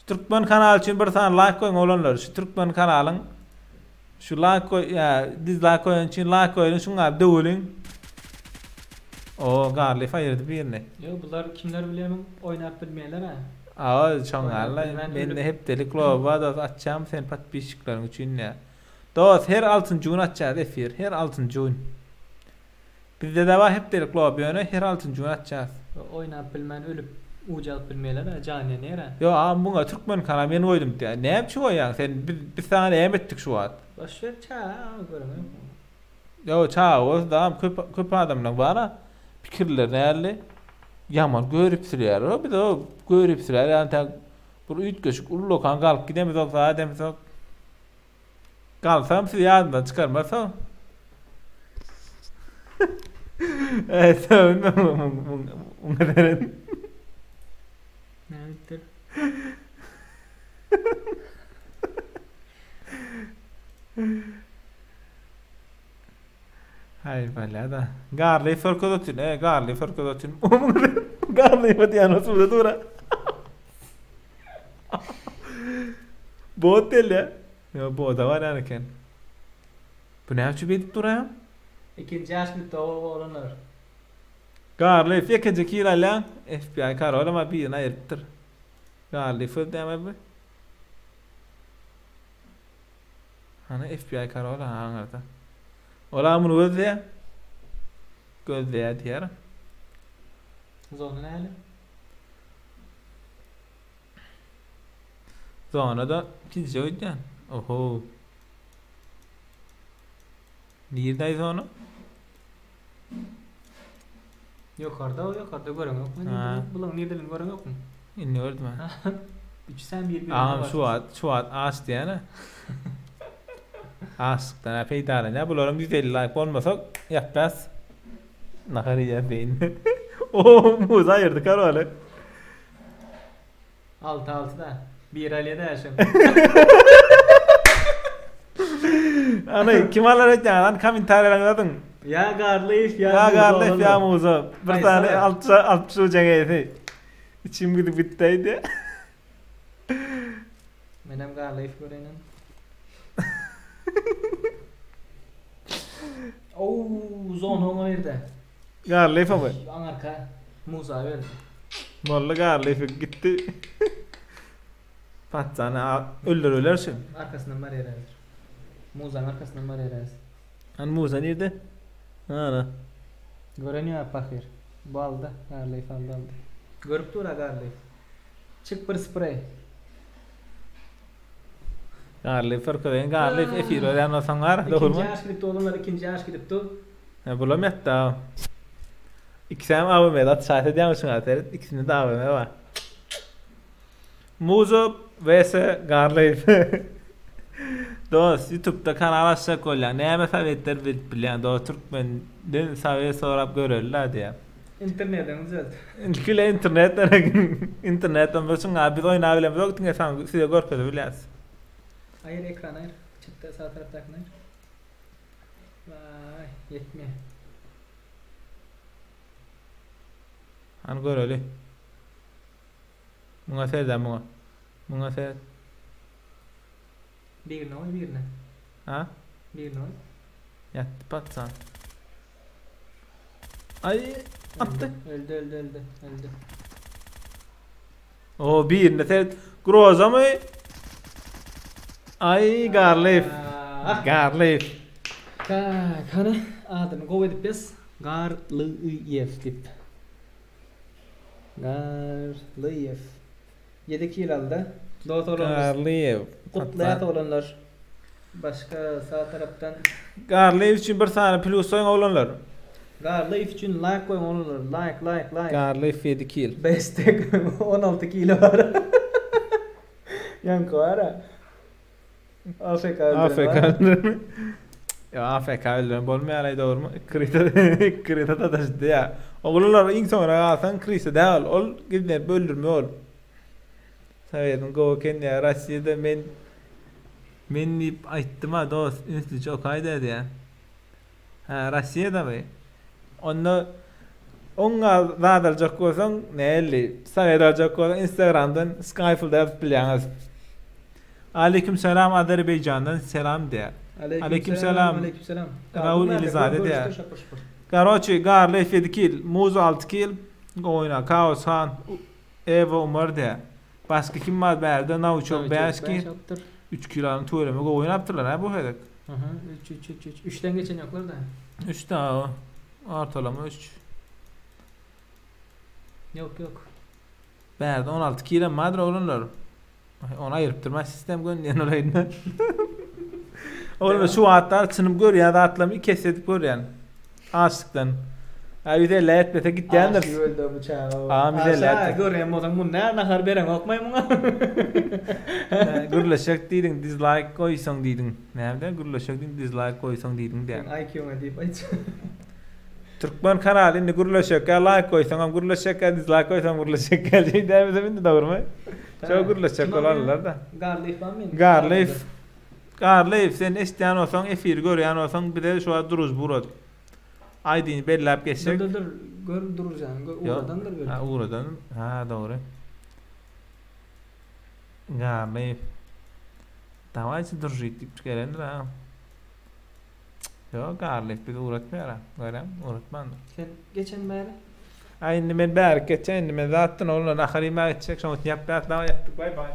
Türkmen kanal üçin bir tane like koyun olanlar. Şu Türkmen kanalyň şu like koy ya dislike koyun üçin like koyun şuňa döweliň. O garly faýyrdy birine. Yo bular kimler bilýärmi oýnap bilmeýärler ha. Çoňarlar men hep deliklo wada açjam sen patpişiklaryň üçin ya. Dost her 6-njy gün açjak efir, her 6-njy gün. Bizde de var hep deliklo ýöne her 6-njy gün açjak. Oýnap bilmän ölüp ujalyp bilmeýärler ha, jany nere? Yo, buňa Türkmen kanaly men oýdum diýär. Näme şu oýan sen biz sana näme etdik şu wagt? Boş ver ça, görmem. Yo, ça, o da köp adamlar bara pikirler näli? Yaman görüp sürýär. O bir de o görüp sürýär. Yani bu üýt göçük ullokan galyp gidemiz o adem sok. Galsam siz ýadyndan çykarmasa. Sen uňadan. Nädir? Hay balada. Garly förködötün. Garly förködötün. Garly diýän osuda dura. Botelle. Yo boda var eken. Bu näçe bedip durýar? İkinci yaş mı olanlar? Garly fekece kirala FBI karola ma bir näýerdir. Garly fördäme bu. Ana FBI karola haňarda. Ola mun gözle. Gözle diýär. Zona näle? Zona da ikinci öýdän. Oho. Nirde zona? Yukarıda görüň ýokmy? Bulaň nirden görüň ýokmy? Inni gördüm. 3 sen bir Şu at aç diýene. Aşktan peýdalan. Ya bularym 150 like bolmasak ýapmaz. Nahary ýapayn. O muz ayırdı karvalı. 6 da. Bir alyada yaşam. Ana kim alar etýän komentarlaryňyň. Ya garlyf ya. Ya garlyf ya muza. Bir Ay, tane sana. 60 jaňaýdy. İçim gidip bitdi. Menem garlyf görenin. Zon homa verdi. Garlyf ama. Anarka Musa verdi. Molla garlyf gitti. Patsana öldürürlersin. Arkasından var herhalde. Musa'nın arkasından var herhalde. An muza nerede? Ana. Göreniyor bakır. Bu aldı. Garlyf aldı. Görüp dur garlyf. Çık bir sprey. Garlyf farkı garlyf efir ölen olanlar doğru mu? İkinci aşk gidip olanlar ikinci aşk gidip Ha bulamıyat da. İkisini AVM'de at şahit ediyor musun artık? İkisini de AVM var. Muzo vs Garlyf. Dost YouTube'da kanal açsa koylan. Näme sebäpler bilen do Türkmenden sawe sorap görürler diye. İnternetten düzelt. Kile internetten başın abi oyna bilen yok dinle sen size görkede biляс. Ayır ekran ayır. Çıktı sağ taraftakini ayır. Vay yetmiyor. An göreli. Muňa serden muňa. Muňa ser. Birine oy birine. Ha? Birine oy. Yattı patsan. Ay attı. Öldü. O birine ser. Groza mı? Ay Garlyf. Garlyf. Kana adını go edip biz. Garlyf dip. Garlyf. 7 kill aldı. Doğru olanlar. Garlyf. Kutlayat olanlar. Başka sağ taraftan. Garlyf için bir tane plus oyun olanlar. Garlyf için like koyun olanlar. Like. Garlyf 7 kill. Bestek 16 kilo var. Yanko var ha. AFK öldüren. Ya AFK öldüren bolmaýar doğru mu? Krita da taşıdı ya. Oğullar iň soňra alsan krisa däl. Ol gidip öldürme ol. Saýadyn goken ya Russiýada men diýip aýtdym ha dost. Ünsüç okay dedi ya. Ha Russiýada mı? Onda onga zadalacak bolsaň näli? Saýadalacak bolsaň Instagramdan Skype dep bilýäňiz. Aleyküm selam Azerbaycan'dan selam diye. Aleykümselam. Raul İlizade diye. Karoçi Garlyf 7 kill, Muz 6 kill, oyna Kaos Han, Eva Umar diye. Başka kim var berde? Navuçov 5 kill, 3 kill alın tuğlemek oynaptılar ha bu hedek. 3 3'ten geçen yoklar da. 3 daha ortalama 3. Yok. Berde 16 kill madra olanlar. Ona ayırıptırma sistem gönderyen orayından. Oğlum şu atlar çınıp gör ya da atlamayı kesedip gör yani. Açlıktan. Abi de layet bete git diyenler. Aşkı öldü bıçağı. Abi de layet. Aşağı göreyim o zaman bunu ne nahar beren okmayım ona. Gürleşek diydin dislike koysan diydin. Nerede gürleşek diydin dislike koysan diydin diyen. IQ'ma deyip ayt. Türkmen kanalı indi gürleşek like koysan gürleşek dislike koysan gürleşek geleceği demezem indi doğru mu? Çok gürleşek olanlar da. Garlyf sen isteyen olsan efir görüyen olsan bir de şu an duruz burada. Aydın bellap geçecek. Dur gör duracaksın. Uğradandır böyle. Ha uğradan. Ha doğru. Garlyf. Tamam hiç duracak deyip çıkarındır ha. Yok Garlyf bir de uğratmıyor ha. Görem uğratmandır. Sen geçen beri. Aynı ben beri geçen ben zaten onunla naharima geçecek. Şu an yaptık daha yaptık. Bye bye.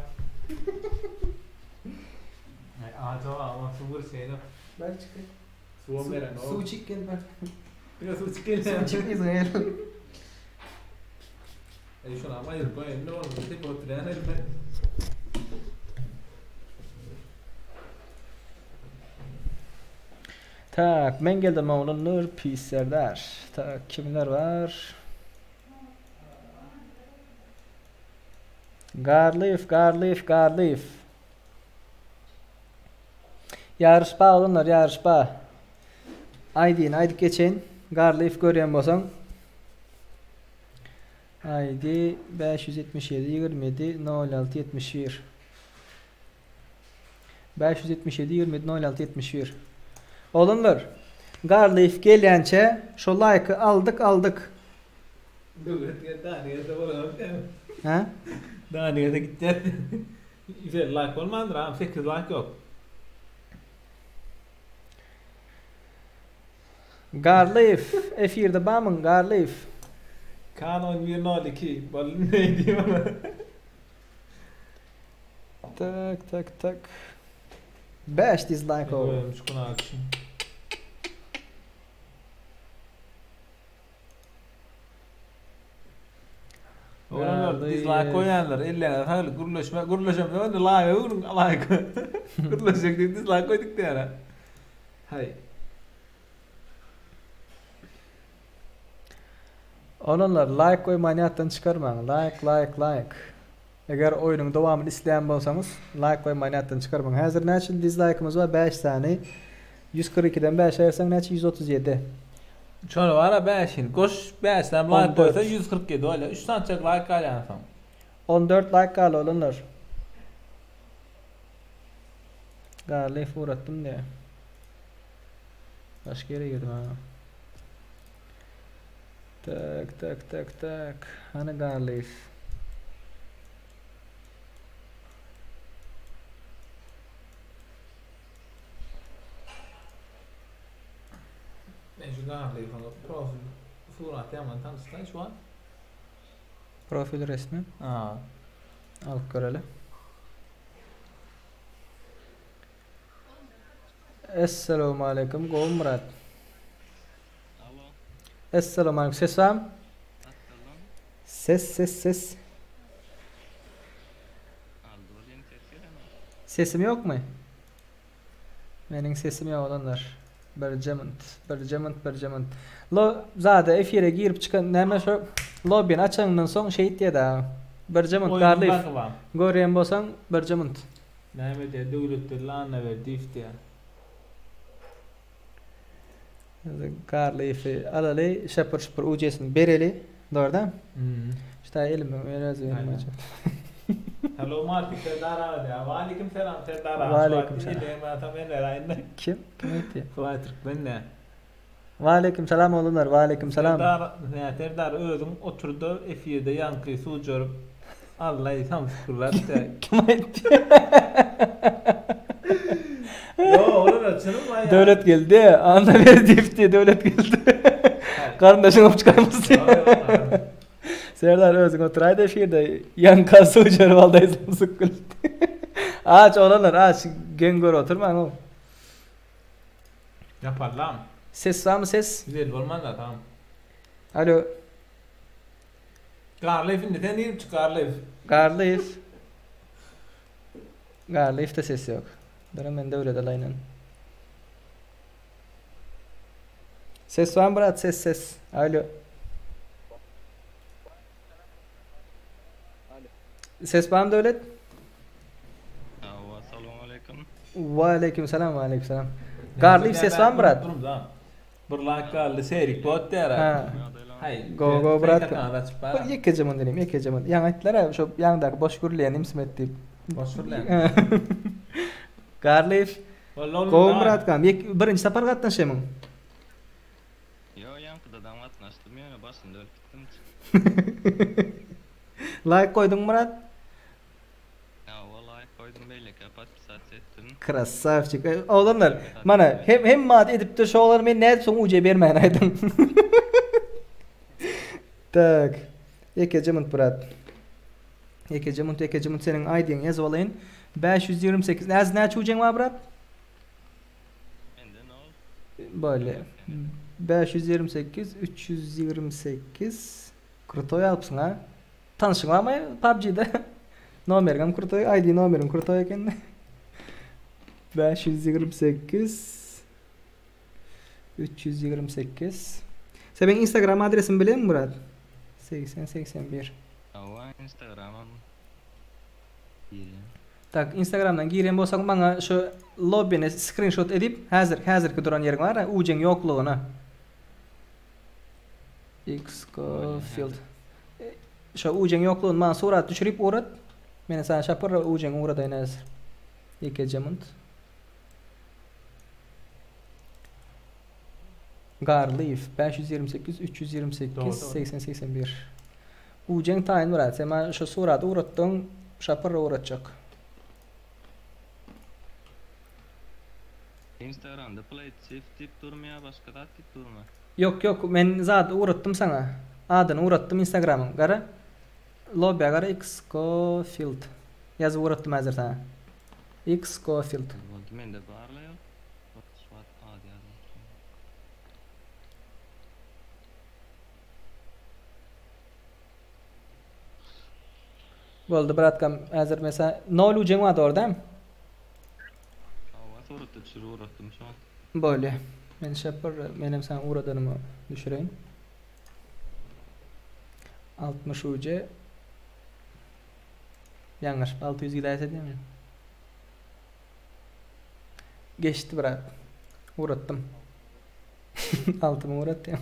ama su şeyde. Ben çıkayım. Su veren o. Su çıkın ben. Biraz su çıkın. Su çıkın ya. Şuna ama yürü koyun. Ne olur? Tek oturan elime. Tak, men geldim oğlanlar pislerler. Tak, kimler var? Garlyf. Yarışpa olanlar yarışpa. Aydık geçen. Garlayıp görüyen bolsaň. ID 577 27 06 71. 577 27 06 71. Olanlar garlayıp gelýänçe şo like'ı aldık. Daha niyete bolan. Ha? Daha niyete gitti. İşte like olmadı ama 8 like yok. Garlayıp efirde bamın garlayıp. Canon 102 bolun ne diyor? Tak. 5 dislike o. Koymuş kuna akşam. Olanlar dislike koyanlar ellerine takılı guruluşma ben de like vurun like. Guruluşacak diye dislike koyduk diye ara. Hay. Olanlar like koymayı hayattan çıkarmayın. Like. Eğer oyunun devamını isteyen bolsanız like koymayı hayattan çıkarmayın. Hazır neçin dislike'ımız var 5 tane. 142'den 5 ayırsan neçin 137. Şöyle var ya 5'in. Koş 5'ten like koysa 147 öyle. 3 tane çek like kalyan tam. 14 like kaldı olanlar. Garlayıp uğrattım diye. Başka yere girdim ha. Tak. Hani garlayıp. Ben şu garlayıp profil surat yaman tanıştın şu an. Profil resmi. Aa. Alıp görelim. Esselamu aleyküm. Go Murat. Alo. Esselamu aleyküm. Ses var mı? Ses. Aldırın sesleri mi? Sesim yok mu? Benim sesim yok olanlar. Bercement. Lo zade efire girip çıkan neme şu lobby'ni açandan son şey diye da Bercement garlayıp görýän bolsaň Bercement. Näme de döwletler lana berdi iftiya. Garlayıp alaly şapır ujesini bereli. Doğrudan. İşte elimi yazıyorum. Hello Martik Serdar ya. Aleyküm selam Serdar. Aleyküm selam. Kim? Kim etti? Fatih ben ne? Aleyküm selam oğlumlar. Aleyküm selam. Serdar özüm oturdu F7'de yankı sucurup Allah'ı tam şükürler. Kim etti? Yo olur açınım lan ya. Devlet geldi. Anda verdi ifti devlet geldi. Kardeşin hop çıkarması. Serdar özün oturaydı F7'de yankı sucurup Allah'ı sıkıldı. Aç oğlanlar aç. Gengör oturma oğlum. Yapar lan. Ses var mı ses? Güzel olmaz da tamam. Alo. Garlayıp neden yiyip çık Garlayıp? Garlayıp da ses yok. Benim ben de öyle de laynen. Ses var mı Murat? Ses. Alo. Ses var mı devlet? Assalamu aleyküm. Aleyküm selam. Garlayıp ses var mı Murat? Bir like garlı serik bot der. Hay. Go Murat. Bu yekeceğim deneyim. Yan etler şu yandaki boş gürleyen imsmet deyip. Boş gürleyen. Garlayıp. Go Murat kan. Birinci safar kattan şey mi? Yo yankıda damatlaştım yani başında ölüp gittim. Like koydun Murat? Ya vallahi koydum böyle kapat saat ettim. Krasavçık. Oğlanlar mana hem maat edip de şu oğlanı men näde soň uce bermeýän aýdym. Tak. Ekejemint Murat. Ekejemint senin aýdyň ýazyp alaýyn. 528. Näçe ujeň bar Murat? Mende ne ol? Böyle. 528 328 Kurtoy alıpsın ha. Tanışyň barmy PUBG'de? Nomerim Kurtoy, ID nomerim Kurtoy eken. 528 328. Sen benim Instagram adresimi bilen mi Murat? 8081. Ava Instagram'ım. Tak Instagram'dan giren bolsaň bana şu lobby'ni screenshot edip hazırki duran yerin var ya ujen yokluğuna. Xcofield. Şu ujen yokluğun man surat düşürüp uğrat. Mene sana şapır ujen uğradayın hazır. Yekecemint. Garleaf 528 328 80 81. Ujen tayin var. Sen şu surat uğrattın şapır uğratacak. Instagram'da play shift tip durmaya başka da tip durma. Yok men zat uğrattım sana. Adını uğrattım Instagram'ın. Gara lobby'e gara Xcofield. Yazı uğrattım hazır sana. Xcofield. Oldu men de barla yok. Swat adi yazdım. Boldu biratkam hazır mesela nol ujen var orada. Hava sorup uğrattım şu an. Böyle. Men şapır menem sana uğradığımı düşüreyim. 60 ucu. Yanlış. 600 gidaysa değil mi? Geçti bırak. Uğrattım. Altımı uğrattım.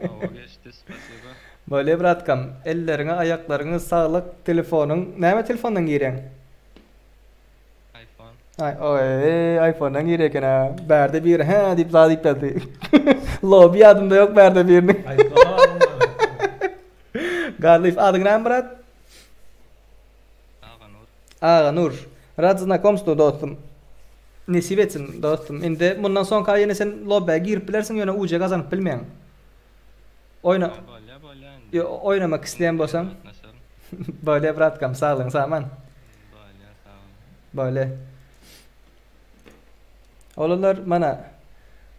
Hava geçti spasiba. Böyle bıratkam. Ellerine, ayaklarına sağlık. Telefonun. Neyme telefondan giren? iPhone. Oy, iPhone'dan gireken ha. Berde bir he deyip zadık belli. Lobby adında yok berde birinin. Garleaf adın ne Murat? Ağa Nur. Rad znakomstvo dostum. Nesip etsin dostum. Indi bundan son yine sen lobby'e girip bilersin yöne uca kazanıp bilmeyen. Oynamak isteyen bolsan. Böyle bıratkam sağlığın sağman. Böyle. Olanlar mana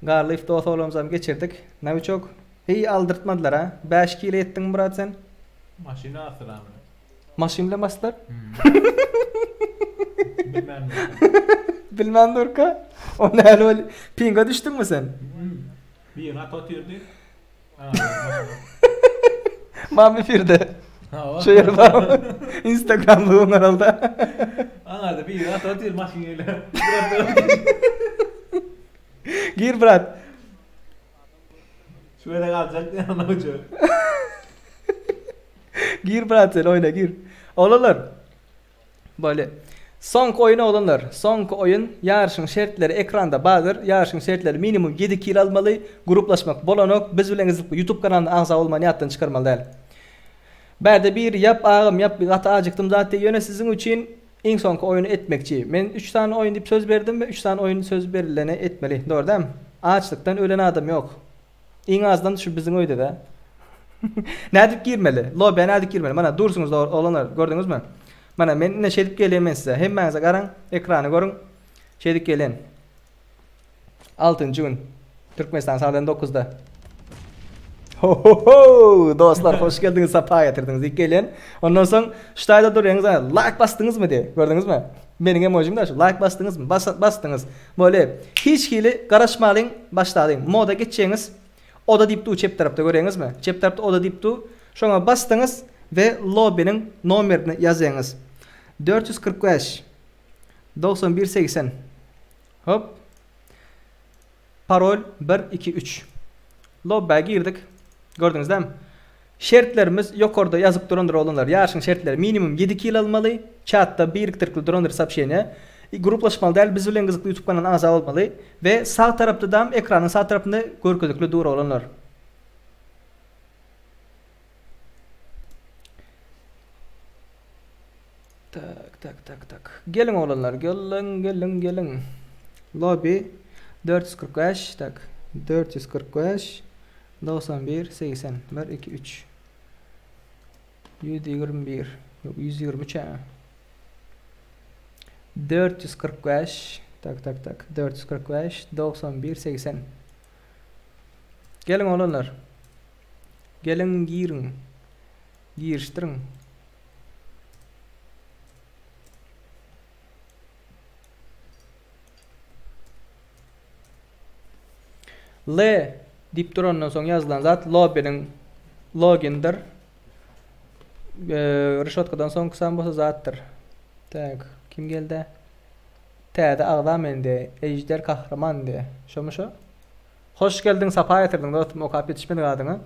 Garleaf dost olumuzdan geçirdik. Ne çok iyi aldırtmadılar ha. 5 kilo ettin Murat sen. Maşina asıramı. Maşinle maslar. Bilmem. Bilmem Nurka. O ne öyle pinga düştün mü sen? Bir at atıyordu. Mami firde. Şöyle var. Instagram'da onlar oldu. Anladı bir at atıyor maşineyle. Gir Murat. Şöyle kalacak diye anlayacak. Gir Murat sen oyna gir. Olanlar. Böyle. Son oyunu olanlar. Son oyun yarışın şartları ekranda bağdır. Yarışın şartları minimum 7 kilo almalı. Gruplaşmak bolanok. Biz bilen YouTube kanalında ağza olma niyattan çıkarmalı değil. Berde bir yap ağım yap bir hata acıktım zaten yöne sizin için en son oyunu etmekçi. Ben 3 tane oyun deyip söz verdim ve 3 tane oyun söz verilene etmeli. Doğru değil mi? Ağaçlıktan ölen adam yok. En azından şu bizim oydu da. Nedik girmeli. Lobby'e nedik girmeli. Bana dursunuz da olanlar gördünüz mü? Bana ben ne şeydik geleyim ben size. Hem bana karan ekranı görün. Şeydik gelin. 6. gün. Türkmenistan saat 9'da. Ho dostlar hoş geldiniz safa getirdiniz ilk gelin. Ondan sonra şu tayda duruyorsunuz like bastınız mı diye gördünüz mü? Benim emojim de şu like bastınız mı? Bastınız. Böyle hiç hili karışmayın başlayın. Moda geçeceğiniz. Oda deyip du cep tarafta görüyorsunuz mu? Cep tarafta oda deyip du. Şuna bastınız ve lobby'nin numarini yazıyorsunuz. 445 9180 hop parol 123 lobby'e girdik. Gördünüz değil mi? Şartlarımız yukarıda yazıp durandır olanlar. Yarışın şartları minimum 7 kilo almalı. Chat'ta biriktirikli durandır sapşeyine. Gruplaşmalı değil. Biz bilen kızıklı YouTube kanalına azal olmalı. Ve sağ tarafta da ekranın sağ tarafında görközlüklü doğru olanlar. Tak. Gelin olanlar. Gelin. Lobby 445 tak. 445 91 80 1 2 3 121 yok 123 ha 445 tak 445 91 80 gelin olanlar gelin giriştirin L dip durandan soň yazılan zat lobby'nin logindir. Rüşotkadan soň kısan bolsa zatdır. Tak, kim geldi? Täze agdam endi, ejder kahraman diye. Şomu şu? Hoş geldin, sapa getirdin. Dostum okap yetişmedi adyňy.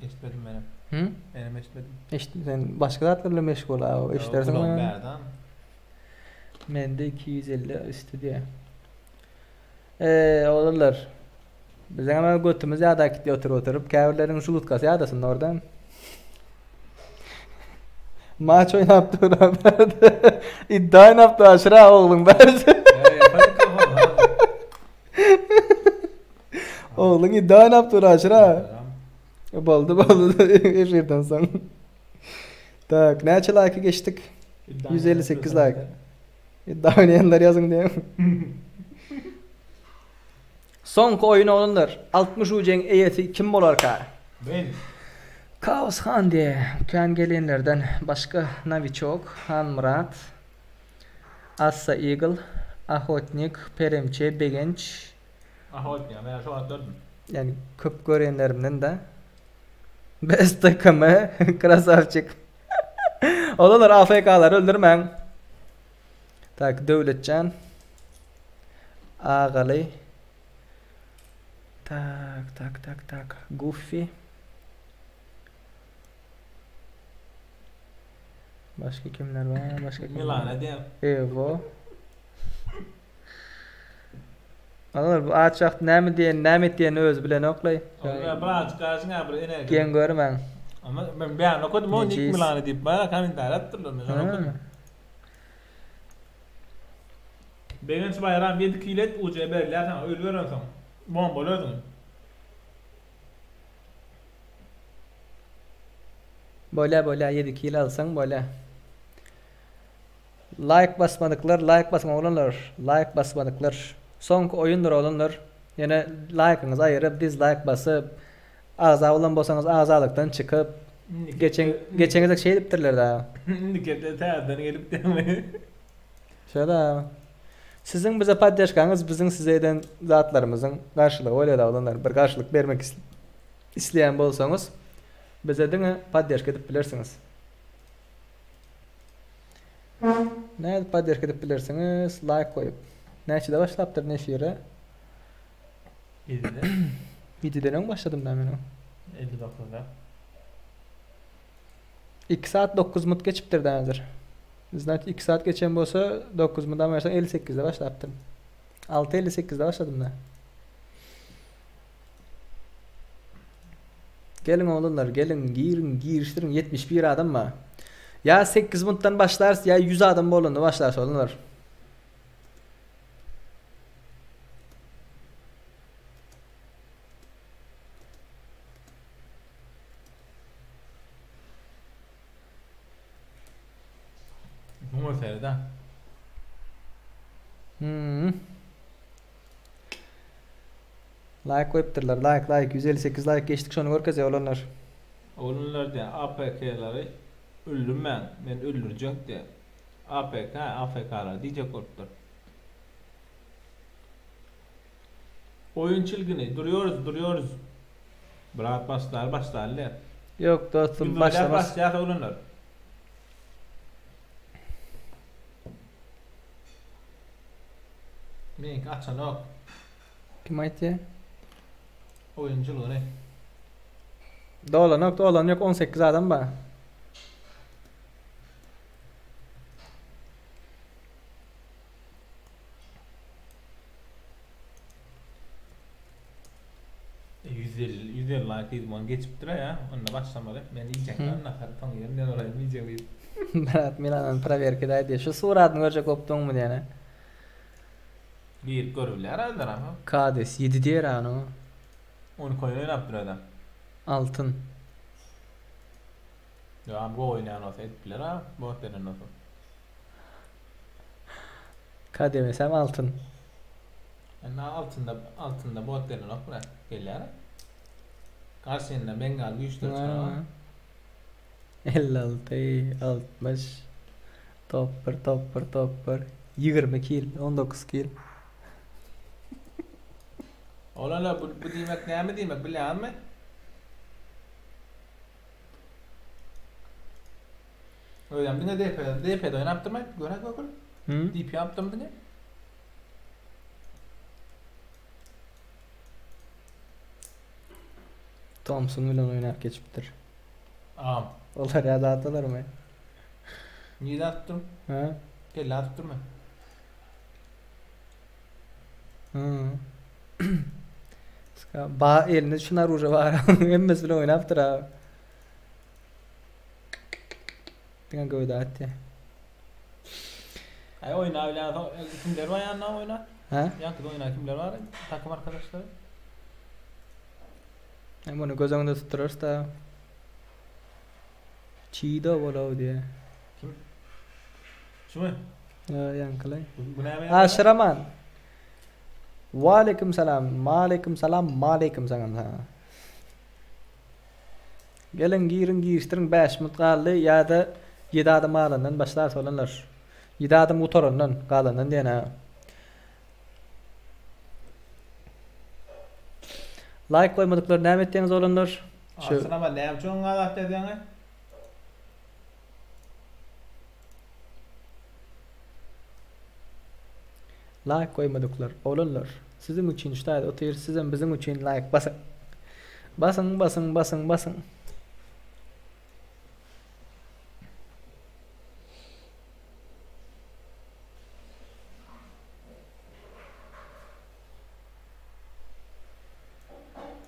Eşitmedim benim. Hı? Benim eşitmedim. İşte sen başka zatlarla meşgul abi. İşlersin Ulan mi? berdan. Mende 250 üstü diye. Oğullar. Bizden ama götümüz yağda gitti oturup käwirlerin julutkası yağdasın oradan. Maç oynap durardı. İddia oynapdı aşıra oğlum berzi. Yaparım kafam. Oğlum iddia oynap aşıra. Boldu efirden son. Tak, neçe like geçtik? 158 like. İddia oynayanlar yazın diye. Sonki oyunu olunlar. 60 ucen eyeti kim bolar ka? Ben. Kaos Han diye. Kön gelenlerden başka Navichok, Han Murat, Assa Eagle, Ahotnik, Peremçe, Begenç. Ahot ya, ben şu an döndüm. Yani köp görenlerimden de. Best takımı Krasavçık. Olalar AFK'lar öldürmen. Tak Devletcan. Ağalı. Tak. Goofy. Başka kimler var? Başka kimler var? Milan diye. Evo. Olalar bu açık näme diyen öz bilen oklay. Onlar biraz karşına bir enerji. Gen görmen. Ama ben okudum o Nick Neciz. Milan deyip bana komentar attırlar. Ben okudum. Benim bayram 7 kilet ucu berler tamam ölüyorum tamam. Bomba öldüm. Böyle 7 kilo alsan böyle. Like basmadıklar. Sonki oyundur olanlar. Yine like'ınız ayırıp dislike basıp ağza olan bolsanız ağzalıktan çıkıp geçenizde şey diptirler daha. Nikette terden gelip demeyi. Şöyle sizin bize paddeşkanız bizim size eden zatlarımızın karşılığı öyle de olanlar bir karşılık vermek isteyen bolsanız bize de paddeşk edip bilirsiniz. Ne paddeşk edip bilirsiniz? Like koyup. Neçede başlaptır neçe yere? 7'de. 7'den başladım ben onu. 59'da. 2 saat 9 minut geçiptir daha hazır. Bizden 2 saat geçen bolsa 9 minutdan versen 58'de başlattım. 6:58'de başladım da. Gelin oğlunlar gelin giriştirin 71 adam mı? Ya 8 minuttan başlarsın ya 100 adam bolundu başlarsa oğlunlar. Bu meselede. Like koyuptırlar. Like 158 like geçtik şonu görkez ya olanlar. Onlar diye APK'ları öldüm ben. Ben öldürecek diye. AFK'lar diyecek korktular. Oyun çılgını. Duruyoruz. Bırak başlarlar. Yok dostum Başlamaz. başlamaz. Başlayacak olunlar. Mink açan ok. Kim aytti? Oyunculuğu ne? Dolan yok 18 adam var. %50 like izman geçiptir ya. Onunla başlamadı. Ben yiyeceğim. Ben nakar tam yerine orayı yiyeceğim. Berat Milan'ın proverki da diye. Şu suratını görecek optun mu diyene. Bir görevler aldılar ama. Kades 7 diyer onu. Onu koyun yaptır adam. Altın. Ya bu oynayan olsa ettiler ha. Bu denen olsa. Kademesem altın. Yani altında bot denen olsa bırak. Geliyor ha. Karşıyında Bengal güçlü çıkıyor. 56 60 topper 20 kill 19 kill. Oğlanlar bu demek ne mi demek biliyor musun? Öyle bir de DP'de oynaptırmak göre bakın. Hı? DP yaptım mı ne? Thompson bilen oynar geçipdir. Ağam. Onlar ya dağıtılar mı? Niye attım? Ha? Gel attım mı? Hı. Ba elinde şunar ucu var. Emmesi bilen oynaptır abi. Dine göğde attı. Ay oyna bilen kimler var yanına oyna? Ha? Yankıda oyna kimler var? Takım arkadaşları. Hem bunu göz önünde tuttururuz da. Çiğde bolav diye. Şu mu? Ya yankılay. Bu ne yapayım? Aşraman. Wa aleyküm selam. Ma aleyküm selam. Ma aleyküm selam. Gelin girin giriştirin 5 minut kaldı ya da 7 adım alından başlar solanlar. 7 adım motorundan kalandan diyene. Like koymadıkları ne ettiğiniz olanlar. Şu Aslında ama ne yapacağım Allah dediğine? like koymadıklar olanlar. Sizin için işte otur sizin bizim için like basın. Basın basın basın basın.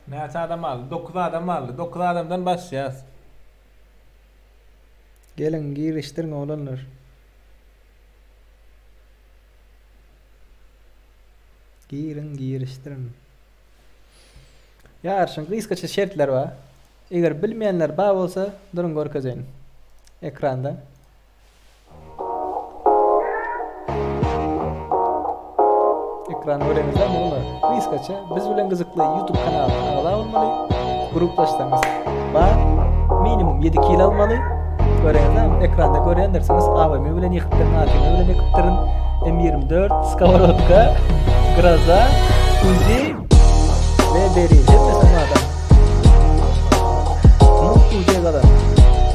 Ne adam aldı? 9 adam aldı. 9 adamdan başlayacağız. Gelin giriştirin olanlar. Girin giriştirin. Ya arşın kıyıskaça şertler var. Eğer bilmeyenler bağ olsa durun görkezeyim. Ekranda. Ekran öğrenizden mi olur? Kıyıskaça biz bilen kızıklı YouTube kanalına abone olmalı. Gruplaşsanız var. Minimum 7 kilo almalı. Öğrenizden ekranda görenderseniz abime bilen yıkıttırın, ATM bilen yıkıttırın. M24, Skavarotka, Graza, Uzi ve Beri. Hep mesela adam. Mutlu Uzi'ye kadar.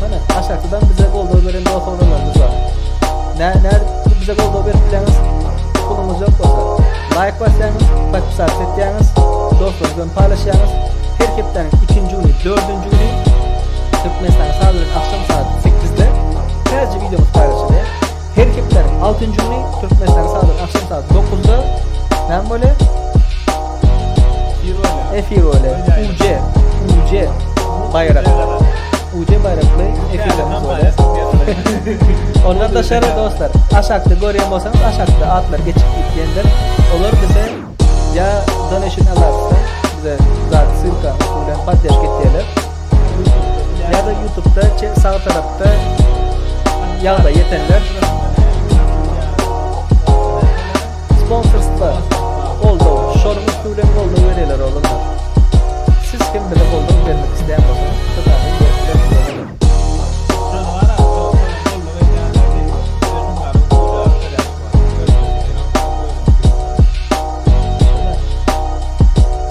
Bana aşağıdan bize golda veren dost olanlarımız var. Nerede bize golda verdiğiniz kulumuz yok olsa. Like basarsanız, partisipasyon edeceğiniz, dostlarınızla paylaşacağınız. Her hepten 2. günü, 4. günü Türkmenistan saldırın akşam saat 8'de sadece videomuz paylaşılıyor. Her hepten 6. günü Türkmenistan saldırın akşam saat 9'da ne böyle? Efir öyle. UC bayrak. UC bayraklı efirlerimiz öyle. Onlar da şöyle dostlar. Aşağıda görüyor olsanız aşağıda atlar geçip gitkenler olur bize ya donation alarsa bize zaten sırka usulen padyaş gittiler. Ya da YouTube'da sağ tarafta yağda yetenler sponsorsta oldu. Şorun usulen oldu veriyorlar olanlar. Siz kim bile oldu vermek isteyen olsanız tamamen göstermek olur.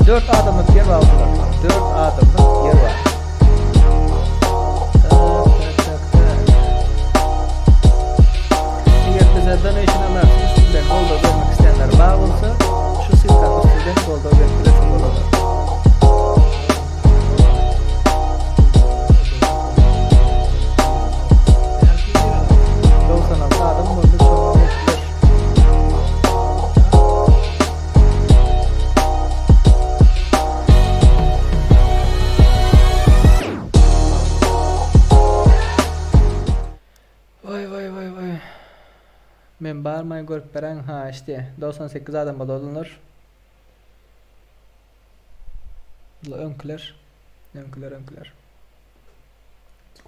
4 adımlık yer var burada. 4 adımlık yer var. Eğer bize donation alarsanız sizden golda vermek isteyenler bağ olsa şu siteden sizden golda vermek olur. Men bağırmayı görüp veren ha işte 98 adam bulunur. Bu önküler.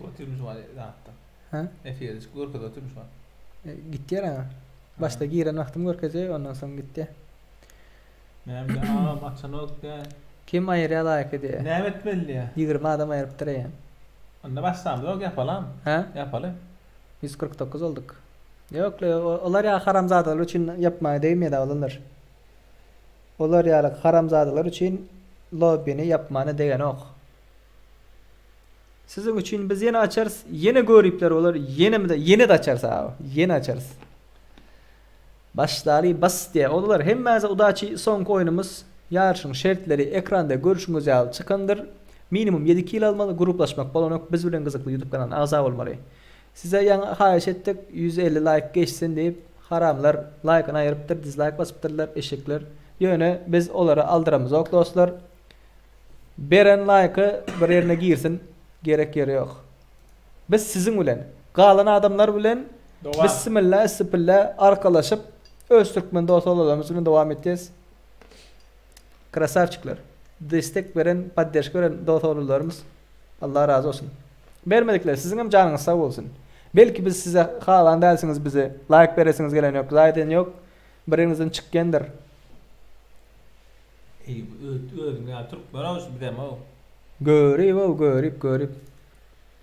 Oturmuş var zaten. Ha? Efir'de çıkıyor kadar oturmuş var. Gitti ya. Başta giren vaktim görkezi ondan sonra gitti. Benim de maçan yok ya. Kim ayırıya layık ediyor? Ne etmeli ya? 20 adam ayırıp duruyor. Onda başlamdı yok yapalım. Ha? Yapalım. 149 olduk. Yok onlar ya haramzadalar için yapmaya değmiyor da olurlar. Onlar ya haramzadalar için lobbyini yapmana değen yok. Sizin için biz yeni açarız. Yeni görüpler olur. Yeni de açarız abi. Yeni açarız. başları bas diye odalar hemmeze udaçı son oyunumuz yarışın şertleri ekranda görüşünüz ýaly çıkandır. Minimum 7 kilo almalı gruplaşmak bolanyk biz bilen gyzykly YouTube kanalyna aza bolmaly. Size ýa haýyş etdik 150 like geçsin diýip haramlar like'ını aýrypdyr, dislike basypdyrlar eşekler. Ýöne biz olara aldyramos ok dostlar. Beren like'ı bir ýerine girsin, gerek ýeri ýok. Biz sizin bilen, galan adamlar bilen bismillah arkalaşyp öz türkmen dostlarymyzyň dowam etdiýäs. Krasavçyklar. Destek veren, podderşik veren dostlarymyz Allah razı olsun. Bermedikler sizin hem canınız sağ olsun. Belki biz size halan dälsiňiz bize like beresiniz gelen ýok, zaýdan ýok. Birinizden çykgendir. Öldüm ya Türkmen olsun bir dem o. Görüp.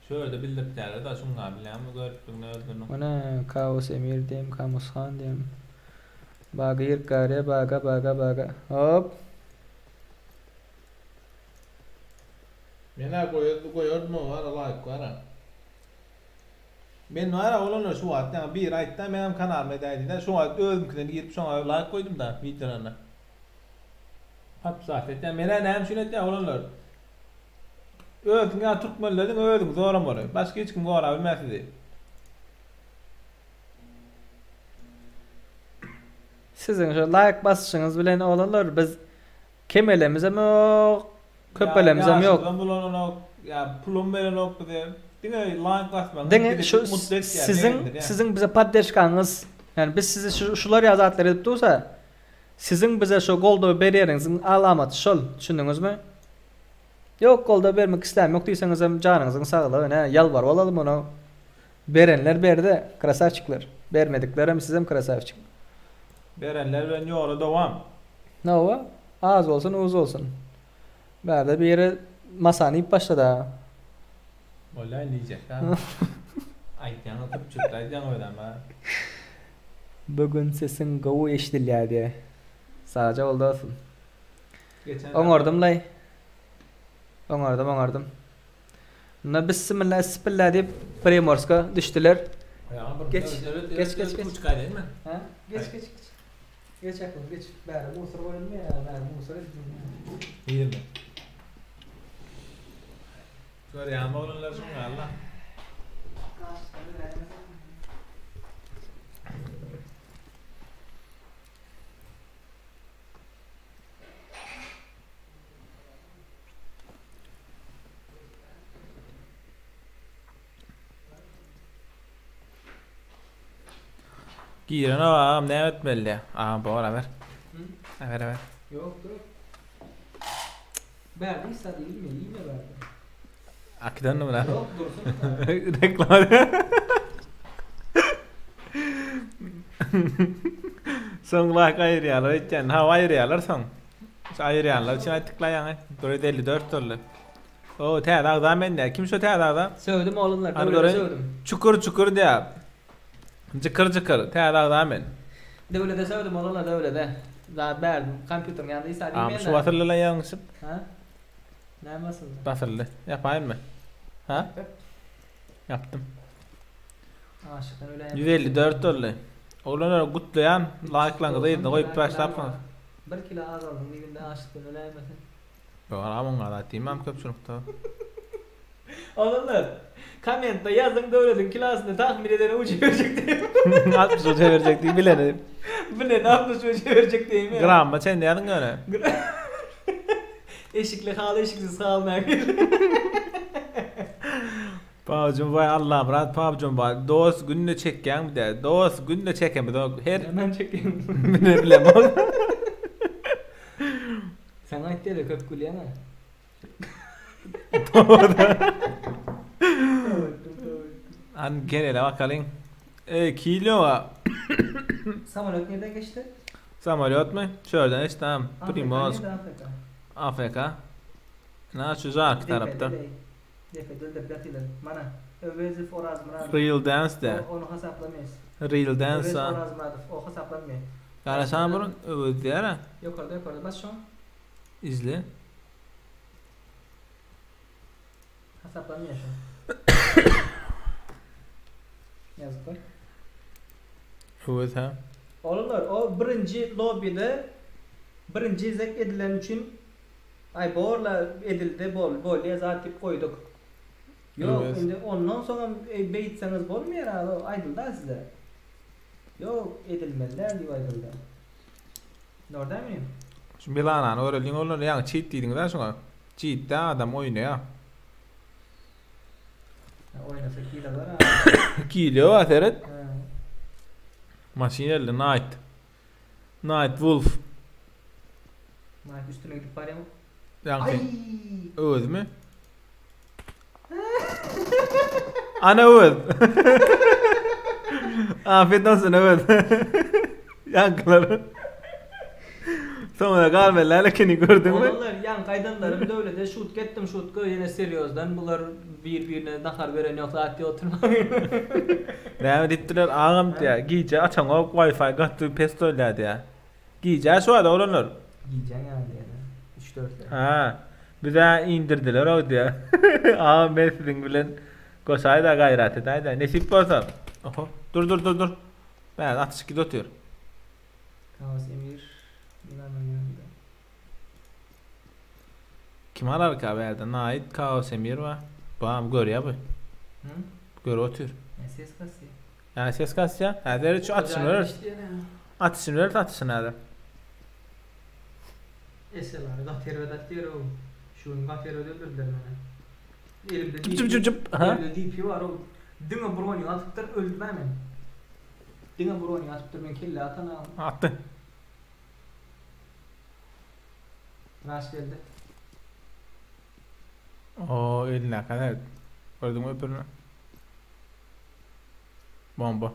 Şöyle bildirip derler da şunlar bilen mi görüp öldürdüm. Mana Kaos Emir diýem, Kamushan diýem. Bagir kare baga. Hop. Mena koyuyordum o var like koyarım. Ben var olanlar şu at yani bir ayda benim kanalıma edildi. Şu an öldümküden gidip şu an like koydum da videolarına. Hap zaten yani mena nem şunu etti olanlar. Öldüm ya Türkmenlerden öldüm zorum var. Başka hiç kim var bilmez dedi. Sizin şu like basışınız bilen olanlar biz kemelemize mi yok, köpelemize mi yok. Ben bulanok ya pulum veren ok dedi. Dine like basman. Dene şu sizin bize podderşkanız yani biz size şular yazatlar edip dursa sizin bize şu golda berýäriňiziň alamaty şol düşündiňizmi? Yok golda bermek isläm yok diýseňiz hem janyňyzyň saglygy ne ýalbar bolalım onu. Berenler berdi, krasavçyklar. Bermedikler hem siz hem krasavçyk. Berenler ben ýola dowam. Nova az olsun uz olsun. Berde bir yere masany ip başlady. Vallahi diyecek ha. Aytýan oturup çykdaýdan öýdäm. Bugün sesin gowy eşdilýärdi. Saja boldy olsun. Oňardym lay. Oňardym. Na bismillah diýip Primorska düşdiler. Geç. Ha? Geç. Geç akıl, geç. Bäri musor bolmaýar, bäri musor edin. İyi. Şöyle yanma olanlar şunlar Allah. Giren ağam ne etmeli? Ağam bana ver. Ver. Yok dur. Berdi istedi iyi mi berdi? Akidan mı lan? Yok dursun. Reklam. Son like ayırıyorlar için hava ayırıyorlar son. Ayırıyorlar için tıklayan. Böyle 54 dolar. O teadağdan ben de. Kim şu teadağdan? Sövdüm oğlumlar. Hani Böyle böyle sövdüm. çukur diye. Cıkır teadağdan ben. Devlete sövdüm oğlumlar devlete. Daha berdim. Kompüterin yanında istedi iyi mi? Şu batırlıla yanlışıp. Ha? Ne basıldı? Batırlı. Yapayım mı? Ha? Yaptım. Aşıktan öyle 154 dolar. Olanlar kutlayan like'larını da yerine koyup başlapsınız. 1 kilo az aldım bir günde aşıktan öyle yemesin. Yok aramın kadar demem köpçülükte. Oğlumlar komentte yazın devletin kilosunu tahmin edene ucu verecek diyeyim. 60 ucu verecek diye bilenim. Bilen 60 ucu verecek diyeyim ya. Gram mı sen de yanın öyle. Eşikli halı eşiksiz halına gel. Pavcum vay Allah'ım rahat pavcum var. Dost gününü çekken bir de. Dost gününü çekken bir de. Her Hemen çekeyim. ne bileyim oğlum. Sen ait değil köp kuliyana. Hani genele bakalım. Kilo var. Samolyot nereden geçti? Samolyot mu? Şuradan işte tamam. Afrika, Primoz. nerede Afrika? Afrika. Ne şu arka tarafta. Defede de batiler. Mana. Övezi foraz mırad. Real Dance de. Onu hesaplamayız. Real Dance Övezi ha. foraz mırad. O hesaplanmıyor. Yani sana bunun öyle diyor ha. Yukarıda. Bas şu an. İzle. Hesaplanmıyor şu an. Yazık var. Evet ha. Oğlumlar o birinci lobide birinci zek edilen için ay borla edildi bol yazatip koyduk. Yok Evet. şimdi ondan sonra beyitseniz bolmuyor ha aydılda size. Yok edilmeliler diyor aydılda. Orada mıyım? Şu Milan'an öğrendiğin olur yani cheat dediğinden sonra cheat de adam oynuyor ya. Oynasak iyi de var ha. Geliyor ateret. Ha. Maşineli Night Wolf. Mark üstüne gidip bari mi? Yani Ay! öz mü? Ana öz. Afiyet olsun öz. Yankıları. Sonra galmelerle keni gördün mü? Oğlanlar yan kaydanlarım da öyle de şut gittim şut ko yine seryozdan bunlar birbirine nakar veren yok zaten oturmayın. Ne dittiler ağam diye. Giyce açan o Wi-Fi gattı pestoller diye. Giyce şu anda olanlar. Giyeceksin yani yani. 3-4 lira. Ha. Bize indirdiler o diye. Ağam ben sizin bilen koşay da gayret edeydi. Nesip olsa. Oho. Dur. Ben atış gidi otuyor. Kaos Emir. Milan'ın yanında. Kim arar ki haberde? Nait, Kaos Emir var. Bağım görüyor bu. Hı? Gör otuyor. Ne ses kasıyor? Yani ses kas ya. Hadi şu atışını Acayip öğret. işte yani. Atışını hadi. Eseler gateri ve dateri o. Şunun gateri öldürdüler beni. Elimde Cıp. Ha? Elimde DP var o. Dına broni atıptır öldüm hemen. Dına broni atıptır ben kelle atana Attı. rast geldi. O eline kadar. Gördün mü öpürünü? Bomba.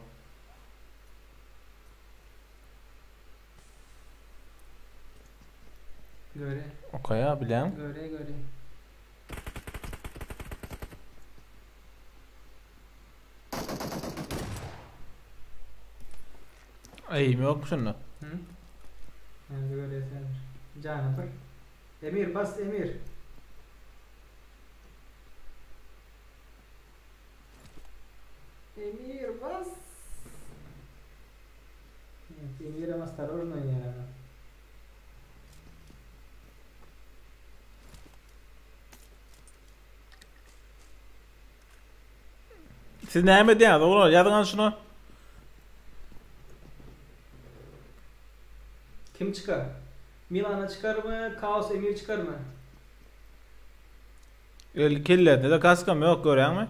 Göre. Okay ya bilem. Göre. İyi mi yok şunu? Hı? Yani göre sen. Canım bak. Emir bas Emir. Emir bas. Evet, Emir'e mastar orada ya. Siz ne mi diyorsunuz oğlum? Yazın şunu. Kim çıkar? Milan'a çıkar mı? Kaos Emir çıkar mı? El killerde de kaskam yok görüyor musun?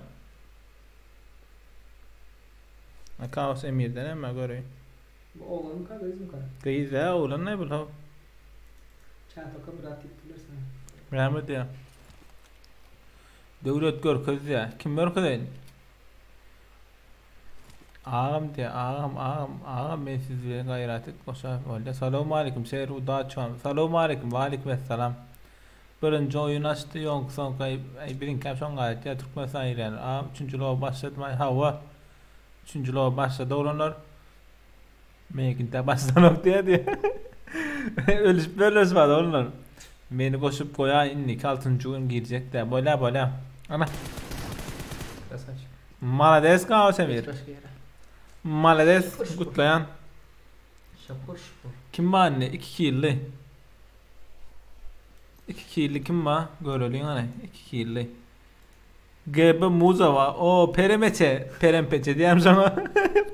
Kaos Emir'den ama görüyor. Bu oğlanın kadar bizim kadar. Kıyız ya oğlan ne bu? Çanta kabrat yapılırsa. Rahmet ya. Devlet gör kız ya. Kim gör kız değil? Ağam diye ağam ben sizlere gayret et koşar oldu. Selamun aleyküm seyir uda çan. Selamun aleyküm ve aleykümselam. Birinci oyun açtı yok son kayıp birin kapşon gayet ya Türkmenistan ilerler. Ağam 3. lova başladı hava. 3. lova başladı olanlar. Mekinde başlanıp diye. Ölüş var olanlar. Beni koşup koya indik 6. gün girecek de böyle. Ana. Kasaç. Malades Kaos Emir. Başka yere. Malades kutlayan. Şapur. Kim var anne? 2 yıllı. 2 yıllı kim var? Görülüyor hani. 2 yıllı. GB Muza var. O Perempeçe diyeyim sana.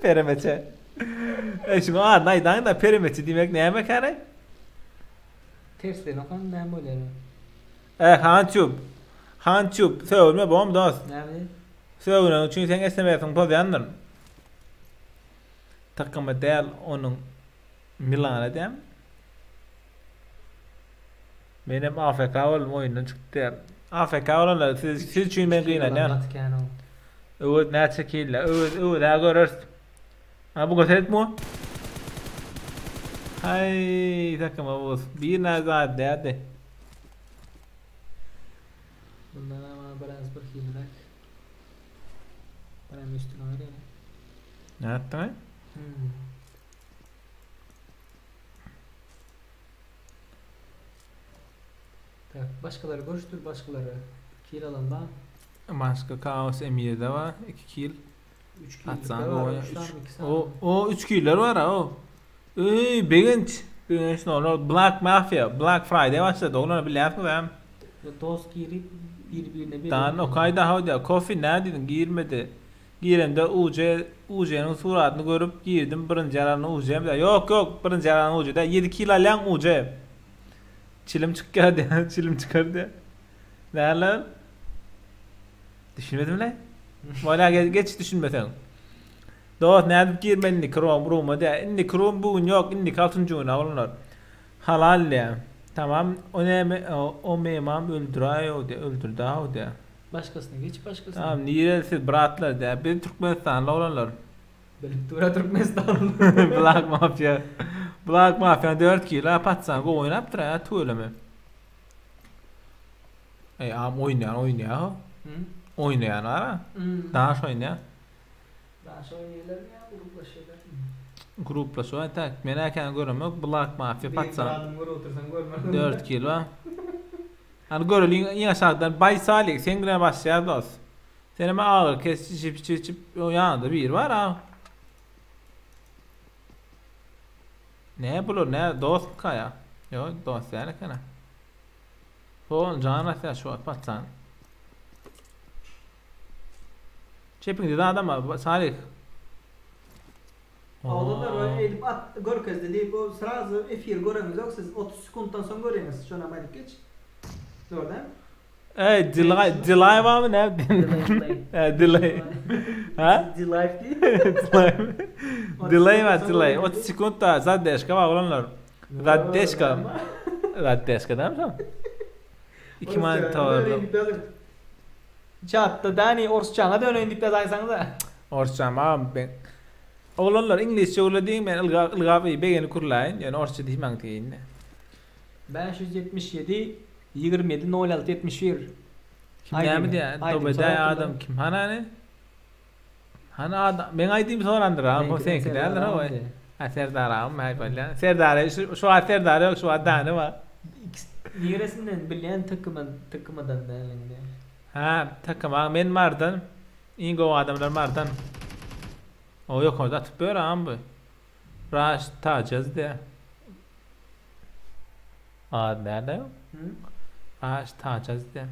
Peremeçe. Şimdi naydan da Peremeçe demek ne demek hani? Tersden okan ben böyle. Hantube. Söyleme babam dost. Nerede? Söyleme çünkü sen esnemeyesin poz yandır. Takımı değil onun Milan'a diyeyim. Benim AFK oğlum oyundan çıktı. AFK olanlar siz için ben kıyılan ya. Evet ne çekildi. Evet daha görürüz. Ha bu götüret mi? Hay takıma boz. Bir nazar derdi. Bundan ama biraz bir hilak. Bana üstüne öyle. Ne yaptın? Tak, başkaları görüştür başkaları. Kill alan da Başka Kaos Emir'de var. 2 kill. 3 kill Atsan var. o ya. 3 tane 2 O 3 killer var ha o. Beginç. Beginç no Black Mafia, Black Friday başladı. Onu biliyorsun ben. Dost girip birbirine bir. Dan o kayda havda kofi ne dedin girmedi. Girende UC'nin suratını görüp girdim birinci yaranı UC'm de yok birinci yaranı UC'de 7 kilo lan UC. Çilim çıkardı çilim çıkardı. Ne lan? Düşünmedim lan. Valla geç düşünmesen. Dost ne yapıp girmedi Chrome de indi Chrome bugün yok indi kalıncı oyuna onlar. Halal ya. Tamam o memam öldürdü o de. Başkasına geç başkasına. Tamam niresi bratlar da bir Türkmenistanlı olanlar. Belki Türkmenistan. Black Mafia 4 kilo patsan go oynap tura ya tuğlama. Am oynayan. Hı? Oynayan ara. Daha oynayan. Daha oynuyorlar ya gruplaşıyorlar. Gruplaşıyor tak menaken görmek Black Mafia patsan 4 kilo. Hani görülün en aşağıdan bay salik sen güne başlayar dost. Senin ağır kes çip o yanında bir var ha. Ne bulur ne dost kaya. Yok dost yani kana. Fon cana sen şu patsan. Çepin de adam salik. Oğlanlar böyle elip at görkezde deyip o sırası efir göremiz yok siz 30 sekunddan sonra göremiz şuna amaydık geç. Doğru değil mi? Delay var mı ne? Delay. Ha? Delay değil. Delay var delay. 30 sekundda zadeşka var olanlar. Zadeşka değil mi? 2 mantor. Chatta dani Orsçana dönün dip yazaysanız da. Orsçama ben. Olanlar İngilizce öyle değil mi? Ilgavı begeni kurlayın. Yani Orsça değil mi anlayın? 577 27 06 71. Kim ne diye? Dobeda adam kim? Hana ne? Hana adam. Ben ID'mi sorandır ha. O sen ki derler ha. Ha Serdar ağam. Serdar şu an Serdar yok şu an tane var. Neresinden bilen takımdan da yani. Ha takım men mardan. İngo adamlar mardan. O yok orada atıp böyle ağam bu. Raş tacaz de. Nerede yok? Raş tacaz de.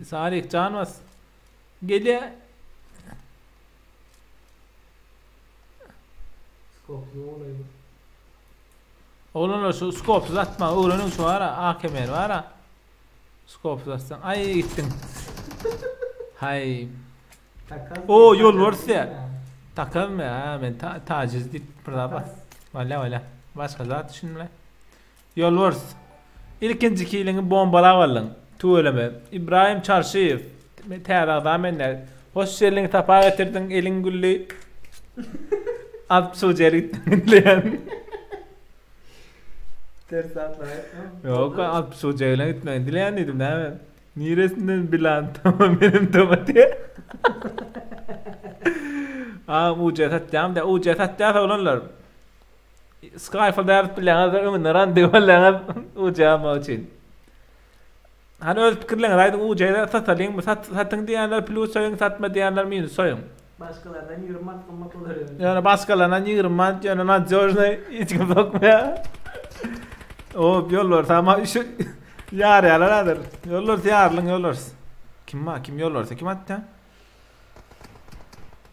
Sarık canvas. Geliyor. Skoplu olayı. Oğlum şu skopsuz atma. Oğlunun şu ara AKM var ha. Skopsuz atsan. Ay gittin. Hay. O yol varsa ya. Takalım ya. Ben taciz deyip burada bak. Valla. Başka zat düşünme. Yol varsa. İlkinci kilini bombala varlın. Tuğleme. İbrahim Çarşıyev. Teğrağda menler. Hoş geldin tapa getirdin elin güllü. Alt suceri gittin. Ters atlar. Yok alt suceriyle gitmeyin. Dileyen dedim değil mi? Neresinden bilen tamam benim tomati. Uca satacağım da uca satacağız olanlar. Skyfall dert bilen ömürlerin devalan uca için. Hani öz fikirlerin aydı uca'da satalım satın diyenler plus soyun satma diyenler minus soyun. Başkalarından yırmak olur yani başkalarından yırmak yani nazoruna hiç kim bakmaya. O yollar tamam şu yar yaradır. Yollar yarlın yollar. Kim yollarsa kim attı?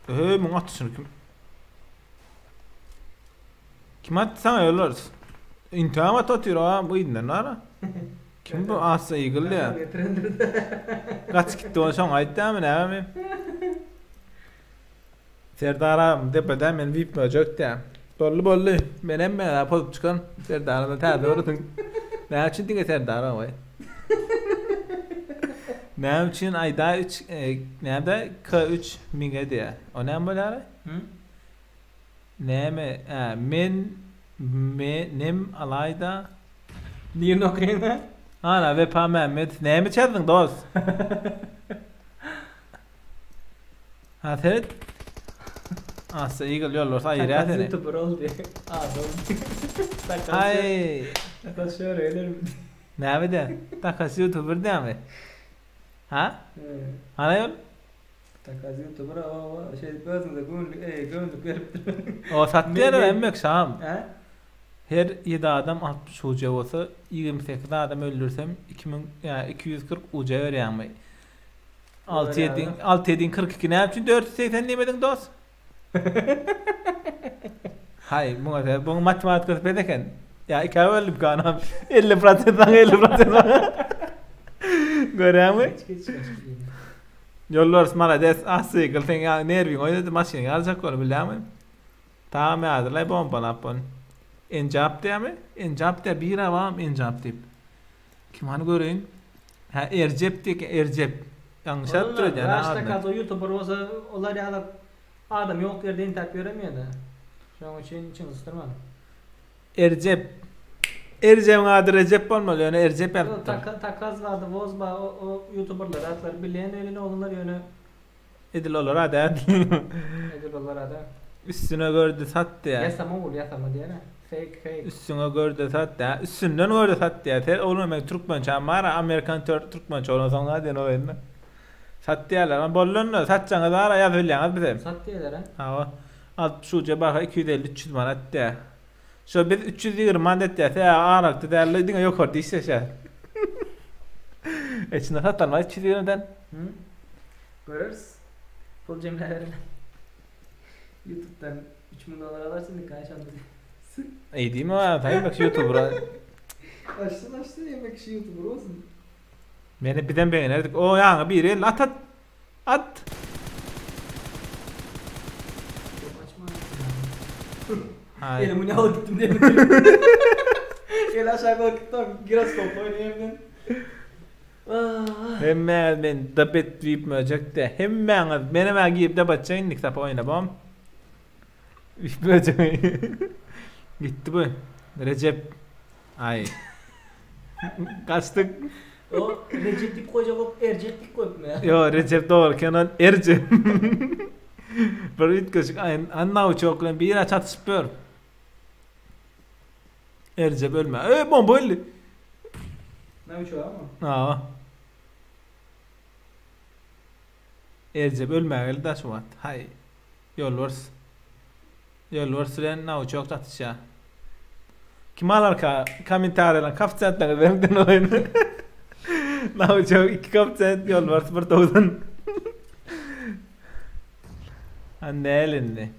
Mun atışını kim? Kim attı sana yollar? İntiham atıyor ha bu inden ara. Kim bu asa eagle ya? Kaç gitti o son ayda mı ne mi? Serdar'a tepeden men vip olacak ya. Bollu. Benim ben yapıp çıkan Serdar'a da terdi orada. Ne için dinle Serdar'a vay. Ne için ayda 3 nerede K3 minge diye. O ne böyle ara? Ne mi? Nem alayda Niye okuyayım? Ana ve pa Mehmet ne mi çaldın dost? Ha sen asa eagle yollar hayır ya seni. YouTuber oldu. Ay. Takas şöyle öyle mi? Ne be de? Takas YouTuber değil mi? Ha? Ana yol? Takaz YouTuber'a o şey özünde gönüllük verip O satdyar emmek şam. he? Her 7 adam 60 uca olsa 28 adam öldürsem 240 uca verýärmi. 6 7 42 ne üçin 480 demedin dost? Hay, bu matematik bedeken. Ya iki öldüm kanam. 50%'dan 50%. Görýärmi? Yollar smala des asıgıl sen ya nervin oynadı maşin alacak onu bilemem. Tamam ya lay bomba lapon. Encap diye mi? Encap diye bir avam encap dip. Kim hani göreyim? Ha Ercep diye Ercep. Yanlış hatırlıyor yani. Başta kazo YouTuber olsa onlar ya adam yok yerde internet göremiyordu. Şu an için ısıtırmadım. Ercep. Ercep'in adı Recep olmalı yani Ercep yaptı. Takaz vardı Vozba o YouTuberlar adları bilen elini olanlar yönü Edil olur hadi. ediyorlar hadi. Üstüne gördü sattı ya. Yasama diye ne? Fake. Üstüne gördü sattı ya. Üstünden gördü sattı ya. Ter oğlum ben Türkmen çamara Amerikan Türkmen çoğunu sonra hadi o oyunu. Sattı ya lan. Bollonla satacağına da ara ya söyleyen bize. Sattı ya lan. Ha o. 60 uca baka 250-300 manat ya. Şu biz 320 manat ya. Ağraktı değerli dine yok orada işte şey. İçinde satarma 320'den. Görürüz. Full cemlelerini. YouTube'dan $3.000 alarsın kaç anladın. İyi değil mi o? Tabii bak şu YouTuber'a. Açtın yemek işi YouTuber olsun. Beni birden beğenirdik. O yani bir el at. Çok açma. Hayır. Elimi ne alıp gittim diye mi? El aşağı alıp gittim. Giras top oynayayım. Hemen ben dabet deyip möcek de hemen benim agip de batçayın kitap oynabam. Möcek. Gitti bu. Recep. Ay. Kaçtık. O Recep'lik koyacak olup Ercep'lik koyup mu ya? Yo Recep doğru kenan Ercep. Bir itkışık anna uçakla bir yere çatışpıyor. Ercep ölme. Bomba öldü. Ne uçağı ama? Aa. Ercep ölmeyeli de şu vat. Hay. Yolvars. Yolvars'len na uçak çatışa. Kim alar ka komentarla kapsatlar verden oyunu. Na uçak 2 kapsat Yolvars bir tozun. Anne elinde.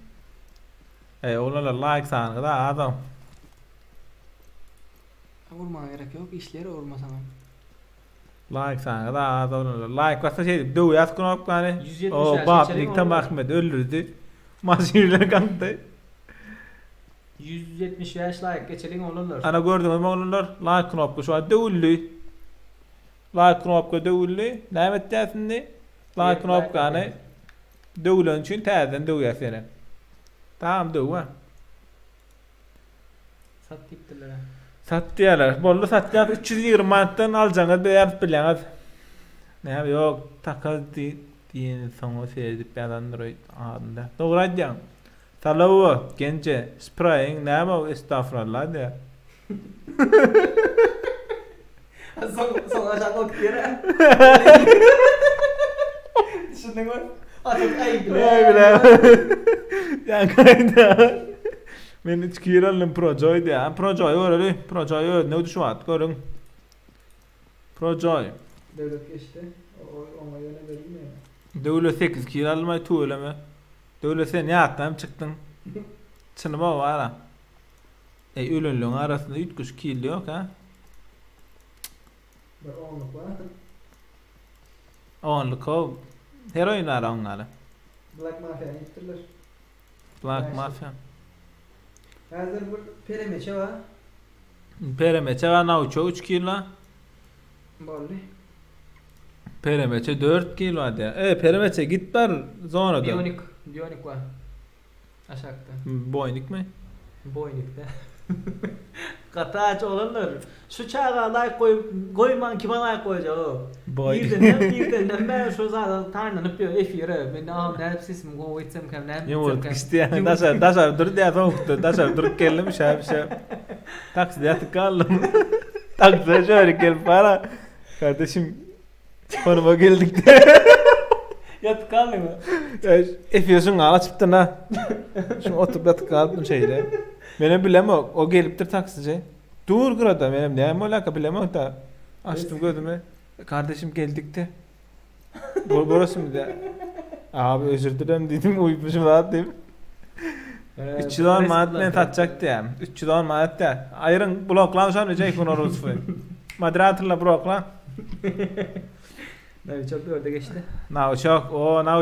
Onlar like sanı da adam. Vurmana gerek yok, işleri vurma sana. Like sanı da adam. Like varsa şey döv yaz knop yani. 170 O yaş bab geçelim Niktam olur. Ahmet öldürdü. Maşinler kandı. 170 yaş like geçelim olurlar. Ana gördünüz mü oğlunlar? Like knopku şu an dövüllü. Like knopku dövüllü. Ne ettiğinde? Like knopku yani dövülün için terden dövüyor seni. Tamam dövüyor. Sat tiptiler ha. Sattılar. Bollu sattılar. 320 manattan alacaksınız. Beyaz bilen. Ne yok. Takas diyen sonra seyredip bir Android adında. Doğru adyan. Salavu, gence, spraying, ne mi estağfurullah diye. Son aşağı kalk yere. Düşündün mü? Atık ayıp bile. Ay bile. Ya kayda. Men 2 kilo aldım Projoy diye. Projoy öyle. Projoy ne düşü at görün. Projoy. Devlet geçti. Ona yöne verilmiyor. Devlet 8 kilo almayı tuğlama. Devlet sen ne attın çıktın. Çınıma var ha. Ölünlüğün arasında 3 kilo yok ha. Bir 10'luk var. 10'luk o. Heroin ara onları. Black Mafia'ya gittiler. Black Mafia. Hazır bu peremeçe var. Peremeçe var nauço 3 kilo. Bolli. Peremeçe 4 kilo hadi. Peremeçe git var sonra da. Biyonik var. Aşağıda. Boynik mi? Boynik'te. Kataç olanlar. Şu çağa like koyman kime like koyacak o. Boynik. Birden ben şu zaten tarnanıp diyor efire. Ben ağam ne yapsızım go etsem kem ne Yumurt isteyen. Daşar dur diye soğuktu. Daşar dur kellim şey. Taksi yatık kaldım. Taksi şöyle gel para. Kardeşim konuma geldik de. Yatıp kaldın mı? Efesin açıptın ha. Şu oturup yatıp kaldım şeyde. Benim bilem o geliptir taksici. Dur kırada benim ne molaka bilem da. Açtım gözümü. Kardeşim geldik de. Burası mı de? Abi özür dilerim dedim uyumuşum rahat dedim. 300 dolar manat ben tatacaktı ya. 300 dolar manat da. Ayrın bloklan sonra Ceyhun Orospu. Moderatorla bloklan. Ne çok da orada geçti. Now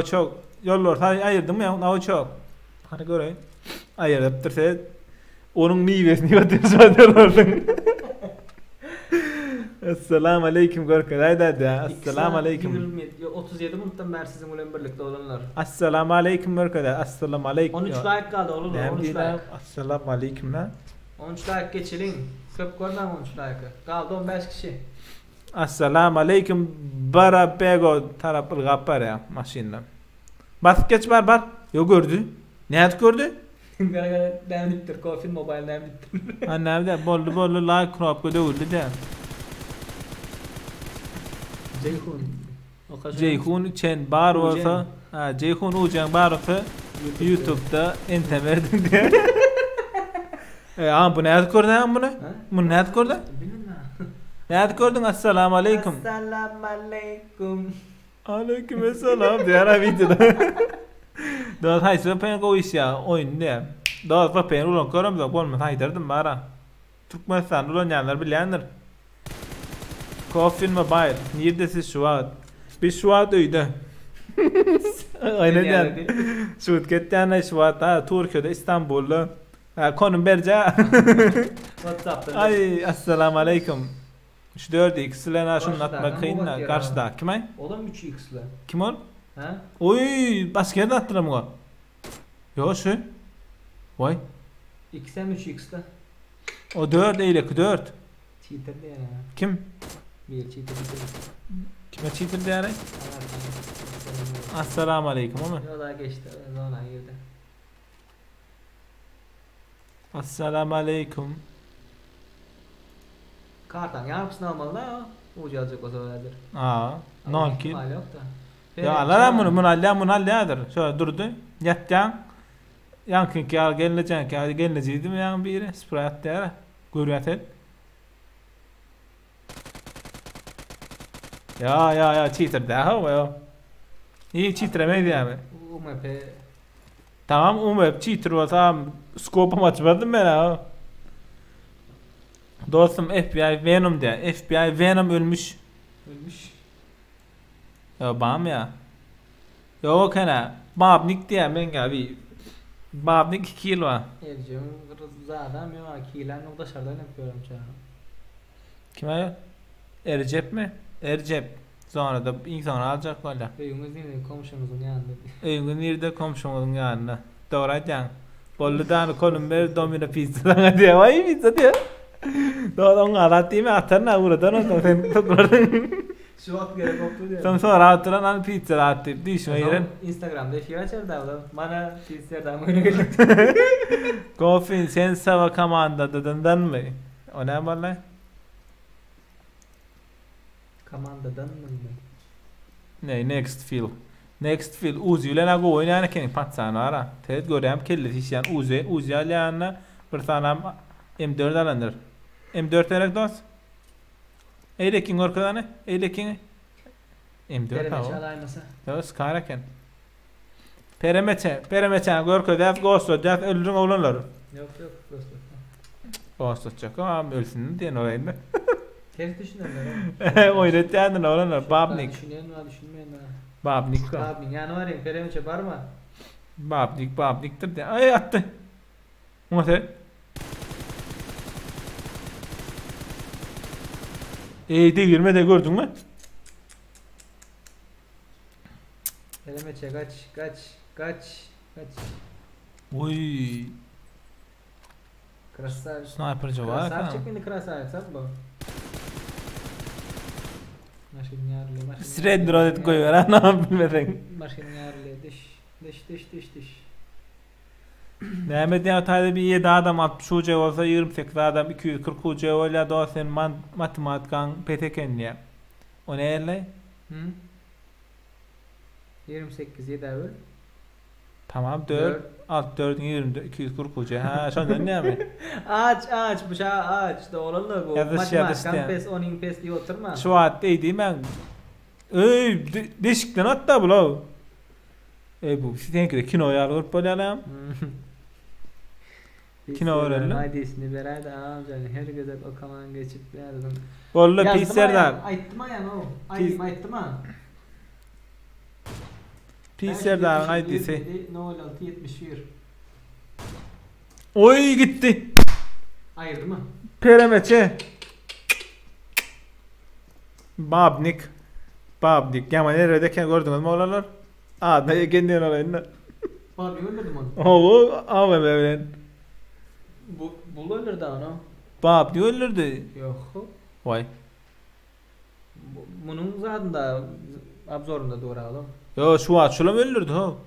çok. Yollar ayırdım ya now çok. Hani göreyim. Ayırıp dursa onun meyvesini götürüyorsun. Assalamu aleyküm görkay da. Assalamu aleyküm. 37 minuttan beri sizin bilen birlikte olanlar. Assalamu aleyküm görkay. Assalamu aleyküm. 13 like kaldı oğlum. 13 like. Assalamu aleyküm lan. 13 like geçilin. Köp görmem 13 like'ı. Kaldı 15 kişi. Assalamu aleyküm. Bara pego tarafı kapar ya maşinle. Bas geç bar. Yo gördü. Ne gördü? Gara demliktir. Kofin mobile demliktir. Ha nerede? Bollu like knop koydu de. Ceyhun için bar olsa, Ceyhun ucan bar olsa YouTube'da ente verdim diye. Bu ne gördün bunu? Bu ne gördün? Ne gördün? Assalamu aleyküm. Assalamu aleyküm. Aleyküm selam diye videoda. Daha hay süper o iş ya oyun diye. Daha süper ulan görüm de bolmaz haydardım bara. Türkmenistan ulan yanlar bilenler. Coffin Mobile. Neredesiz şu an? Biz şu an öyle. Aynen. Şut gittiğinde şu an Türkiye'de İstanbul'da. Konum berca. WhatsApp'ta. Ay assalamu aleyküm. Şu 4x lena şunun atma kıyınla karşıda. Kim ay? Oğlum 3x'le. Kim ol? Ha? Oy başka yerde attırım o. Yo şu. Vay. X'em 3x'le. O 4 eyle 4. Cheater diye ya. Kim? Bir cheater. Kime cheater diye aray? Assalamu aleyküm ama. Yola geçti. Yola girdi. Assalamu aleyküm. Kartan yarpısını almalı da o. Ucu alacak o zamanlardır. Non ki. Mal yok da. Ya alara bunu alladır. Şöyle durdu. Yatcan. Yankın ki geleceksin ki geleceğiydi mi yan biri? Spray attı ya. Görüyat et. Ya cheater daha o ya. İyi cheater'emeydi yani. UMP. Tamam UMP cheater o tamam. Scope'um açmadım ben ha. Dostum FBI Venom diye. FBI Venom ölmüş. Ya bam ya. Yo kana. Babnik diye ben abi. Babnik 2 kilo var. Ercim zaten yok. Kilen o dışarıdan yapıyorum canım. Kime? Ercep mi? Ercep. Sonra da insan alacak valla. Evimiz değil komşumuzun yanında. Evin nerede komşumuzun yanında. Doğracan. Bolludan Kolumber domina pizza diye. Vay pizza diye. Doğru onu arattı mı atarına uğradan o sen tokladın. Şu vakit gerek oldu diye. Sen sonra atıran an pizza attı. Düşme yerin. Instagram'da fikir açar da oğlum. Bana pizza'dan oyuna geldi. Kofin sen sava kamanda dedenden mi? O ne valla? Kamandadan mı? Ne next field uzi ile nago oynayana kenin patsana ara. Ted görem kelle işyan uzi alana bir tanam M4 alanır. M4 erek dos. Eylekin orkadanı. Eylekin. M4 ha. Dos karaken. Perimetre görkede gosto das öldürün olanlar. Yok Gosto çok ama ölsün diye orayında. Ters düşünenler. Oynatandın olanlar babnik. Düşünmeyen Babnik. Babnik yani var ya perimetre var mı? Babniktir de. Ay attı. Umut Devirme de gördün mü? Perimetre kaç. Oy. Krasar. Sniper'cı var. Krasar çekmeni krasar sat bu. Maşin yarlı. Sred drone koyuyor ha ne yapayım Maşin yarlı diş. Mehmet ya tayda bir 7 adam 60 ucu olsa 28 adam 240 ucu olsa da sen matematikten peteken ya. O ne öyle? 28 7 böl. Tamam 4 alt 4'ün 20 240 uca. Ha şondan näme? Aç bu şa aç doğrulur bu. Yazış yazış Matematik diye. pes 10 pes diye oturma. Şu at deydi men. Ey deşikden atda bula. Bu sizdenki kinoya alıp bolalım. Kino öğrenelim. Hadisini berer de amcan her güzel okaman geçip verdim. Bolla pislerden. Aytma ya no. Aytma. Pislerden aydisi. No 6 71. Oy gitti. Ayırdı mı? Peremeçe. Babnik. Yaman nerede gördünüz mü oralar? Ne kendin olayında. Babnik öldürdüm onu. Oo, avem evlen. Bu öldürdü onu. Babnik öldürdü. Yok. Vay. Bunun zadında abzorunda doğru oğlum. Yo şu açılam öldürdü ho.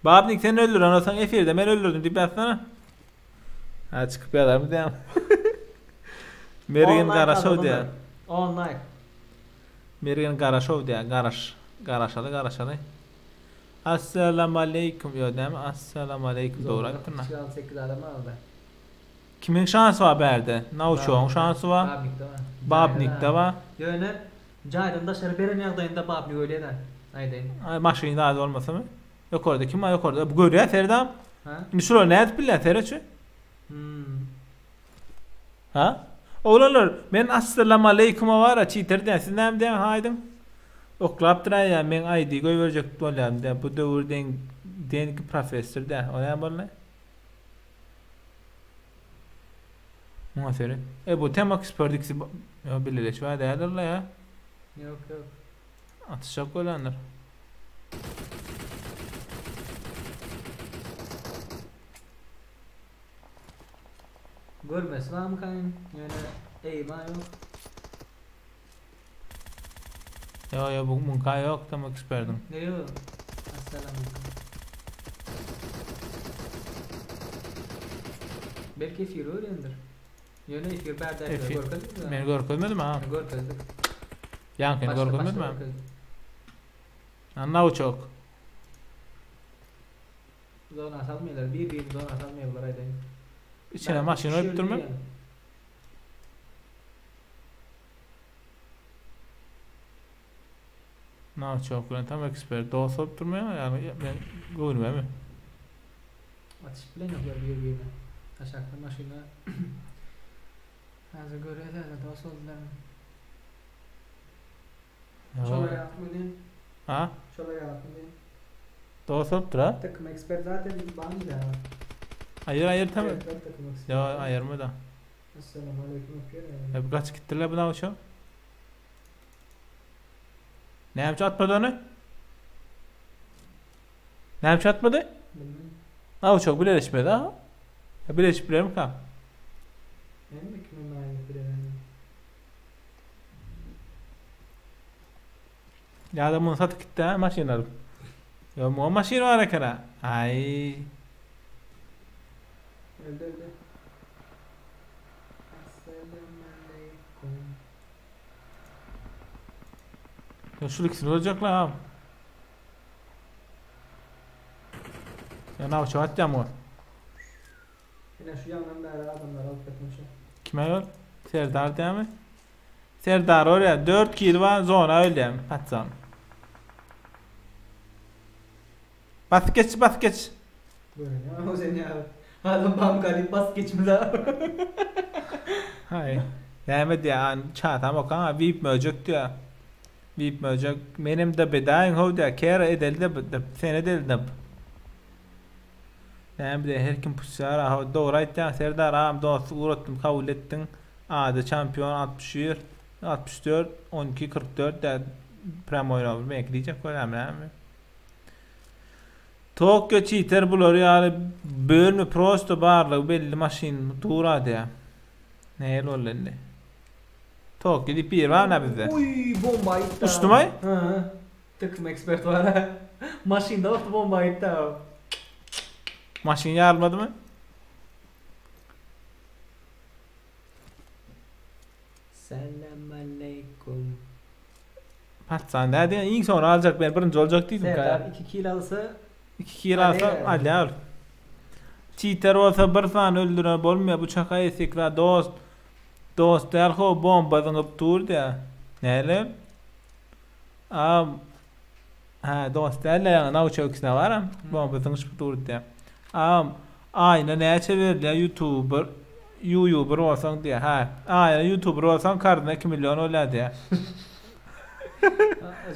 Babnik sen öldür anasın efirde ben öldürdüm deyip atsana. Ha çıkıp yalar mı devam. Mergen Garaşov diye. Online. Mergen Garaşov diye. Garaşalı. Assalamu alaikum yo değil mi? Assalamu alaikum doğru ayıptın ha. 8 adam aldı. Kimin şansı var berde? Nauçoğun şansı var. Babnik de var. Babnik de var. Yani Caydın da şarı beren yağdayında Babnik öyle de. Aydayın. Ay maşini daha az olmasa mı? Yok orada kim var yok orada. Bu görüyor Ferdam. Ha? Şimdi şurada ne yapıp bilen Ferdaçı? Ha? Oğlanlar men assalamu aleykuma var a çiterden siz näme diýen haýdym? Oklapdyran ya men ID goýberjek bolam da bu döwürden denki professor da o näme bolny? Muhasere. Bu tema experdiksi bileleş var da ya. Yok. Atışak golanlar. Görmez var mı kayın? Yani eyvah yok. Ya bu munka yok tema expertim. Ne yok? Assalamualaikum. Belki efir öğrendir. Yani efir berder görkazdık mı? Men görkezmedim ha. Görkazdık. Yankın görkezmedim ha. Anna çok. Zona salmıyorlar. Bir zona salmıyorlar aydayın. İçine maşin oyup durma. Na çok lan tam expert dost olup durma yani ben görmüyor mu? Atış bile yok birbirine. Aşağıda maşina. Hazır görüyorlar da dost oldular. Şöyle yapmayın. Ha? Şöyle yapmayın. Dost olup dura. Takım expert zaten bana da. Hayır tamam. Evet, takım expert. Ya ayırma da. Assalamualaikum yapıyor. Hep kaç gittiler buna uçağı? Ne yapacak atmadı onu? Ne yapacak atmadı? Ha uçak birleşmedi ha? Ya birleşip bilir mi kal? Ne mi kimin aynı bir Ya da bunu satıp gitti ha maşin alıp. Ya mu maşin var akara. Ay. Öldü. Assalamualaikum. Ya şu ikisini olacak la. Ya ne uçağı atacağım o? Yine şu yanlarında adamlar alıp katmışlar. Kime yol? Serdar değil mi? Serdar oraya 4 kill var zona öyle mi? Patsan. Bas geç. Böyle ya o sen ya. Adam bam galip bas geçmiş ha. Hay. Yani diye çatam o kan VIP möcük diyor. VIP möcük benim de bedayn hoda kere edildi sen edildi. Yani de her kim pusara ha doğru ayttan Serdar am dost uğrattım kabul ettin. Adı şampiyon 61 64 12 44 da prem oynadı belki diyecek önemli mi? Tokyo cheater bulur yani bölme prosto barlı belli maşin tuğra diye. Ne oldu Tokyo dip bir var ne bizde? Uy bomba itti. Uçtu mu? Hı. Takım expert var ha. Maşinde orta bomba itti. Maşin yarmadı mı? Selamünaleyküm. Patsan näde iň sonra aljak ben birinji boljak diýdim Serdar ka. 2 kill alsa 2 kill alsa alýar. Cheater olsa bir san öldüren bolmaýar bu çaka esekra dost. Dost derho bomba zyňyp durdy. Näle? Dost derle naw çöksüne varam. Bomba zyňyp durdy. Ayna näçe berdi YouTuber olsan diye. Ayna YouTuber olsan kardyna 2 milyon olady.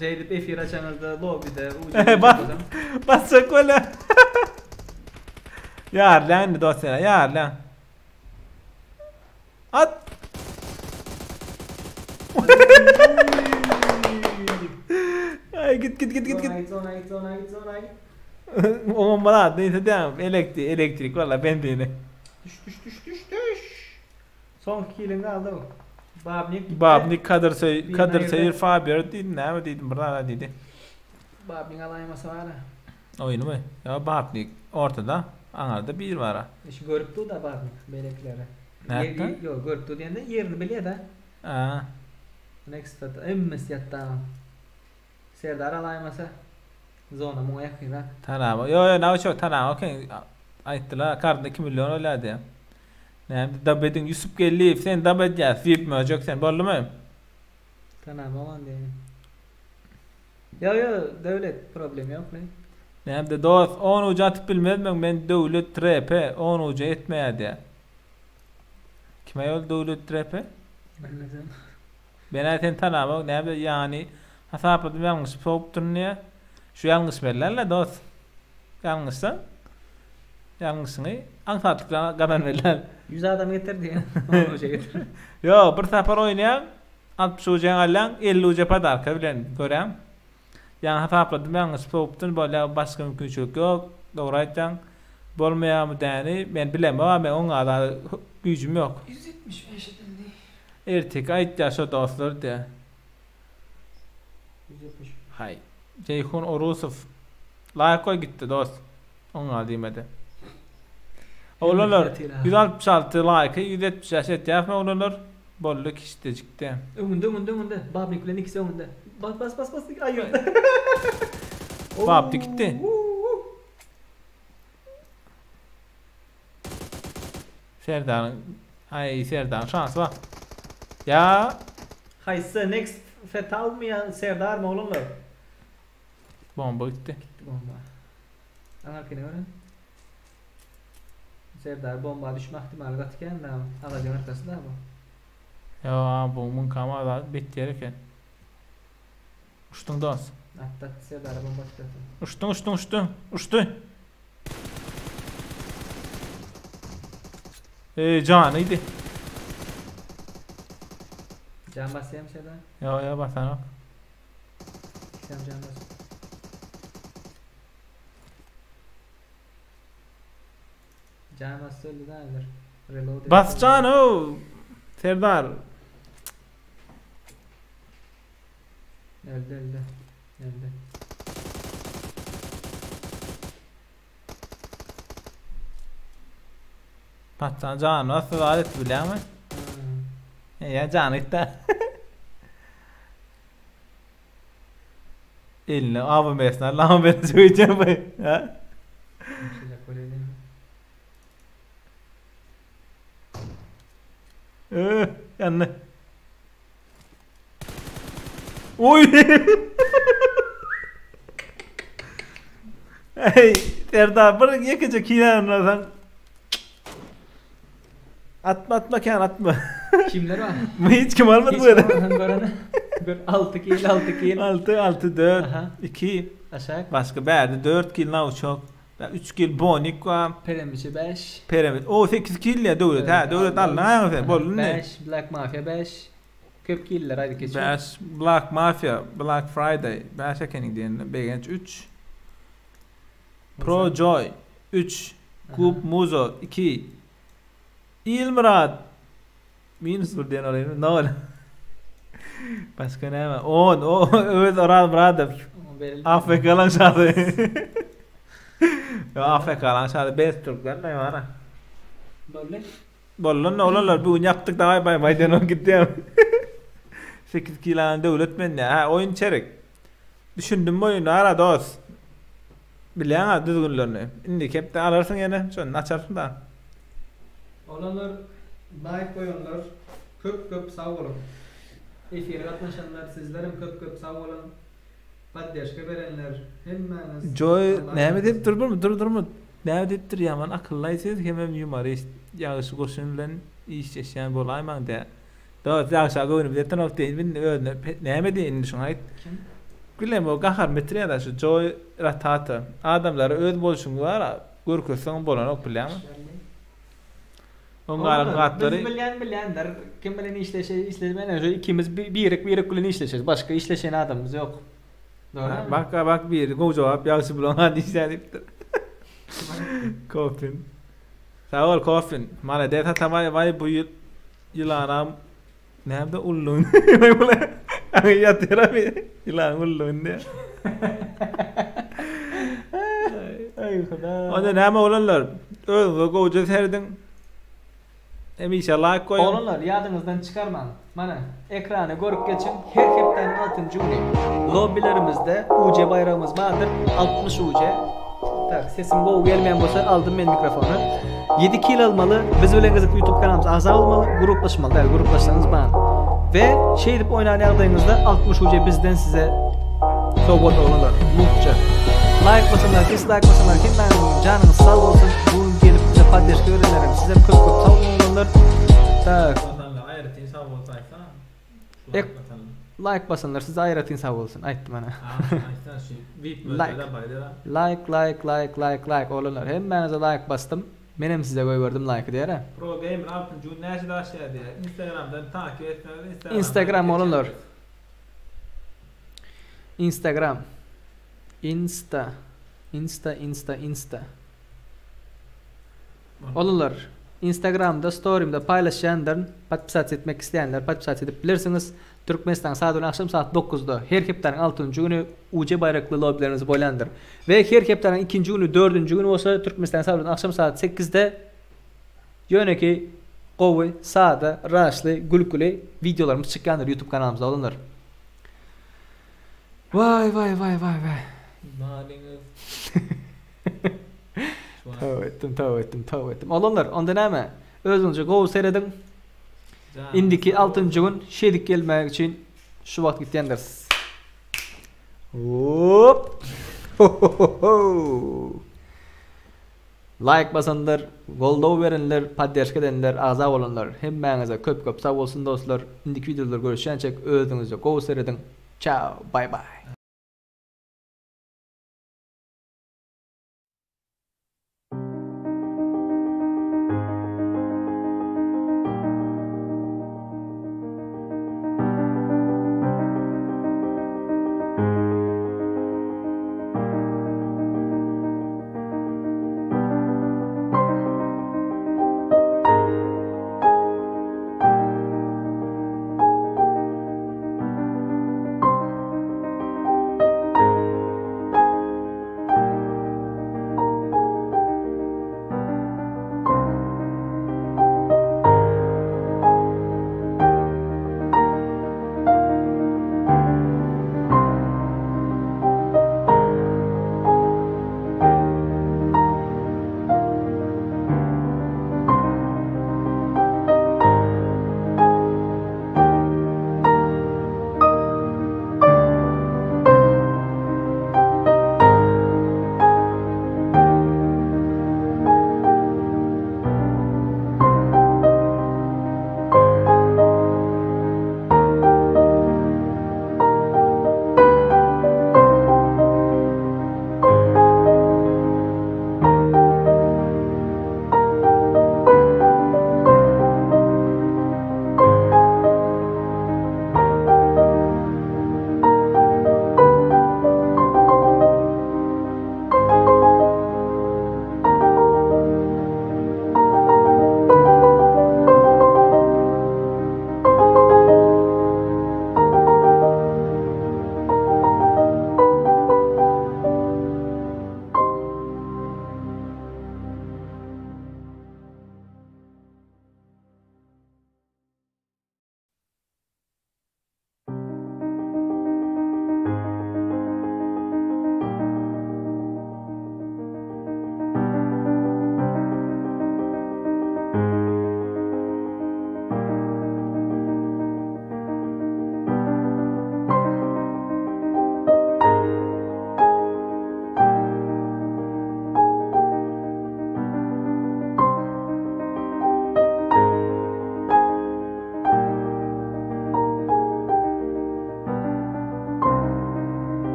Jeýdip efir açaňyzda lobbyde Bassak öyle. Yar lan dostlar yar lan. At. Ay git. Zona. O bana neyse devam. Elektrik valla bendine. Düş. Son kill'ini aldı o. Babnik Kadir Seyir Faber dedi näme dedim burada dedi. Babning alayması var ha. Oyunu mu? Ya Babnik ortada. Anarda bir var ha. Şu görüpdi da Babning melekleri. Nerede? Yok görüpdi diyende yerini biliyor da. Next tat emmes yatta. Serdar alayması. Zona mu yakın. Tamam. Yo naw çok tamam okey. Aytdılar kartda 2 milyon oladı. Näme dabedin Yusuf gelip sen dabed ya sip mi olacak sen bollu mu? Tamam aman diyelim. Yo devlet problemi yok lan. Näme dost 10 uca atıp bilmezmen ben devlet trepe 10 uca etmeýärdi. Kime yol devlet trepe? Bilmezem. Ben ayten tanamam näme yani hasapadım ýalňyş soğup durýar. Şu ýalňyş berlerler dost. Ýalňyşsa ýalňyşyny ansatlykla gadan berler. 100 adam getirdi. Onu şey getir. Yo bir sapar oynayam 60 uca alan 50 uca padarka bilen görem. Yani hasapladım ýalňyş soğupdun bolýar başga mümkinçilik yok. Dogry aýtjaň. Bolmaýarmy däni men bilemem ama men oňa da güýjüm yok. 175 edildi. Ertek aýtja şo dostlar de. 170. Hay. Ceyhun Orusov laýyk gitti dost. Oňa diýmedi. Olalar 166 laýky 175 etýärmi olalar bolluk iştejikde. Öňünde. Babning bilen ikisi öňünde. Bas. Aýy. Babdy gitti. Serdar şans var. Ya Haysa next fatal mı Serdar mı olanlar? bomba gitti. Bomba. Anarkine göre. Serdar bomba düşme ihtimali gatken da ağacın arkasında bu. Ya bu mun kama da bitti yerken. Uçtun dost. Hatta Serdar bomba çıkarttı. Uçtu. Canıydı. Can basayım Serdar. Ya basana. Sen can bas. Can bas öldü da alır. Reload. Bas canı. Serdar. Öldü. Patsan canı nasıl alet bile ama. Ya canı da. Eline avı mesna lan ben söyleyeceğim bu. Ha? Yanına. Oy. Hey, Serdar bırak yakacak kinarından. Atma kan atma. Kimler var? Hiç kim almadı bu arada. 6 kill. 6 4 Aha. 2 Aşağı. başka berdi 4 kill nav çok. 3 kill bonik var. Peremiçi 5. Pyramid. O 8 kill ya devlet ha devlet alna ya bolun ne? 5 Black Mafia 5. Köp killer hadi geçelim. 5 Black Mafia, Black Friday, 5 ekening diyen begenç 3. Pro Joy 3. Kup Muzo 2. İlmurad minus bir diyen orayı. No. Başka ne var? 10. O evet oral brother. Afrikalan şahı. Ya Afrikalan şahı best Türkler ne var ha? Böyle. Bollun ne olanlar bu yaptık da bay diyen o gitti. 8 kilan döwlet men ya oyun çerek. Düşündüm oyunu ara dost. Bilen ha düzgünlerini. Indi kepde alarsın yine. Şonu açarsın da. Olanlar like koyanlar köp sağ olun. Efire katlaşanlar sizlerim köp sağ olun. Paddeşke verenler hemmeniz. Joy näme dep durma. Näme dep dur yaman akıllaysız hemem yumorist. Ýaşy gurşun bilen iş yaşayan bolaýman da. Dört ýaşa göwnüp de tanok deýin öňe näme diýin şoň aýt. Gülem o gahar metre da şu joy ratata. Adamlar öz bolşun var, görkösüň bolan ok bilen. Onlar gatları Biz bilýänler kim bilen işleşmän ikimiz birek bilen işleşýäs. Başga işleşen adamymyz ýok. Doğru. Bak bir go jogap ýaşy bilen hadi işledipdir. Kofin. Sağ ol Kofin. Mana deta tamay vay bu yılanam näme ullun. Vay bula. Ya terapi yılan ullun diye. Ay Huda. Onda näme olanlar? Öz goja serdin. Emişe like koyun. Olanlar ýadynızdan çıkarman. Mana ekrany görüp geçin. Her hepden 6-njy güni. Lobbilerimizde UC bayrağımız vardır. 60 UC. Tak sesim go gelmeyen bolsa aldım men mikrofonu. 7 kilo almalı. Biz bilen gizli YouTube kanalımız azal olmalı. Gruplaşmalı. Değil, gruplaşsanız bana. Ve şey edip oynayan yardayınızda 60 UC bizden size sohbet olurlar. Muhça. Like basınlar, dislike basınlar. Kimden canınız sağ olsun. Bugün gelip bize paddeşke öğrenirim. Size köp sağ olurlar. Tak. Ayrıtın sağ olsaysa. Ek like basınlar. Size ayrıtın sağ olsun. Ayttım bana. Like olurlar. Hemmenize like bastım. Menem size koyverdim like diýär. Pro Gamer altın näçe daşýar diýär. Instagramdan takip etmeli. Instagram olurlar. Insta. Olurlar. Instagram'da story'imde paylaşýanlar, patpisat etmek isteýänler patpisat edip bilirsiniz. Türkmenistan saat akşam saat 9'da her heptaryň 6-njy güni UC bayrakly lobbylerimiz bolandyr. Ve her heptaryň 2-nji güni 4-njy güni bolsa Türkmenistan saat akşam saat 8'de ýöneki gowy, sada, raşly, gülküli videolarymız çykýandyr YouTube kanalymyzda olanlar. Vay. Maliniz. Taw ettim. Olanlar onda näme? Özüňize gowy seredin. Indiki 6-njy gün şedik gelmek için şu wagt gitýändir. Hop. Like basanlar, goldaw berenler, paddeşke edenler, aza bolanlar, hemmäňize köp sag bolsun dostlar. Indiki videolar görüşýänçek özüňize gowy seredin. Ciao, bye bye.